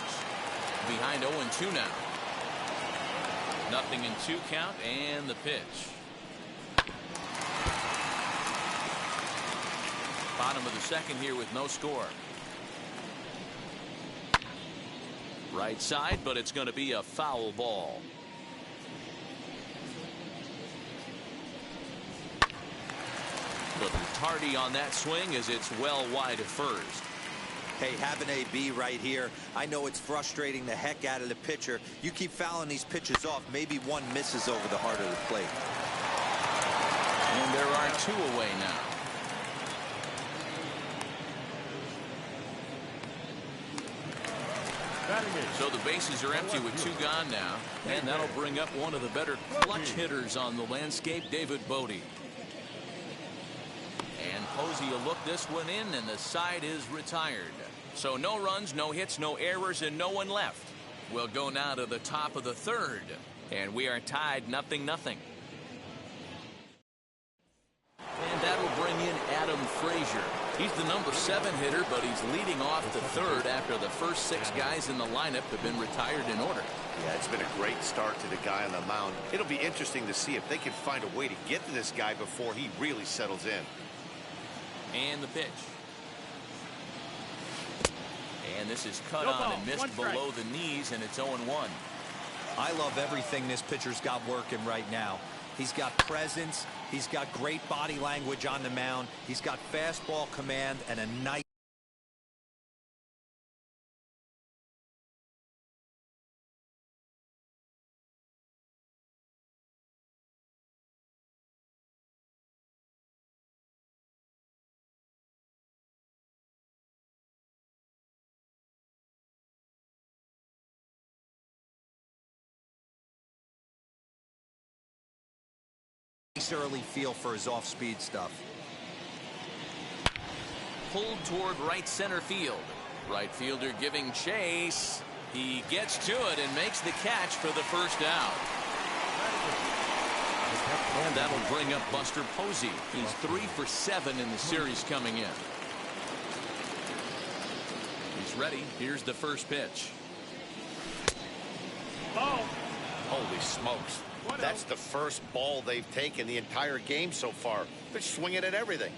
Behind 0-2 now. Nothing in 2 count, and the pitch. Bottom of the second here with no score. Right side, but it's going to be a foul ball. Little tardy on that swing as it's well wide of first. Hey, have an AB right here. I know it's frustrating the heck out of the pitcher. You keep fouling these pitches off, maybe one misses over the heart of the plate. And there are 2 away now. So the bases are empty with 2 gone now, and that'll bring up one of the better clutch hitters on the landscape, David Bodie. And Posey will look this one in, and the side is retired. So no runs, no hits, no errors, and no one left. We'll go now to the top of the third, and we are tied 0-0. And that will bring in Adam Frazier. He's the number 7 hitter, but he's leading off the third after the first 6 guys in the lineup have been retired in order. Yeah, it's been a great start to the guy on the mound. It'll be interesting to see if they can find a way to get to this guy before he really settles in. And the pitch. And this is cut on and missed below the knees, and it's 0-1. I love everything this pitcher's got working right now. He's got presence. He's got great body language on the mound. He's got fastball command and a nice. Early feel for his off-speed stuff. Pulled toward right center field. Right fielder giving chase. He gets to it and makes the catch for the first out. And that'll bring up Buster Posey. He's 3 for 7 in the series coming in. He's ready. Here's the first pitch. Oh. Holy smokes. That's the first ball they've taken the entire game so far. They're swinging at everything.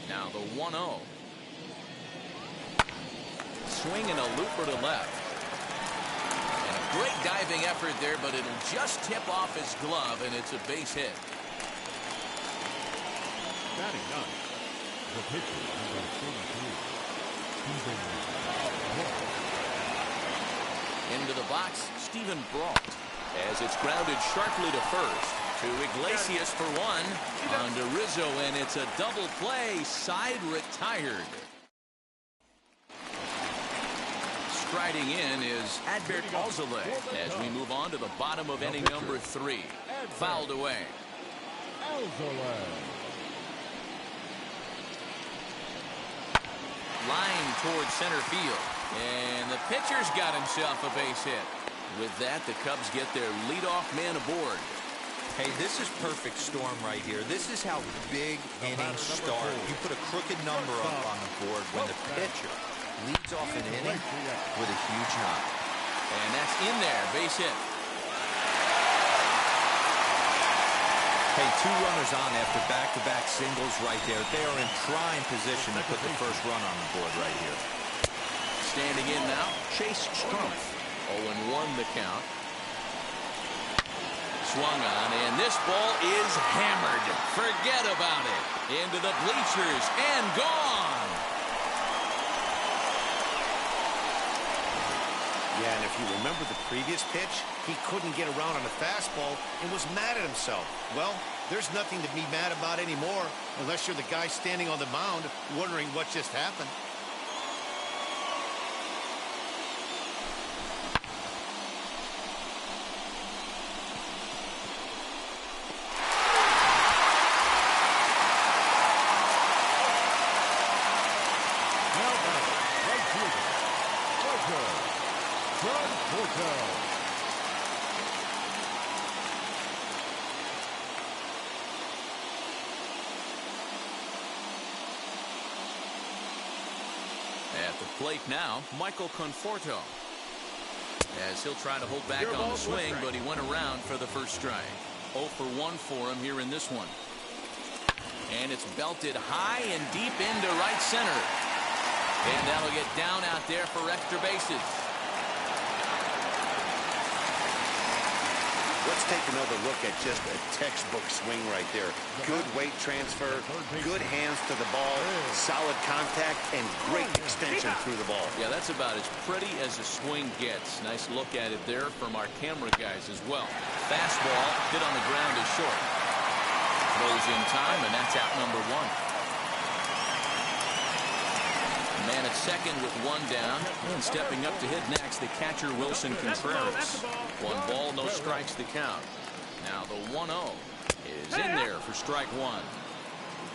Now the 1-0. Swinging a looper to left. And a great diving effort there, but it'll just tip off his glove, and it's a base hit. Batting 9. The pitcher, number 43. Into the box, Stephen Brault. As it's grounded sharply to first. To Iglesias for 1. On to Rizzo, and it's a double play. Side retired. Striding in is Adbert Alzale as we move on to the bottom of inning number 3. Fouled away. Line towards center field. And the pitcher's got himself a base hit. With that, the Cubs get their leadoff man aboard. Hey, this is perfect storm right here. This is how big innings start. You put a crooked number up on the board when the pitcher leads off an inning with a huge knock. And that's in there, base hit. Hey, 2 runners on after back-to-back singles right there. They are in prime position to put the first run on the board right here. Standing in now, Chase Strumpf. 0-1 the count. Swung on, and this ball is hammered. Forget about it. Into the bleachers and gone. Yeah, and if you remember the previous pitch, he couldn't get around on a fastball and was mad at himself. Well, there's nothing to be mad about anymore unless you're the guy standing on the mound wondering what just happened. At the plate now, Michael Conforto. As he'll try to hold back on the swing, but he went around for the first strike. 0 for 1 for him here in this one. And it's belted high and deep into right center. And that'll get down out there for extra bases. Let's take another look at just a textbook swing right there. Good weight transfer, good hands to the ball, solid contact, and great extension through the ball. Yeah, that's about as pretty as a swing gets. Nice look at it there from our camera guys as well. Fastball hit on the ground is short. Throws in time, and that's out number 1. Man at second with 1 down, and stepping up to hit next, the catcher Wilson Contreras. 1 ball, no strikes to count. Now the 1-0 is in there for strike 1.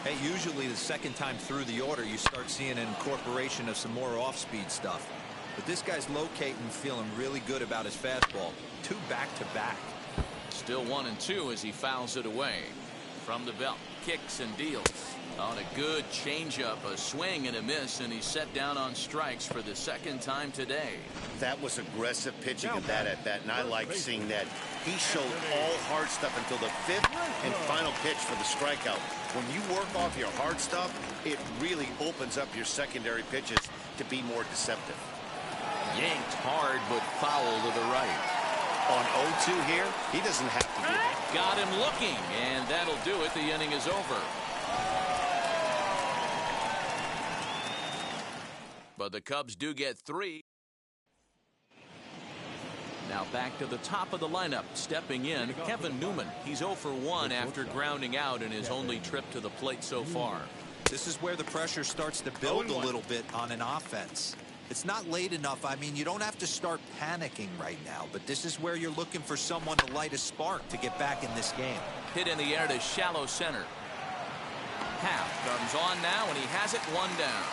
Hey, usually the second time through the order, you start seeing an incorporation of some more off-speed stuff. But this guy's locating, feeling really good about his fastball. 2 back-to-back. Still 1-2 as he fouls it away. From the belt, kicks and deals. On a good changeup, a swing and a miss, and he's set down on strikes for the second time today. That was aggressive pitching at that at-bat, and I like seeing that. He showed all hard stuff until the 5th and final pitch for the strikeout. When you work off your hard stuff, it really opens up your secondary pitches to be more deceptive. Yanked hard, but foul to the right. On 0-2 here, he doesn't have to get it. Got him looking, and that'll do it. The inning is over. But the Cubs do get 3. Now back to the top of the lineup. Stepping in, Kevin Newman. He's 0 for 1 after grounding out in his only trip to the plate so far. This is where the pressure starts to build a little bit on an offense. It's not late enough. I mean, you don't have to start panicking right now, but this is where you're looking for someone to light a spark to get back in this game. Hit in the air to shallow center. Half comes on now, and he has it 1 down.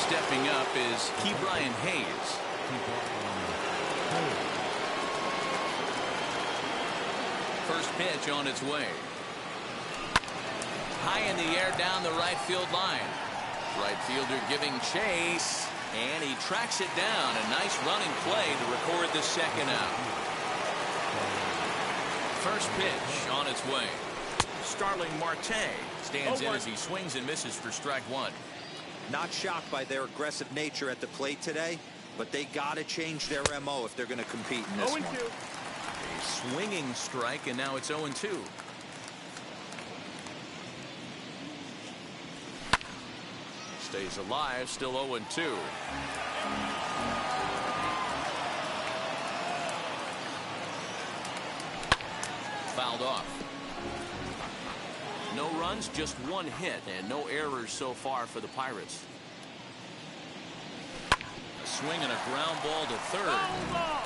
Stepping up is Ke'Bryan Hayes. First pitch on its way. High in the air down the right field line. Right fielder giving chase, and he tracks it down. A nice running play to record the second out. First pitch on its way. Starling Marte stands in as he swings and misses for strike 1. Not shocked by their aggressive nature at the plate today, but they got to change their MO if they're going to compete in this one. A swinging strike, and now it's 0-2. Stays alive, still 0-2. Fouled off. No runs, just 1 hit, and no errors so far for the Pirates. swing and a ground ball to third.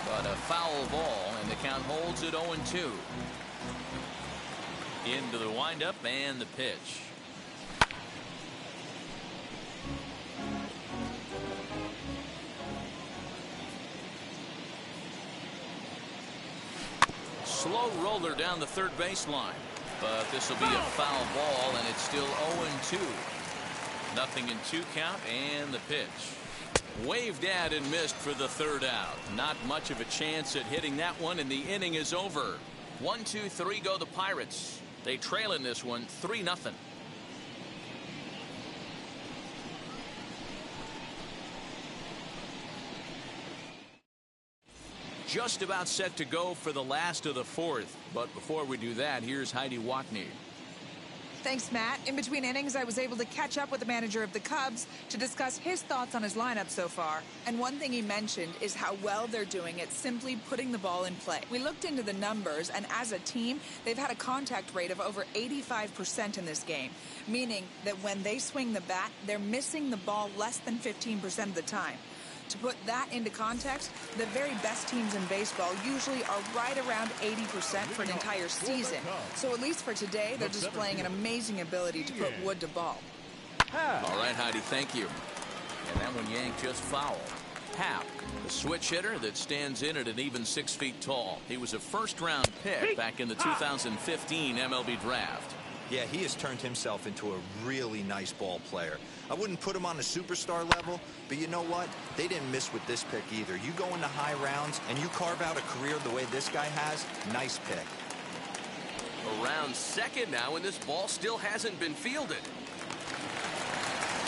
But a foul ball, and the count holds at 0-2. Into the windup and the pitch. Slow roller down the third baseline. But this will be a foul ball, and it's still 0-2. Nothing in 2 count, and the pitch. Waved at and missed for the third out. Not much of a chance at hitting that one, and the inning is over. 1, 2, 3 go the Pirates. They trail in this one 3-0. Just about set to go for the last of the fourth. But before we do that, here's Heidi Watney. Thanks, Matt. In between innings, I was able to catch up with the manager of the Cubs to discuss his thoughts on his lineup so far. And one thing he mentioned is how well they're doing at simply putting the ball in play. We looked into the numbers, and as a team, they've had a contact rate of over 85% in this game, meaning that when they swing the bat, they're missing the ball less than 15% of the time. To put that into context, the very best teams in baseball usually are right around 80% for an entire season. So at least for today, they're displaying an amazing ability to put wood to ball. All right, Heidi, thank you. And that one yanked just foul. Happ, the switch hitter that stands in at an even 6 feet tall. He was a first-round pick back in the 2015 MLB draft. Yeah, he has turned himself into a really nice ball player. I wouldn't put him on a superstar level, but you know what? They didn't miss with this pick either. You go into high rounds and you carve out a career the way this guy has, nice pick. Around second now, and this ball still hasn't been fielded.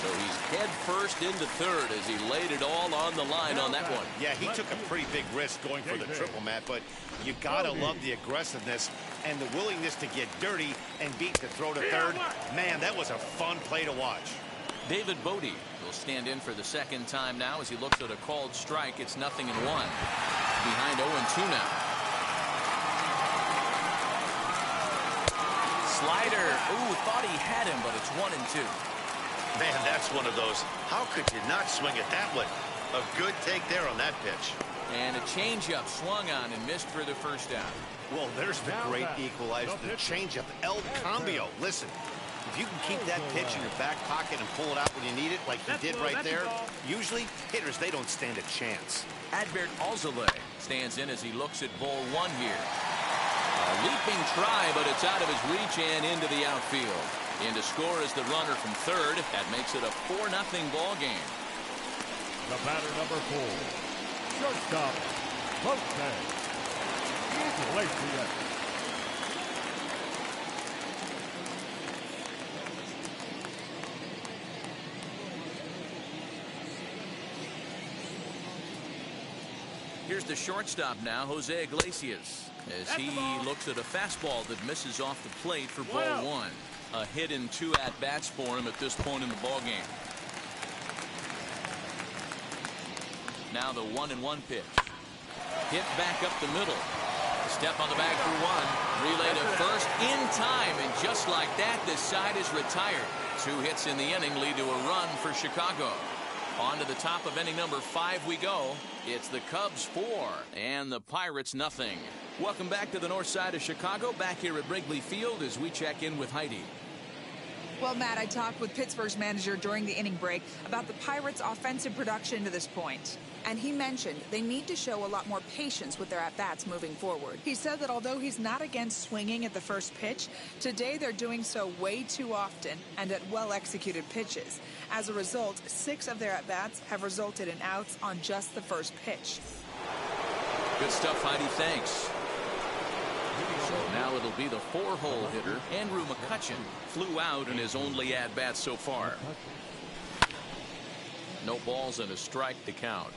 So he's head first into third as he laid it all on the line on that one. Yeah, he took a pretty big risk going for the triple, Matt, but you gotta love the aggressiveness and the willingness to get dirty and beat to throw to third. Man, that was a fun play to watch. David Bodie will stand in for the second time now as he looks at a called strike. It's 0-1. Behind 0-2 now. Slider. Ooh, thought he had him, but it's 1-2. Man, that's one of those. How could you not swing at that one? A good take there on that pitch. And a changeup swung on and missed for the first down. Well, there's the great equalizer, the changeup, El Cambio. Listen, if you can keep that pitch in your back pocket and pull it out when you need it, like he did right there, usually hitters, they don't stand a chance. Adbert Alzolay stands in as he looks at ball one here. A leaping try, but it's out of his reach and into the outfield. In to score is the runner from third. That makes it a 4-0 ball game. The batter number 4, shortstop, Lopez. Iglesias. Here's the shortstop now, Jose Iglesias, as he looks at a fastball that misses off the plate for ball one. A hit in 2 at-bats for him at this point in the ball game. Now the 1-1 pitch. Hit back up the middle. Step on the bag for one. Relay to first in time, and just like that, this side is retired. 2 hits in the inning lead to a run for Chicago. On to the top of inning number 5 we go. It's the Cubs 4 and the Pirates 0. Welcome back to the north side of Chicago, back here at Wrigley Field as we check in with Heidi. Well, Matt, I talked with Pittsburgh's manager during the inning break about the Pirates' offensive production to this point. And he mentioned they need to show a lot more patience with their at-bats moving forward. He said that although he's not against swinging at the first pitch, today they're doing so way too often and at well-executed pitches. As a result, 6 of their at-bats have resulted in outs on just the first pitch. Good stuff, Heidi. Thanks. So now it'll be the 4-hole hitter, Andrew McCutchen. Flew out in his only at-bat so far. No balls and a strike to count.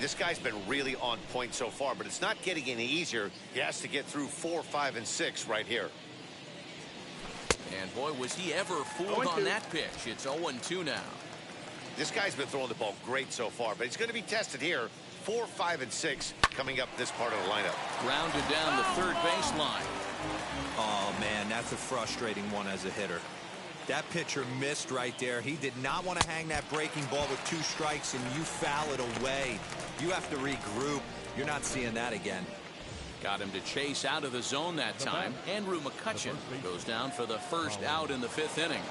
This guy's been really on point so far, but it's not getting any easier. He has to get through 4, 5, and 6 right here. And boy, was he ever fooled on that pitch. It's 0-2 now. This guy's been throwing the ball great so far, but he's going to be tested here. 4, 5, and 6 coming up this part of the lineup. Grounded down the third baseline. Oh, man, that's a frustrating one as a hitter. That pitcher missed right there. He did not want to hang that breaking ball with 2 strikes, and you foul it away. You have to regroup. You're not seeing that again. Got him to chase out of the zone that time. Andrew McCutchen goes down for the first out in the 5th inning.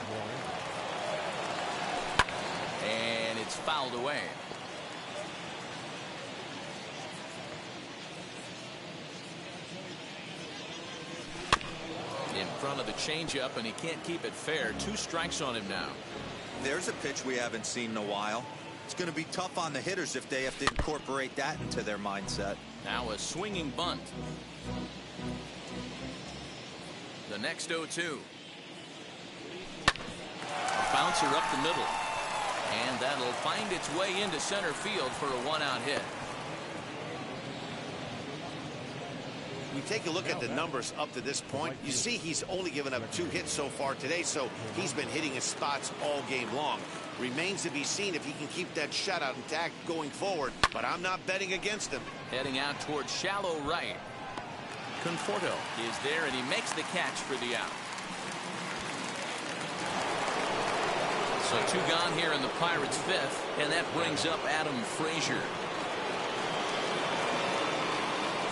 And it's fouled away. In front of the changeup, and he can't keep it fair. 2 strikes on him now. There's a pitch we haven't seen in a while. It's going to be tough on the hitters if they have to incorporate that into their mindset. Now a swinging bunt. The next 0-2. A bouncer up the middle. And that'll find its way into center field for a 1-out hit. You take a look at the numbers up to this point, you see he's only given up 2 hits so far today, so he's been hitting his spots all game long. Remains to be seen if he can keep that shutout intact going forward, but I'm not betting against him. Heading out towards shallow right. Conforto is there, and he makes the catch for the out. So 2 gone here in the Pirates' 5th, and that brings up Adam Frazier.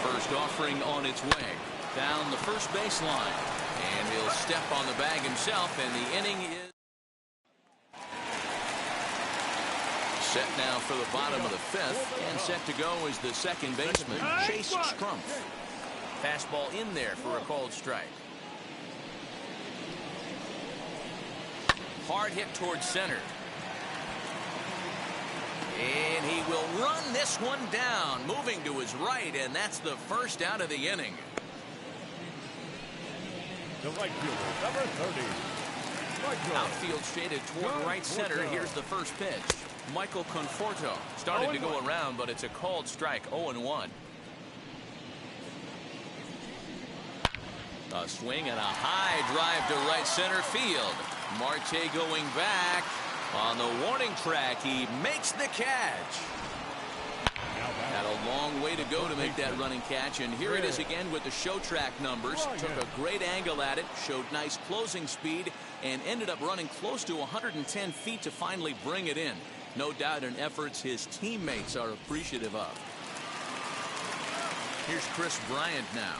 First offering on its way down the first baseline, and he'll step on the bag himself, and the inning is set now for the bottom of the 5th, and set to go is the second baseman, Chase Strumpf. Fastball in there for a called strike. Hard hit towards center. And he will run this one down, moving to his right, and that's the first out of the inning. The right fielder, number 30. Outfield shaded toward right center. Here's the first pitch. Michael Conforto started to go around, but it's a called strike, 0-1. A swing and a high drive to right center field. Marte going back. On the warning track, he makes the catch. Had a long way to go to make that running catch, and here it is again with the show track numbers. Took a great angle at it, showed nice closing speed, and ended up running close to 110 feet to finally bring it in. No doubt an efforts his teammates are appreciative of. Here's Chris Bryant now.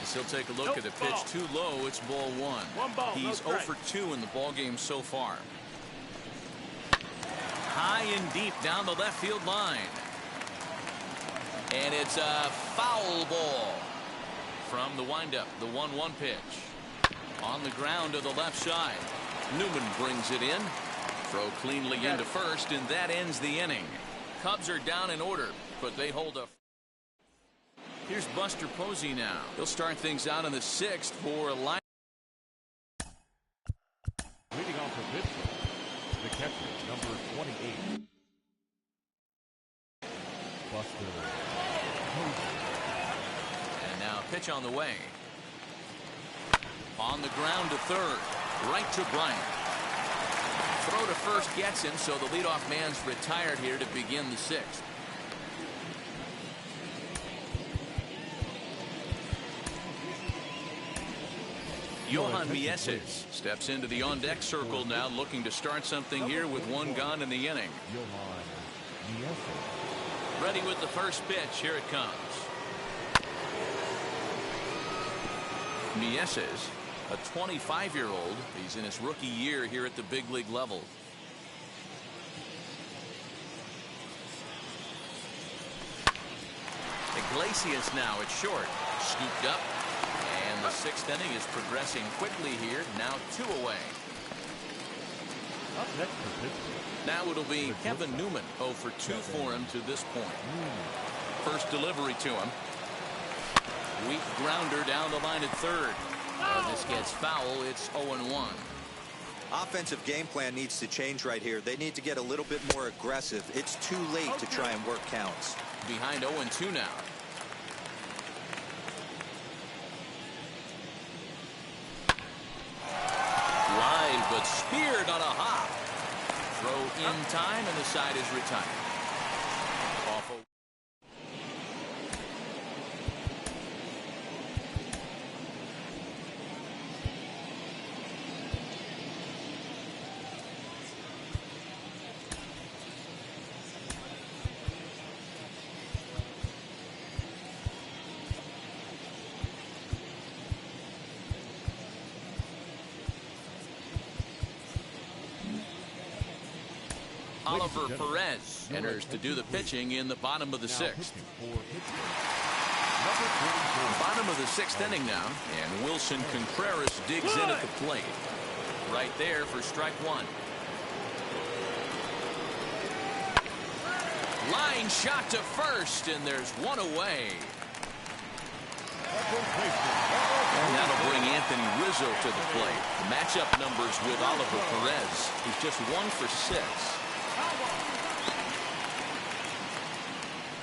As he'll take a look at the pitch too low. It's ball 1. He's 0 for 2 in the ball game so far. High and deep down the left field line. And it's a foul ball from the windup. The 1-1 pitch. On the ground to the left side. Newman brings it in. Throw cleanly into first, and that ends the inning. Cubs are down in order, but they hold up. Here's Buster Posey now. He'll start things out in the 6th for a line. Leading off the pitch, the catcher, number 28. Buster Posey. And now pitch on the way. On the ground to third. Right to Bryant. Throw to first gets him, so the leadoff man's retired here to begin the 6th. Johan Mieses steps into the on-deck circle now, looking to start something here with 1 gone in the inning. Ready with the first pitch. Here it comes. Mieses, a 25-year-old. He's in his rookie year here at the big league level. Iglesias now at short. Scooped up. And the 6th inning is progressing quickly here. Now 2 away. Up next for pitch. Now it'll be Kevin Newman. 0 for 2 for him to this point. First delivery to him. Weak grounder down the line at third. This gets foul. It's 0-1. Offensive game plan needs to change right here. They need to get a little bit more aggressive. It's too late to try and work counts. Behind 0-2 now. Line, but speared on a hop. Throw in time, and the side is retired. Awful. Oliver Perez enters to do the pitching in the bottom of the sixth. Bottom of the sixth inning now, and Wilson Contreras digs in at the plate. Right there for strike one. Line shot to first, and there's one away. And that'll bring Anthony Rizzo to the plate. The matchup numbers with Oliver Perez. He's just 1 for 6.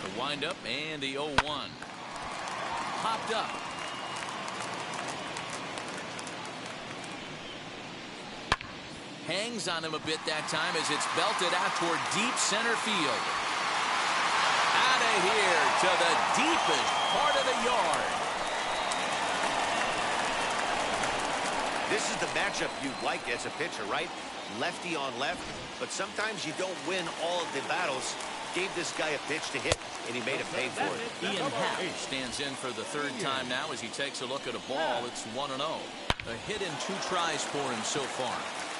The windup and the 0-1. Popped up. Hangs on him a bit that time as it's belted out toward deep center field. Out of here to the deepest part of the yard. This is the matchup you'd like as a pitcher, right? Lefty on left, but sometimes you don't win all of the battles. Gave this guy a pitch to hit, and he made him pay for it. Ian Happ stands in for the third time now as he takes a look at a ball. It's 1-0. A hit in 2 tries for him so far.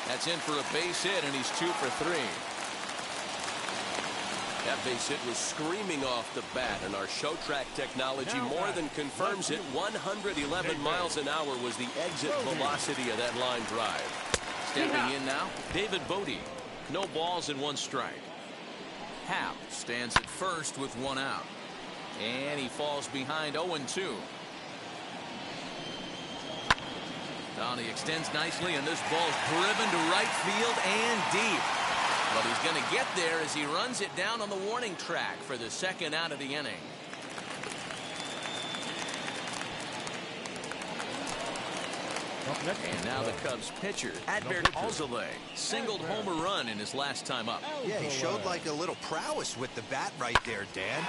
That's in for a base hit, and he's 2 for 3. That base hit was screaming off the bat, and our show track technology more than confirms it. 111 miles an hour was the exit velocity of that line drive. Stepping in now, David Bodie. No balls and 1 strike. Happ stands at first with 1 out. And he falls behind 0-2. Now he extends nicely, and this ball's driven to right field and deep. But he's going to get there as he runs it down on the warning track for the 2nd out of the inning. And now the Cubs pitcher, Adbert Alzolay, singled home a run in his last time up. Yeah, he showed like a little prowess with the bat right there, Dan.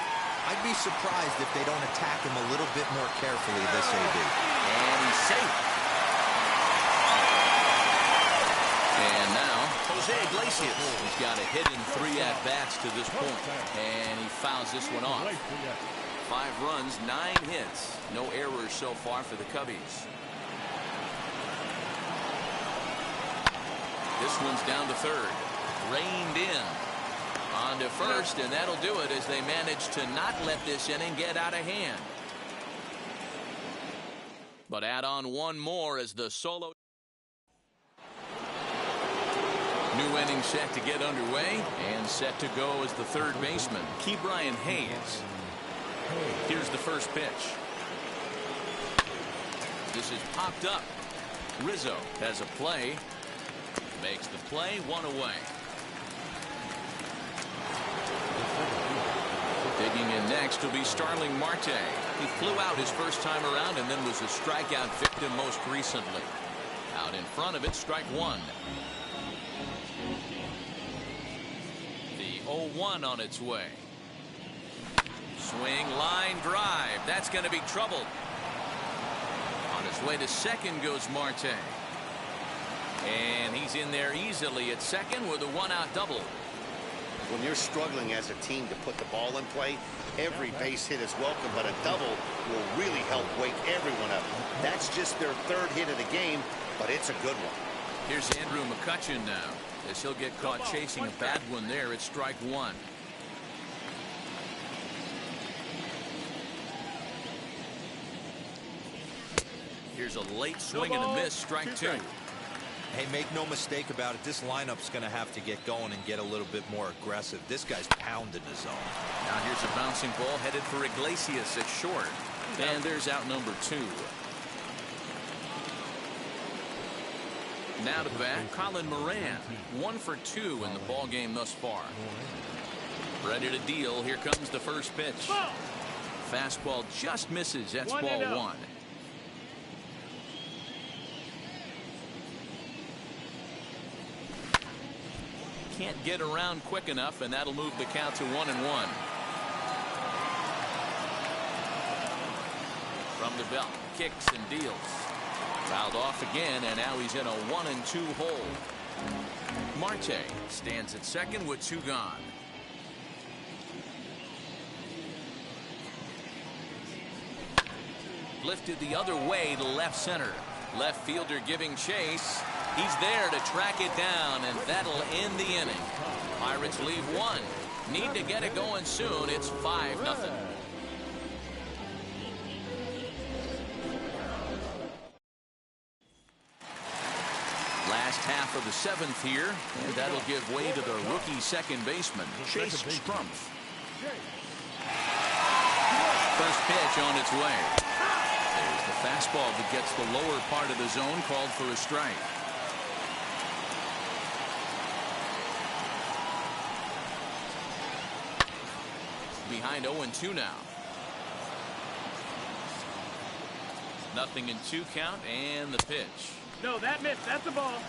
I'd be surprised if they don't attack him a little bit more carefully this AB. And he's safe. And now, Jose Iglesias. He's got a hit in 3 at-bats to this point. And he fouls this one off. 5 runs, 9 hits. No errors so far for the Cubbies. This one's down to third. Reined in. On to first, and that'll do it as they manage to not let this inning get out of hand. But add on 1 more as the solo. New inning set to get underway, and set to go as the third baseman, Ke'Bryan Hayes. Here's the first pitch. This is popped up. Rizzo has a play. Makes the play, 1 away. Digging in next will be Starling Marte. He flew out his first time around and then was a strikeout victim most recently. Out in front of it, strike 1. The 0-1 on its way. Swing, line, drive. That's going to be trouble. On his way to second goes Marte. And he's in there easily at second with a 1-out double. When you're struggling as a team to put the ball in play, every base hit is welcome, but a double will really help wake everyone up. That's just their 3rd hit of the game, but it's a good one. Here's Andrew McCutchen now, as he'll get caught chasing a bad one there at strike 1. Here's a late swing and a miss, strike 2. Hey, make no mistake about it. This lineup's going to have to get going and get a little bit more aggressive. This guy's pounding the zone. Now here's a bouncing ball headed for Iglesias at short. And there's out number 2. Now to bat, Colin Moran. 1 for 2 in the ball game thus far. Ready to deal. Here comes the first pitch. Fastball just misses. That's ball 1. Can't get around quick enough, and that'll move the count to 1-1. From the belt, kicks and deals. Fouled off again, and now he's in a 1-2 hole. Marte stands at second with 2 gone. Lifted the other way to left center. Left fielder giving chase. He's there to track it down, and that'll end the inning. Pirates leave one. Need to get it going soon. It's 5-0. Last half of the 7th here, and that'll give way to the rookie second baseman, Chase Strumpf. First pitch on its way. There's the fastball that gets the lower part of the zone, called for a strike. Behind 0-2 now. 0-2 count, and the pitch. No, that missed. That's the ball.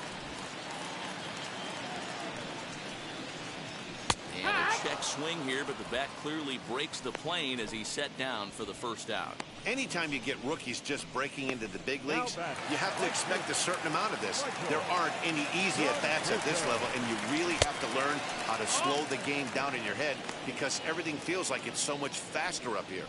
And a check swing here, but the bat clearly breaks the plane as he's set down for the first out. Anytime you get rookies just breaking into the big leagues, you have to expect a certain amount of this. There aren't any easy at-bats at this level, and you really have to learn how to slow the game down in your head because everything feels like it's so much faster up here.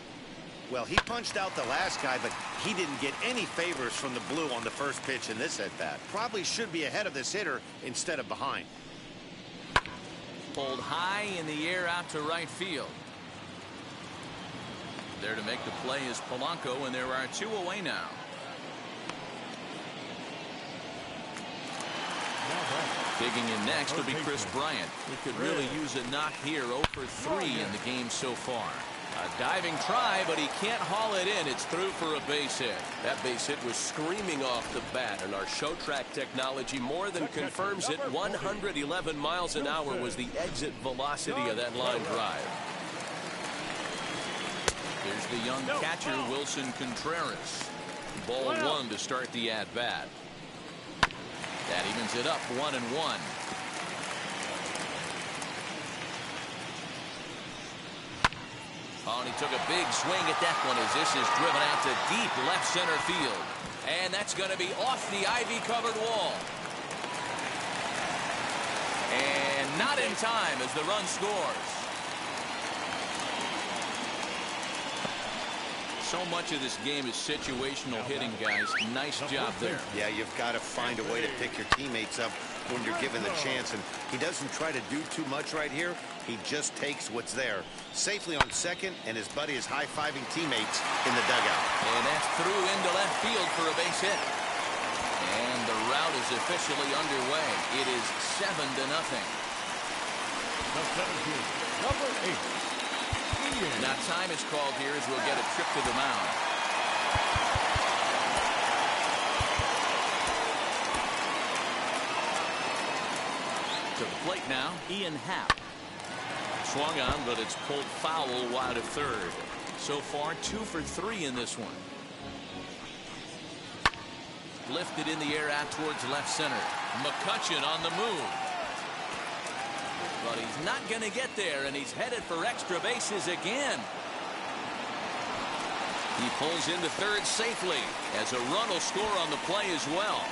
Well, he punched out the last guy, but he didn't get any favors from the blue on the first pitch in this at-bat. Probably should be ahead of this hitter instead of behind. Pulled high in the air out to right field. There to make the play is Polanco, and there are 2 away now. Digging in next will be Chris Bryant. He could really use a knock here. 0 for 3 in the game so far. A diving try, but he can't haul it in. It's through for a base hit. That base hit was screaming off the bat, and our show track technology more than confirms it. 111 miles an hour was the exit velocity of that line drive. There's the young catcher, Wilson Contreras. Ball 1 to start the at-bat. That evens it up 1-1. Oh, and he took a big swing at that one as this is driven out to deep left center field. And that's going to be off the ivy-covered wall. And not in time as the run scores. So much of this game is situational hitting, guys. Nice job there. Yeah, you've got to find a way to pick your teammates up when you're given the chance, and he doesn't try to do too much right here. He just takes what's there. Safely on second, and his buddy is high-fiving teammates in the dugout. And that's through into left field for a base hit. And the route is officially underway. It is 7-0. Number 8. Now time is called here as we'll get a trip to the mound. To the plate now, Ian Happ. Swung on, but it's pulled foul wide of third. So far, 2 for 3 in this one. Lifted in the air out towards left center. McCutcheon on the move. But he's not going to get there, and he's headed for extra bases again. He pulls into third safely as a run will score on the play as well.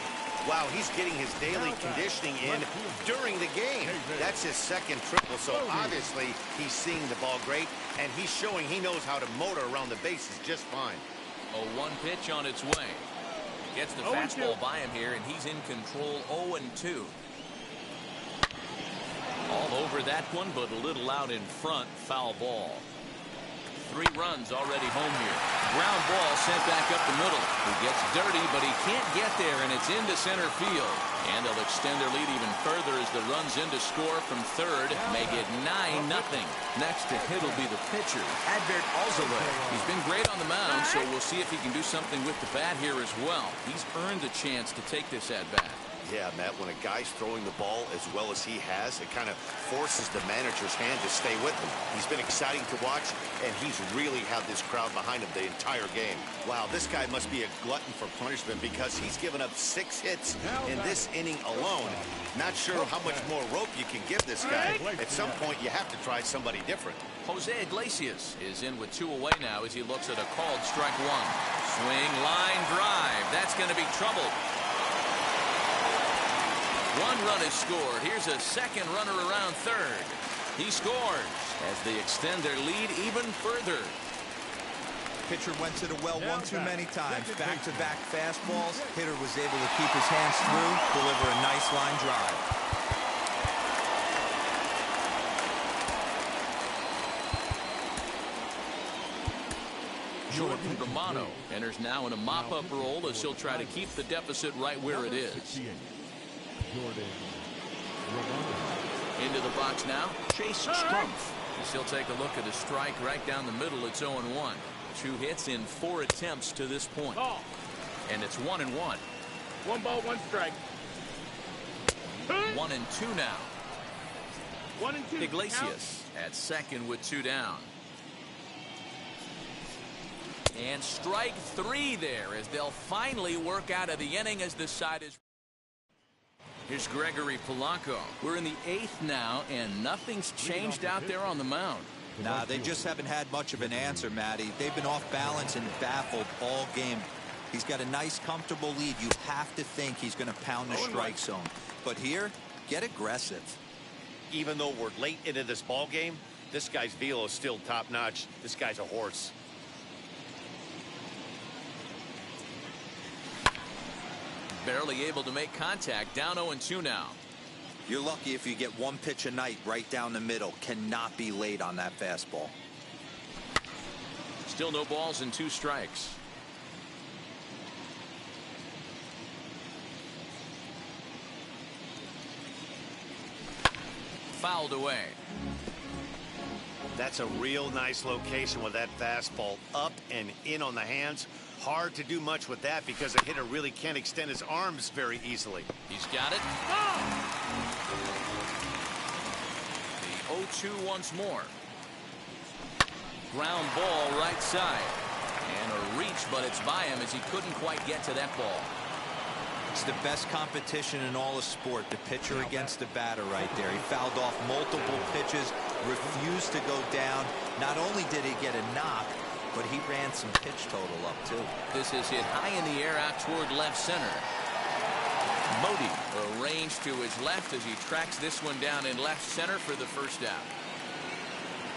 Wow, he's getting his daily conditioning in during the game. That's his second triple, so obviously he's seeing the ball great, and he's showing he knows how to motor around the bases just fine. A 1 pitch on its way. Gets the fastball by him here, and he's in control. 0-2. All over that one, but a little out in front. Foul ball. 3 runs already home here. Ground ball sent back up the middle. He gets dirty, but he can't get there, and it's into center field. And they'll extend their lead even further as the run's in to score from third. Make it 9-0. Next to hit will be the pitcher, Adbert Alzolay. He's been great on the mound, so we'll see if he can do something with the bat here as well. He's earned a chance to take this at-bat. Yeah, Matt, when a guy's throwing the ball as well as he has, it kind of forces the manager's hand to stay with him. He's been exciting to watch, and he's really had this crowd behind him the entire game. Wow, this guy must be a glutton for punishment because he's given up 6 hits in this inning alone. Not sure how much more rope you can give this guy. At some point, you have to try somebody different. Jose Iglesias is in with 2 away now as he looks at a called strike 1. Swing, line drive. That's going to be trouble. 1 run is scored. Here's a second runner around third. He scores as they extend their lead even further. Pitcher went to the well one too many times. Back-to-back fastballs. Hitter was able to keep his hands through, deliver a nice line drive. Jordan Romano enters now in a mop-up role as he'll try to keep the deficit right where it is. Into the box now, Chase Strumpf. He'll take a look at a strike right down the middle. It's 0-1. 2 hits in 4 attempts to this point. And it's 1-1. 1 ball, 1 strike. 1-2 now. 1-2. Iglesias at second with 2 down. And strike 3 there as they'll finally work out of the inning as the side is. Here's Gregory Polanco. We're in the 8th now, and nothing's changed out there on the mound. Nah, they just haven't had much of an answer, Matty. They've been off balance and baffled all game. He's got a nice, comfortable lead. You have to think he's going to pound the strike zone. But here, get aggressive. Even though we're late into this ball game, this guy's velo is still top-notch. This guy's a horse. Barely able to make contact. Down 0-2 now. You're lucky if you get 1 pitch a night right down the middle. Cannot be late on that fastball. Still no balls and 2 strikes. Fouled away. That's a real nice location with that fastball up and in on the hands. Hard to do much with that because a hitter really can't extend his arms very easily. He's got it. The 0-2 once more. Ground ball right side. And a reach, but it's by him as he couldn't quite get to that ball. It's the best competition in all of sport, the pitcher against the batter right there. He fouled off multiple pitches, refused to go down. Not only did he get a knock, but he ran some pitch total up, too. This is hit high in the air out toward left center. Modi arranged to his left as he tracks this one down in left center for the first out.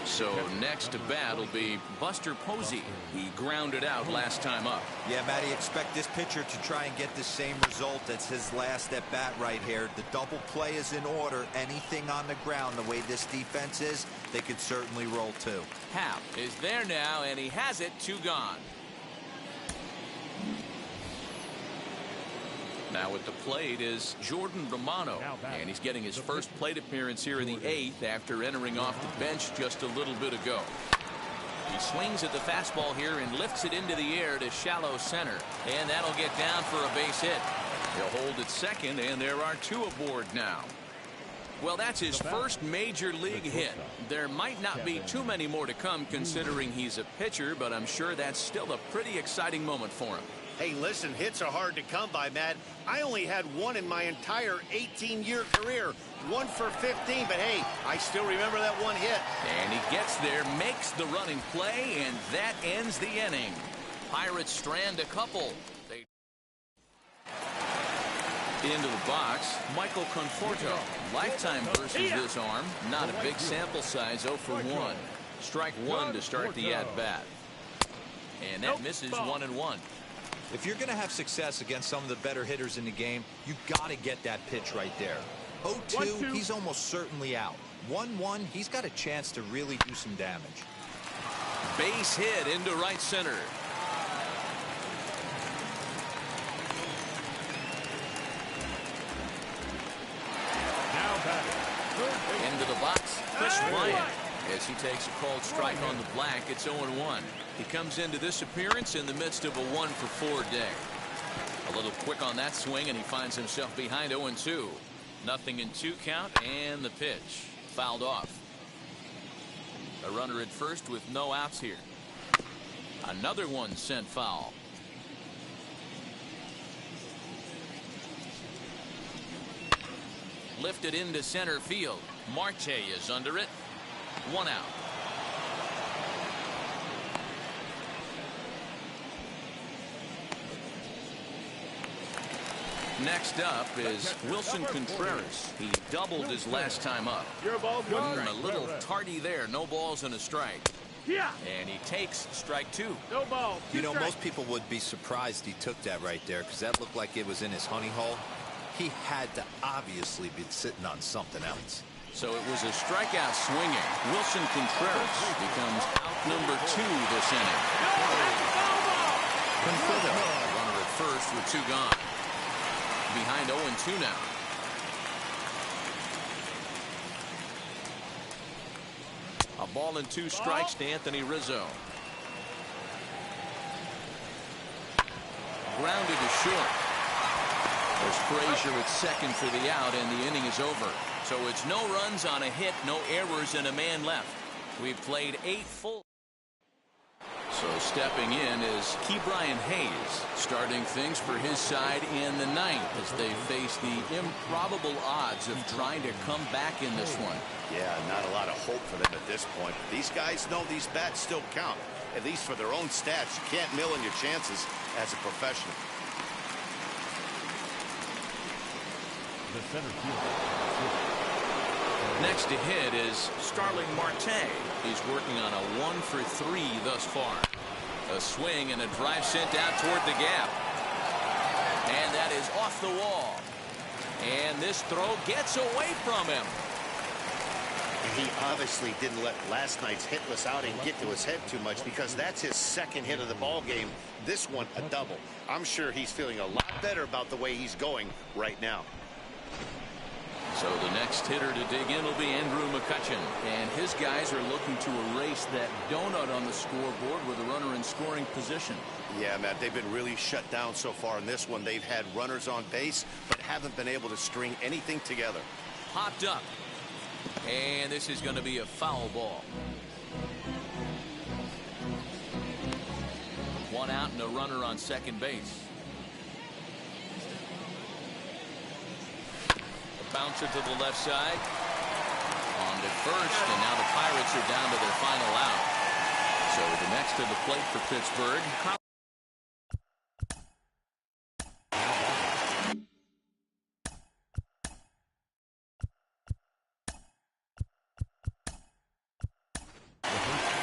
So next to bat will be Buster Posey. He grounded out last time up. Yeah, Matty, expect this pitcher to try and get the same result as his last at bat right here. The double play is in order. Anything on the ground, the way this defense is, they could certainly roll 2. Happ is there now, and he has it. 2 gone. Now at the plate is Jordan Romano, and he's getting his first plate appearance here in the 8th after entering off the bench just a little bit ago. He swings at the fastball here and lifts it into the air to shallow center, and that'll get down for a base hit. He'll hold at second, and there are 2 aboard now. Well, that's his first major league hit. There might not be too many more to come considering he's a pitcher, but I'm sure that's still a pretty exciting moment for him. Hey, listen, hits are hard to come by, Matt. I only had 1 in my entire 18-year career. 1 for 15, but hey, I still remember that 1 hit. And he gets there, makes the running play, and that ends the inning. Pirates strand a couple. They into the box, Michael Conforto. Lifetime versus this arm. Not a big sample size, 0 for 1. Strike 1 to start the at-bat. And that misses 1-1. If you're going to have success against some of the better hitters in the game, you got to get that pitch right there. 0-2, he's almost certainly out. 1-1, he's got a chance to really do some damage. Base hit into right center. Into the box, Chris Ryan. As he takes a called strike on the black, it's 0-1. He comes into this appearance in the midst of a 1 for 4 day. A little quick on that swing, and he finds himself behind 0-2. 0-2 count, and the pitch fouled off. A runner at first with no outs here. Another one sent foul. Lifted into center field. Marte is under it. 1 out. Next up is Wilson Contreras. He doubled his last time up. You're a ball good. A little tardy there. No balls and a strike. Yeah. And he takes strike 2. No ball. You know, most people would be surprised he took that right there because that looked like it was in his honey hole. He had to obviously be sitting on something else. So it was a strikeout swinging. Wilson Contreras becomes out number 2 this inning. Confido, runner at first with 2 gone. Behind 0-2 now. A ball and 2 strikes to Anthony Rizzo. Grounded to short. There's Frazier at second for the out, and the inning is over. So it's no runs on a hit, no errors, and a man left. We've played 8 full. So stepping in is Ke'Bryan Hayes, starting things for his side in the 9th as they face the improbable odds of trying to come back in this one. Yeah, not a lot of hope for them at this point. These guys know these bats still count, at least for their own stats. You can't mill in your chances as a professional. The center fielder. Next to hit is Starling Marte. He's working on a 1-for-3 thus far. A swing and a drive sent out toward the gap. And that is off the wall. And this throw gets away from him. He obviously didn't let last night's hitless outing get to his head too much, because that's his 2nd hit of the ball game. This one a double. I'm sure he's feeling a lot better about the way he's going right now. So the next hitter to dig in will be Andrew McCutchen, and his guys are looking to erase that donut on the scoreboard with a runner in scoring position. Yeah, Matt, they've been really shut down so far in this one. They've had runners on base, but haven't been able to string anything together. Popped up, and this is going to be a foul ball. 1 out and a runner on second base. Bouncer to the left side. On to first, and now the Pirates are down to their final out. So the next to the plate for Pittsburgh.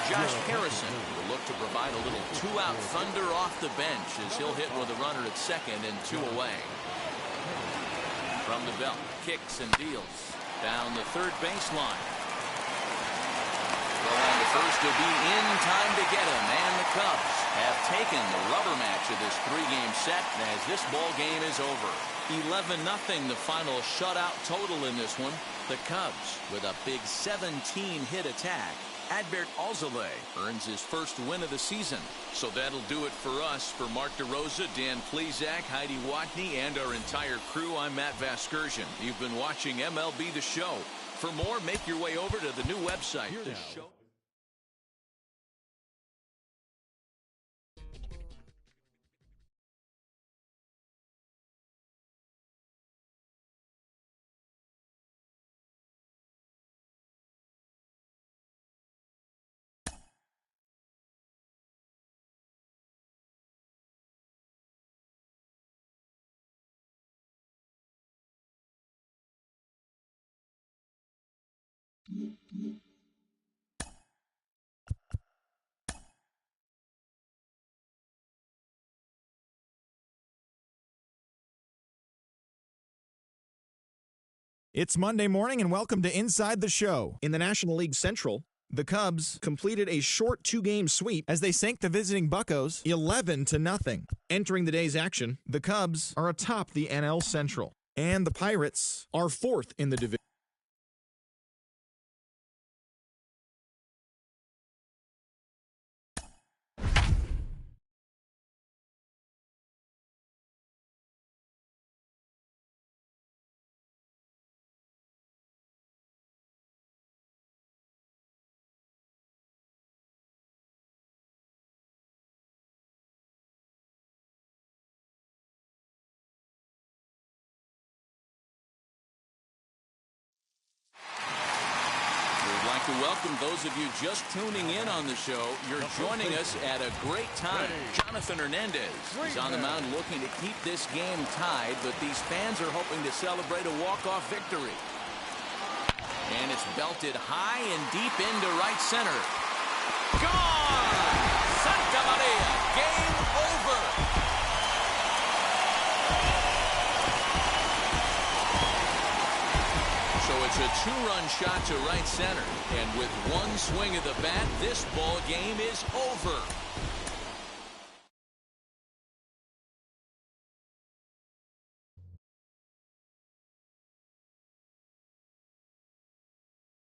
Josh Harrison will look to provide a little 2-out thunder off the bench as he'll hit with a runner at second and 2 away. From the belt, kicks and deals down the third baseline. Throw on to first to be in time to get him, and the Cubs have taken the rubber match of this 3-game set as this ball game is over. 11-0 the final shutout total in this one. The Cubs with a big 17-hit attack. Adbert Alzolay earns his first win of the season. So that'll do it for us. For Mark DeRosa, Dan Plesac, Heidi Watney, and our entire crew, I'm Matt Vasgersian. You've been watching MLB The Show. For more, make your way over to the new website. The show. It's Monday morning, and welcome to Inside the Show. In the National League Central, the Cubs completed a short 2-game sweep as they sank the visiting Buccos 11-0. Entering the day's action, the Cubs are atop the NL Central, and the Pirates are 4th in the division. To welcome those of you just tuning in on the show. You're joining us at a great time. Jonathan Hernandez is on the mound looking to keep this game tied, but these fans are hoping to celebrate a walk-off victory. And it's belted high and deep into right center. Gone! Santa Maria! Game over! So it's a 2-run shot to right center. And with one swing of the bat, this ball game is over.